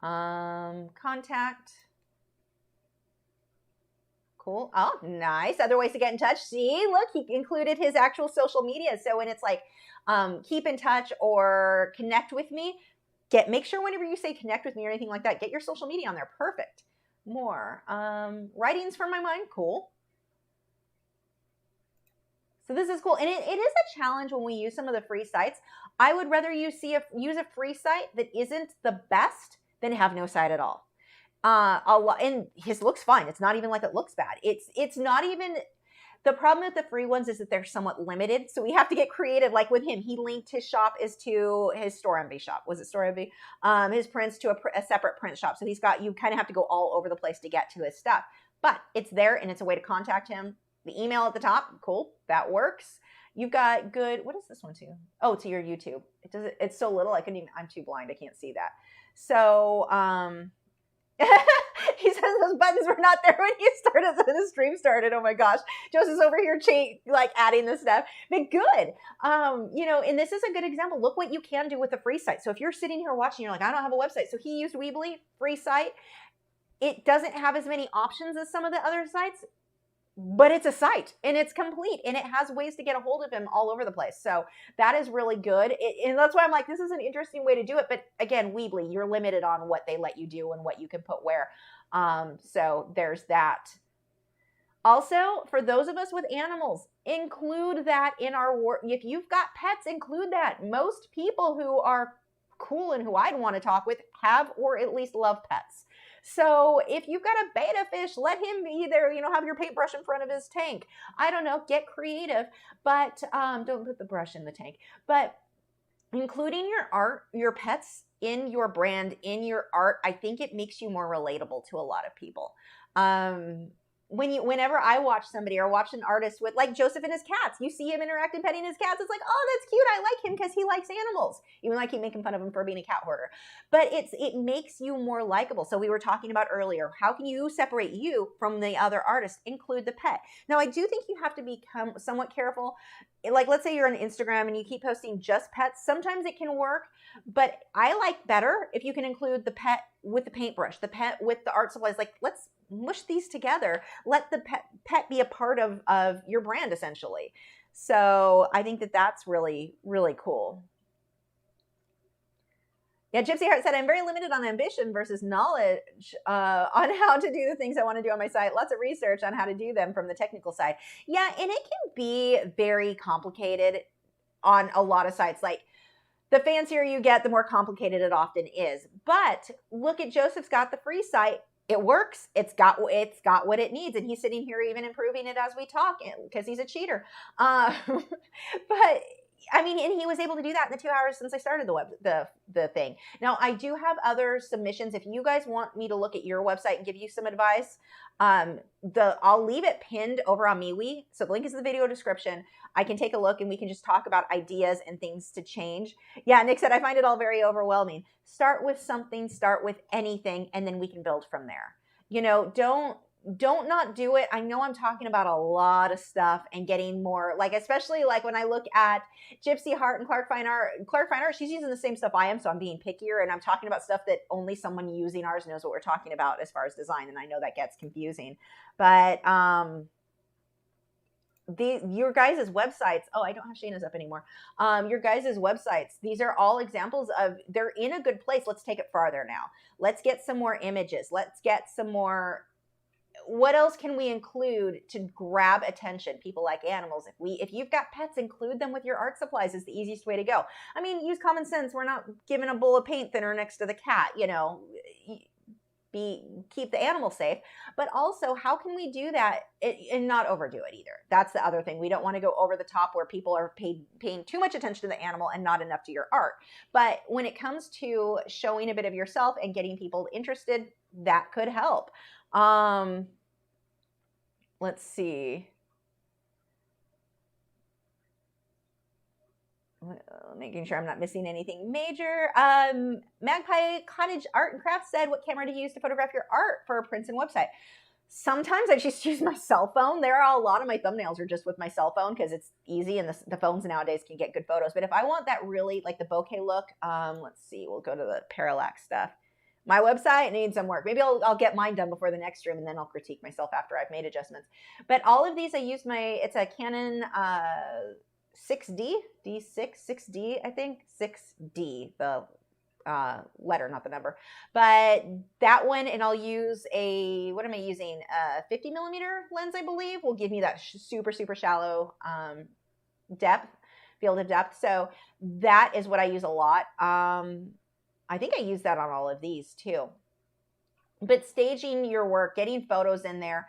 Contact. Cool. Oh, nice. Other ways to get in touch. See, look, he included his actual social media. So when it's like, keep in touch or connect with me, make sure whenever you say connect with me or anything like that, get your social media on there. Perfect. More. Writings from my mind. Cool. So this is cool. And it is a challenge when we use some of the free sites. I would rather you use a free site that isn't the best than have no site at all. And his looks fine. It's not even like it looks bad. It's not even, the problem with the free ones is that they're somewhat limited. So we have to get creative. Like with him, he linked his shop to his Store Envy shop. Was it Store Envy? His prints to a separate print shop. So you kind of have to go all over the place to get to his stuff. But it's there and it's a way to contact him. The email at the top, cool, that works. You've got good, what is this one to? Oh, to your YouTube. It's so little, I'm too blind, I can't see that. So, he says those buttons were not there when you started, when the stream started. Oh my gosh. Joseph's over here adding this stuff. But good. And this is a good example. Look what you can do with a free site. So if you're sitting here watching, you're like, I don't have a website. So he used Weebly, free site. It doesn't have as many options as some of the other sites, but it's a site and it's complete and it has ways to get a hold of him all over the place. So that is really good. And that's why I'm like, this is an interesting way to do it. But again, Weebly, you're limited on what they let you do and what you can put where. So there's that. Also, for those of us with animals, include that in our work. If you've got pets, include that. Most people who are cool and who I'd want to talk with have or at least love pets. So if you've got a betta fish, let him be there, have your paintbrush in front of his tank. I don't know, get creative, but don't put the brush in the tank. But including your art, your pets in your brand, in your art, I think it makes you more relatable to a lot of people. Whenever I watch somebody or watch an artist with, like Joseph and his cats, you see him interacting, petting his cats. It's like, oh, that's cute. I like him because he likes animals. Even though I keep making fun of him for being a cat hoarder. But it makes you more likable. So we were talking about earlier, how can you separate you from the other artists? Include the pet. Now, I do think you have to become somewhat careful. Like, let's say you're on Instagram and you keep posting just pets. Sometimes it can work, but I like better if you can include the pet with the paintbrush, the pet with the art supplies. Like, let's mush these together. Let the pet be a part of your brand, essentially. So I think that's really, really cool. Yeah, Gypsy Heart said, I'm very limited on ambition versus knowledge on how to do the things I want to do on my site. Lots of research on how to do them from the technical side. Yeah, and it can be very complicated on a lot of sites. Like, the fancier you get, the more complicated it often is. But look at Joseph's got the free site. It works. It's got what it needs, and he's sitting here even improving it as we talk because he's a cheater. But I mean, and he was able to do that in the 2 hours since I started the thing. Now, I do have other submissions. If you guys want me to look at your website and give you some advice, I'll leave it pinned over on MeWe. So the link is in the video description. I can take a look and we can just talk about ideas and things to change. Yeah, Nick said, I find it all very overwhelming. Start with something, start with anything, and then we can build from there. Don't not do it. I know I'm talking about a lot of stuff and getting more, like, especially like when I look at Gypsy Heart and Clark Fine Art, she's using the same stuff I am, so I'm being pickier, and I'm talking about stuff that only someone using ours knows what we're talking about as far as design, and I know that gets confusing. But your guys' websites, oh, I don't have Shayna's up anymore. Your guys' websites, these are all examples of, they're in a good place. Let's take it farther now. Let's get some more images. Let's get some more. What else can we include to grab attention? People like animals. If you've got pets, include them with your art supplies is the easiest way to go. I mean, use common sense. We're not giving a bowl of paint thinner next to the cat, keep the animal safe. But also, how can we do that and not overdo it either? That's the other thing. We don't want to go over the top where people are paying too much attention to the animal and not enough to your art. But when it comes to showing a bit of yourself and getting people interested, that could help. Let's see. Making sure I'm not missing anything major. Magpie Cottage Art and Crafts said, what camera do you use to photograph your art for a prints and website? Sometimes I just use my cell phone. There are a lot of my thumbnails are just with my cell phone because it's easy and the phones nowadays can get good photos. But if I want that really, like the bokeh look, let's see, we'll go to the Parallax stuff. My website needs some work. Maybe I'll get mine done before the next stream, and then I'll critique myself after I've made adjustments. But all of these, I use it's a Canon 6D, D6D, I think, 6D, the letter, not the number. But that one, and I'll use what am I using? A 50 millimeter lens, I believe, will give me that super, super shallow field of depth. So that is what I use a lot. I think I use that on all of these too. But staging your work, getting photos in there,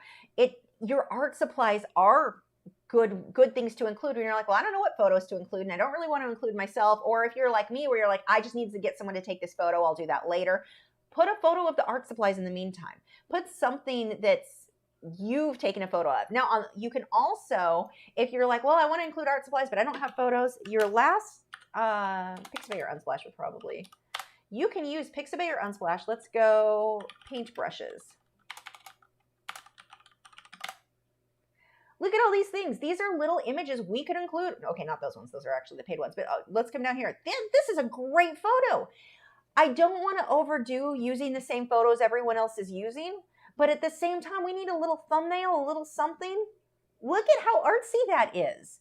your art supplies are good things to include when you're like, well, I don't know what photos to include and I don't really want to include myself. Or if you're like me, where you're like, I just need to get someone to take this photo, I'll do that later. Put a photo of the art supplies in the meantime. Put something that's you've taken a photo of. Now, you can also, if you're like, well, I want to include art supplies, but I don't have photos, your last Pixabay or Unsplash would probably, you can use Pixabay or Unsplash. Let's go paintbrushes. Look at all these things. These are little images we could include. Okay, not those ones. Those are actually the paid ones. But let's come down here. This is a great photo. I don't want to overdo using the same photos everyone else is using. But at the same time, we need a little thumbnail, a little something. Look at how artsy that is.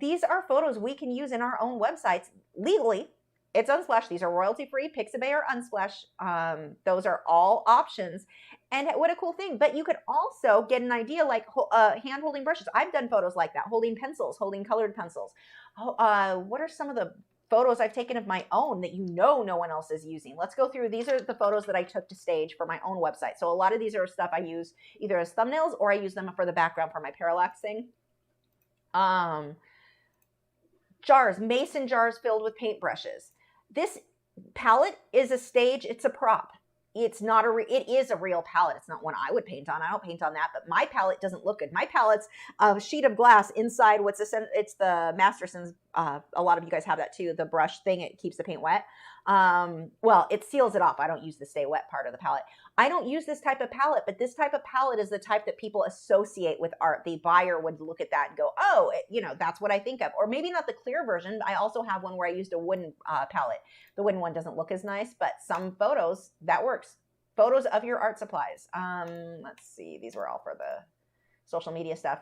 These are photos we can use in our own websites legally. It's Unsplash. These are royalty-free, Pixabay or Unsplash. Those are all options. And what a cool thing. But you could also get an idea like hand-holding brushes. I've done photos like that, holding pencils, holding colored pencils. What are some of the photos I've taken of my own that no one else is using? Let's go through. These are the photos that I took to stage for my own website. So a lot of these are stuff I use either as thumbnails or I use them for the background for my Parallax thing. Jars, mason jars filled with paintbrushes. This palette is a stage. It's a prop. It's not it is a real palette. It's not one I would paint on. I don't paint on that, but my palette doesn't look good. My palette's a sheet of glass inside it's the Masterson's. A lot of you guys have that too. The brush thing, it keeps the paint wet. Well, it seals it off. I don't use the stay wet part of the palette. I don't use this type of palette, but this type of palette is the type that people associate with art. The buyer would look at that and go, oh, that's what I think of. Or maybe not the clear version. I also have one where I used a wooden palette. The wooden one doesn't look as nice, but some photos, that works. Photos of your art supplies. Let's see. These were all for the social media stuff.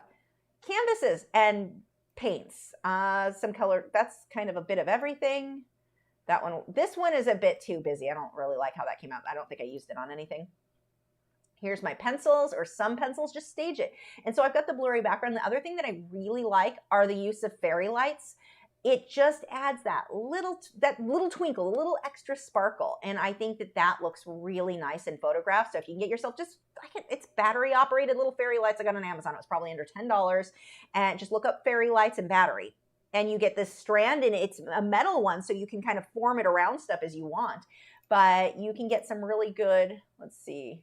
Canvases and paints. Some color. That's kind of a bit of everything. That one, this one is a bit too busy. I don't really like how that came out. I don't think I used it on anything. Here's my pencils, or some pencils, just stage it. And so I've got the blurry background. The other thing that I really like are the use of fairy lights. It just adds that little twinkle, a little extra sparkle. And I think that looks really nice in photographs. So if you can get yourself it's battery operated little fairy lights I got on Amazon. It was probably under $10. And just look up fairy lights and battery. And you get this strand, and it's a metal one, so you can kind of form it around stuff as you want. But you can get some really good, let's see.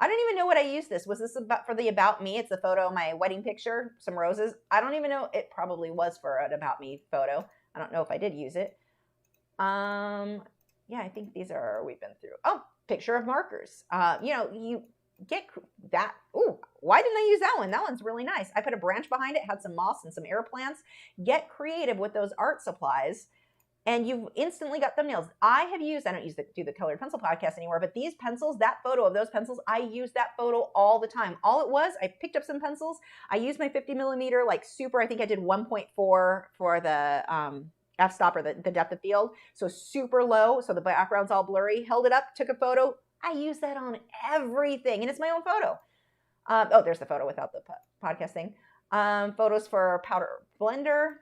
I don't even know what I used this. Was this for the About Me? It's the photo of my wedding picture, some roses. I don't even know. It probably was for an About Me photo. I don't know if I did use it. Yeah, I think these are, we've been through. Oh, picture of markers. You get that. Ooh, why didn't I use that one? That one's really nice. I put a branch behind it, had some moss and some air plants. Get creative with those art supplies, and you've instantly got thumbnails. I don't do the colored pencil podcast anymore, but these pencils, that photo of those pencils, I use that photo all the time. All it was, I picked up some pencils. I used my 50 millimeter, super, I think I did 1.4 for the f-stop, or the depth of field. So super low, so the background's all blurry. Held it up, took a photo. I use that on everything, and it's my own photo. There's the photo without the podcast thing. Photos for powder blender.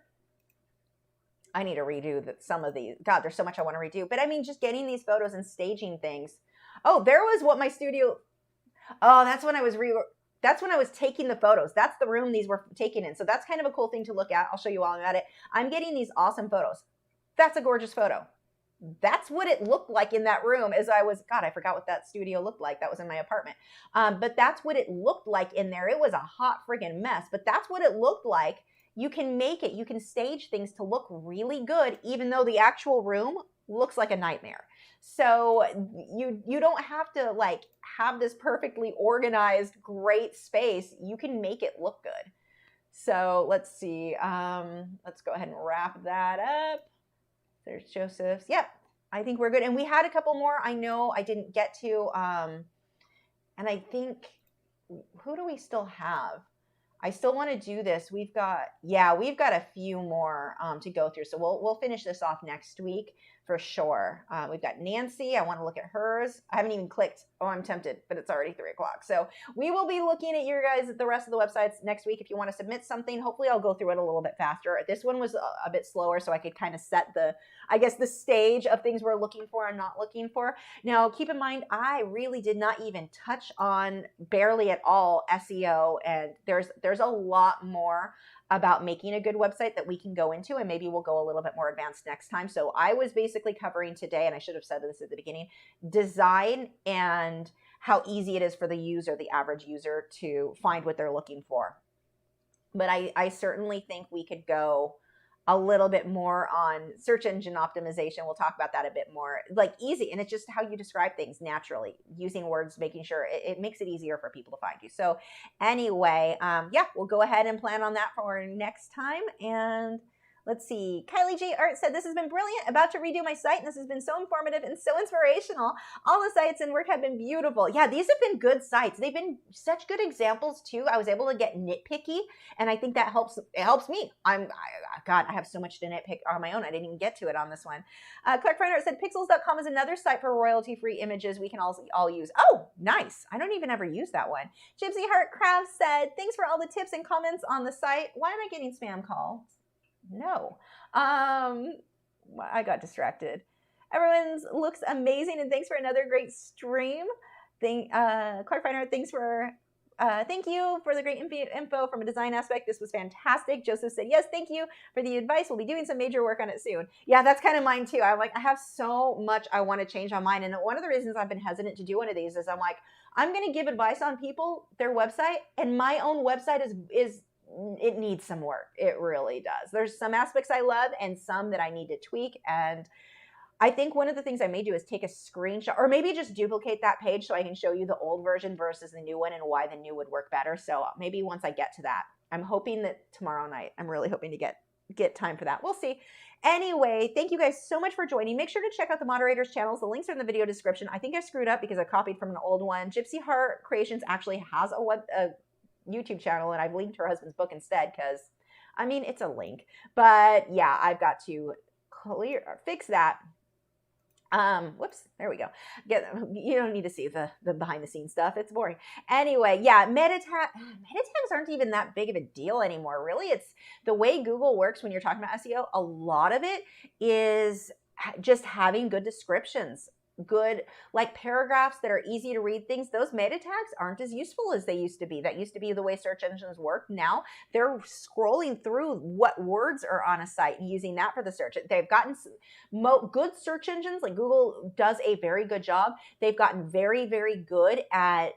I need to redo some of these. God, there's so much I want to redo. But I mean, just getting these photos and staging things. Oh, there was what my studio. Oh, that's when I was taking the photos. That's the room these were taken in. So that's kind of a cool thing to look at. I'll show you while I'm at it. I'm getting these awesome photos. That's a gorgeous photo. That's what it looked like in that room I forgot what that studio looked like. That was in my apartment. But that's what it looked like in there. It was a hot friggin' mess, but that's what it looked like. You can make it, you can stage things to look really good, even though the actual room looks like a nightmare. So you don't have to have this perfectly organized, great space. You can make it look good. So let's see. Let's go ahead and wrap that up. There's Joseph's. Yep, I think we're good. And we had a couple more I know I didn't get to. And I think, who do we still have? I still want to do this. We've got a few more to go through. So we'll finish this off next week. for sure. We've got Nancy. I want to look at hers. I haven't even clicked. Oh, I'm tempted, but it's already 3 o'clock. So we will be looking at your guys at the rest of the websites next week. If you want to submit something, hopefully I'll go through it a little bit faster. This one was a bit slower, so I could kind of set the, I guess, the stage of things we're looking for and not looking for. Now, keep in mind, I really did not even touch on barely at all SEO, and there's a lot more about making a good website that we can go into, and maybe we'll go a little bit more advanced next time. So I was basically covering today, and I should have said this at the beginning, design and how easy it is for the user, the average user, to find what they're looking for. But I certainly think we could go a little bit more on search engine optimization. We'll talk about that a bit more, like easy. And it's just how you describe things naturally, using words, making sure it makes it easier for people to find you. So anyway, yeah, we'll go ahead and plan on that for next time. And let's see. Kylie J. Art said, this has been brilliant. About to redo my site, and this has been so informative and so inspirational. All the sites and work have been beautiful. Yeah, these have been good sites. They've been such good examples too. I was able to get nitpicky, and I think that helps. It helps me. God, I have so much to nitpick on my own. I didn't even get to it on this one. Clark Freiner said, pixels.com is another site for royalty-free images we can all use. Oh, nice. I don't even ever use that one. Gypsy Heart Art said, thanks for all the tips and comments on the site. Why am I getting spam calls? No. I got distracted. Everyone's looks amazing, and thanks for another great stream. Clark Feiner, thank you for the great info from a design aspect. This was fantastic. Joseph said, yes, thank you for the advice. We'll be doing some major work on it soon. Yeah, that's kind of mine too. I have so much I want to change on mine. And one of the reasons I've been hesitant to do one of these is I'm like, I'm going to give advice on people, their website, and my own website is it needs some work. It really does. There's some aspects I love and some that I need to tweak. And I think one of the things I may do is take a screenshot, or maybe just duplicate that page so I can show you the old version versus the new one and why the new would work better. So maybe once I get to that, I'm hoping that tomorrow night, I'm really hoping to get time for that. We'll see. Anyway, thank you guys so much for joining. Make sure to check out the moderators' channels. The links are in the video description. I think I screwed up because I copied from an old one. Gypsy Heart Creations actually has a YouTube channel, and I've linked her husband's book instead because, I mean, it's a link. But yeah, I've got to fix that. Whoops, there we go. You don't need to see the behind the scenes stuff. It's boring. Anyway, yeah, meta tags aren't even that big of a deal anymore. Really, it's the way Google works when you're talking about SEO. A lot of it is just having good descriptions, good like paragraphs that are easy to read things. Those meta tags aren't as useful as they used to be. That used to be the way search engines work. Now they're scrolling through what words are on a site and using that for the search. They've gotten good search engines, like Google does a very good job. They've gotten very, very good at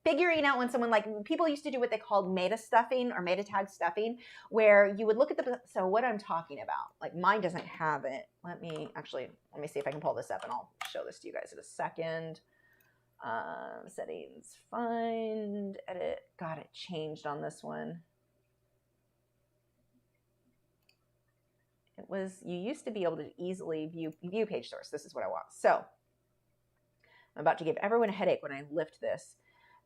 figuring out when someone, like people used to do what they called meta stuffing or meta tag stuffing, where you would look at so what I'm talking about, like mine doesn't have it. Let me see if I can pull this up and I'll show this to you guys in a second. Settings, find, edit. God, it changed on this one. It was, you used to be able to easily view page source. This is what I want. So I'm about to give everyone a headache when I lift this.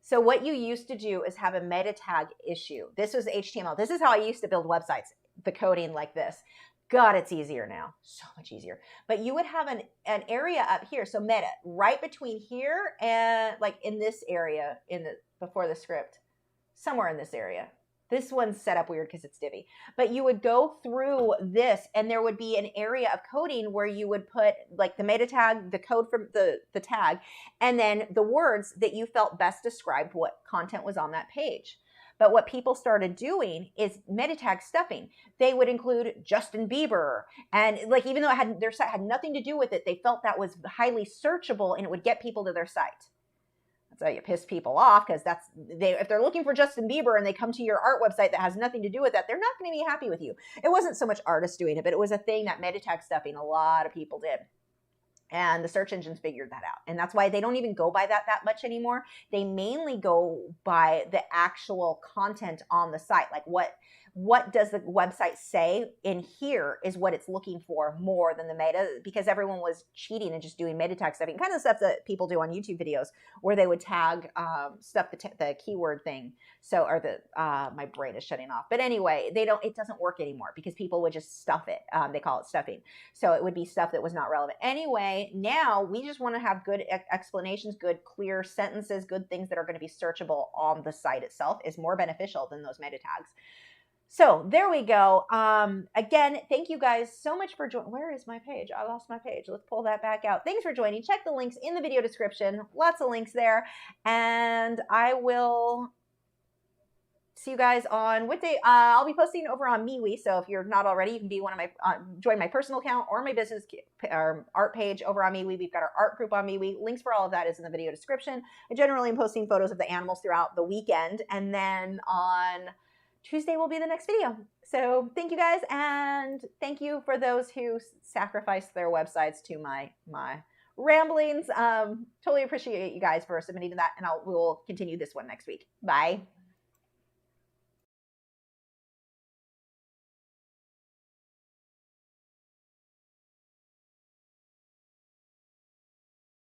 So what you used to do is have a meta tag issue. This was HTML. This is how I used to build websites, the coding like this. God, it's easier now. So much easier. But you would have an area up here. So meta, right between here and like in this area, before the script, somewhere in this area. This one's set up weird because it's divvy. But you would go through this and there would be an area of coding where you would put like the meta tag, the code from the tag, and then the words that you felt best described what content was on that page. But what people started doing is meta tag stuffing. They would include Justin Bieber, and like even though their site had nothing to do with it, they felt that was highly searchable and it would get people to their site. That's how you piss people off, because if they're looking for Justin Bieber and they come to your art website that has nothing to do with that, they're not going to be happy with you. It wasn't so much artists doing it, but it was a thing that meta tag stuffing a lot of people did. And the search engines figured that out. And that's why they don't even go by that much anymore. They mainly go by the actual content on the site, like what does the website say in here is what it's looking for more than the meta, because everyone was cheating and just doing meta tag stuffing, kind of stuff that people do on YouTube videos where they would tag stuff, the keyword thing. So, or the, my brain is shutting off. But anyway, it doesn't work anymore because people would just stuff it. They call it stuffing. So it would be stuff that was not relevant. Anyway, now we just want to have good explanations, good clear sentences, good things that are going to be searchable on the site itself is more beneficial than those meta tags. So there we go. Again, thank you guys so much for joining. Where is my page? I lost my page. Let's pull that back out. Thanks for joining. Check the links in the video description. Lots of links there. And I will see you guys on what day. I'll be posting over on MeWe. So if you're not already, you can be one of my, join my personal account or my business art page over on MeWe. We've got our art group on MeWe. Links for all of that is in the video description. I generally am posting photos of the animals throughout the weekend. And then on Tuesday will be the next video. So thank you guys, and thank you for those who sacrificed their websites to my ramblings. Totally appreciate you guys for submitting to that, and we will continue this one next week. Bye.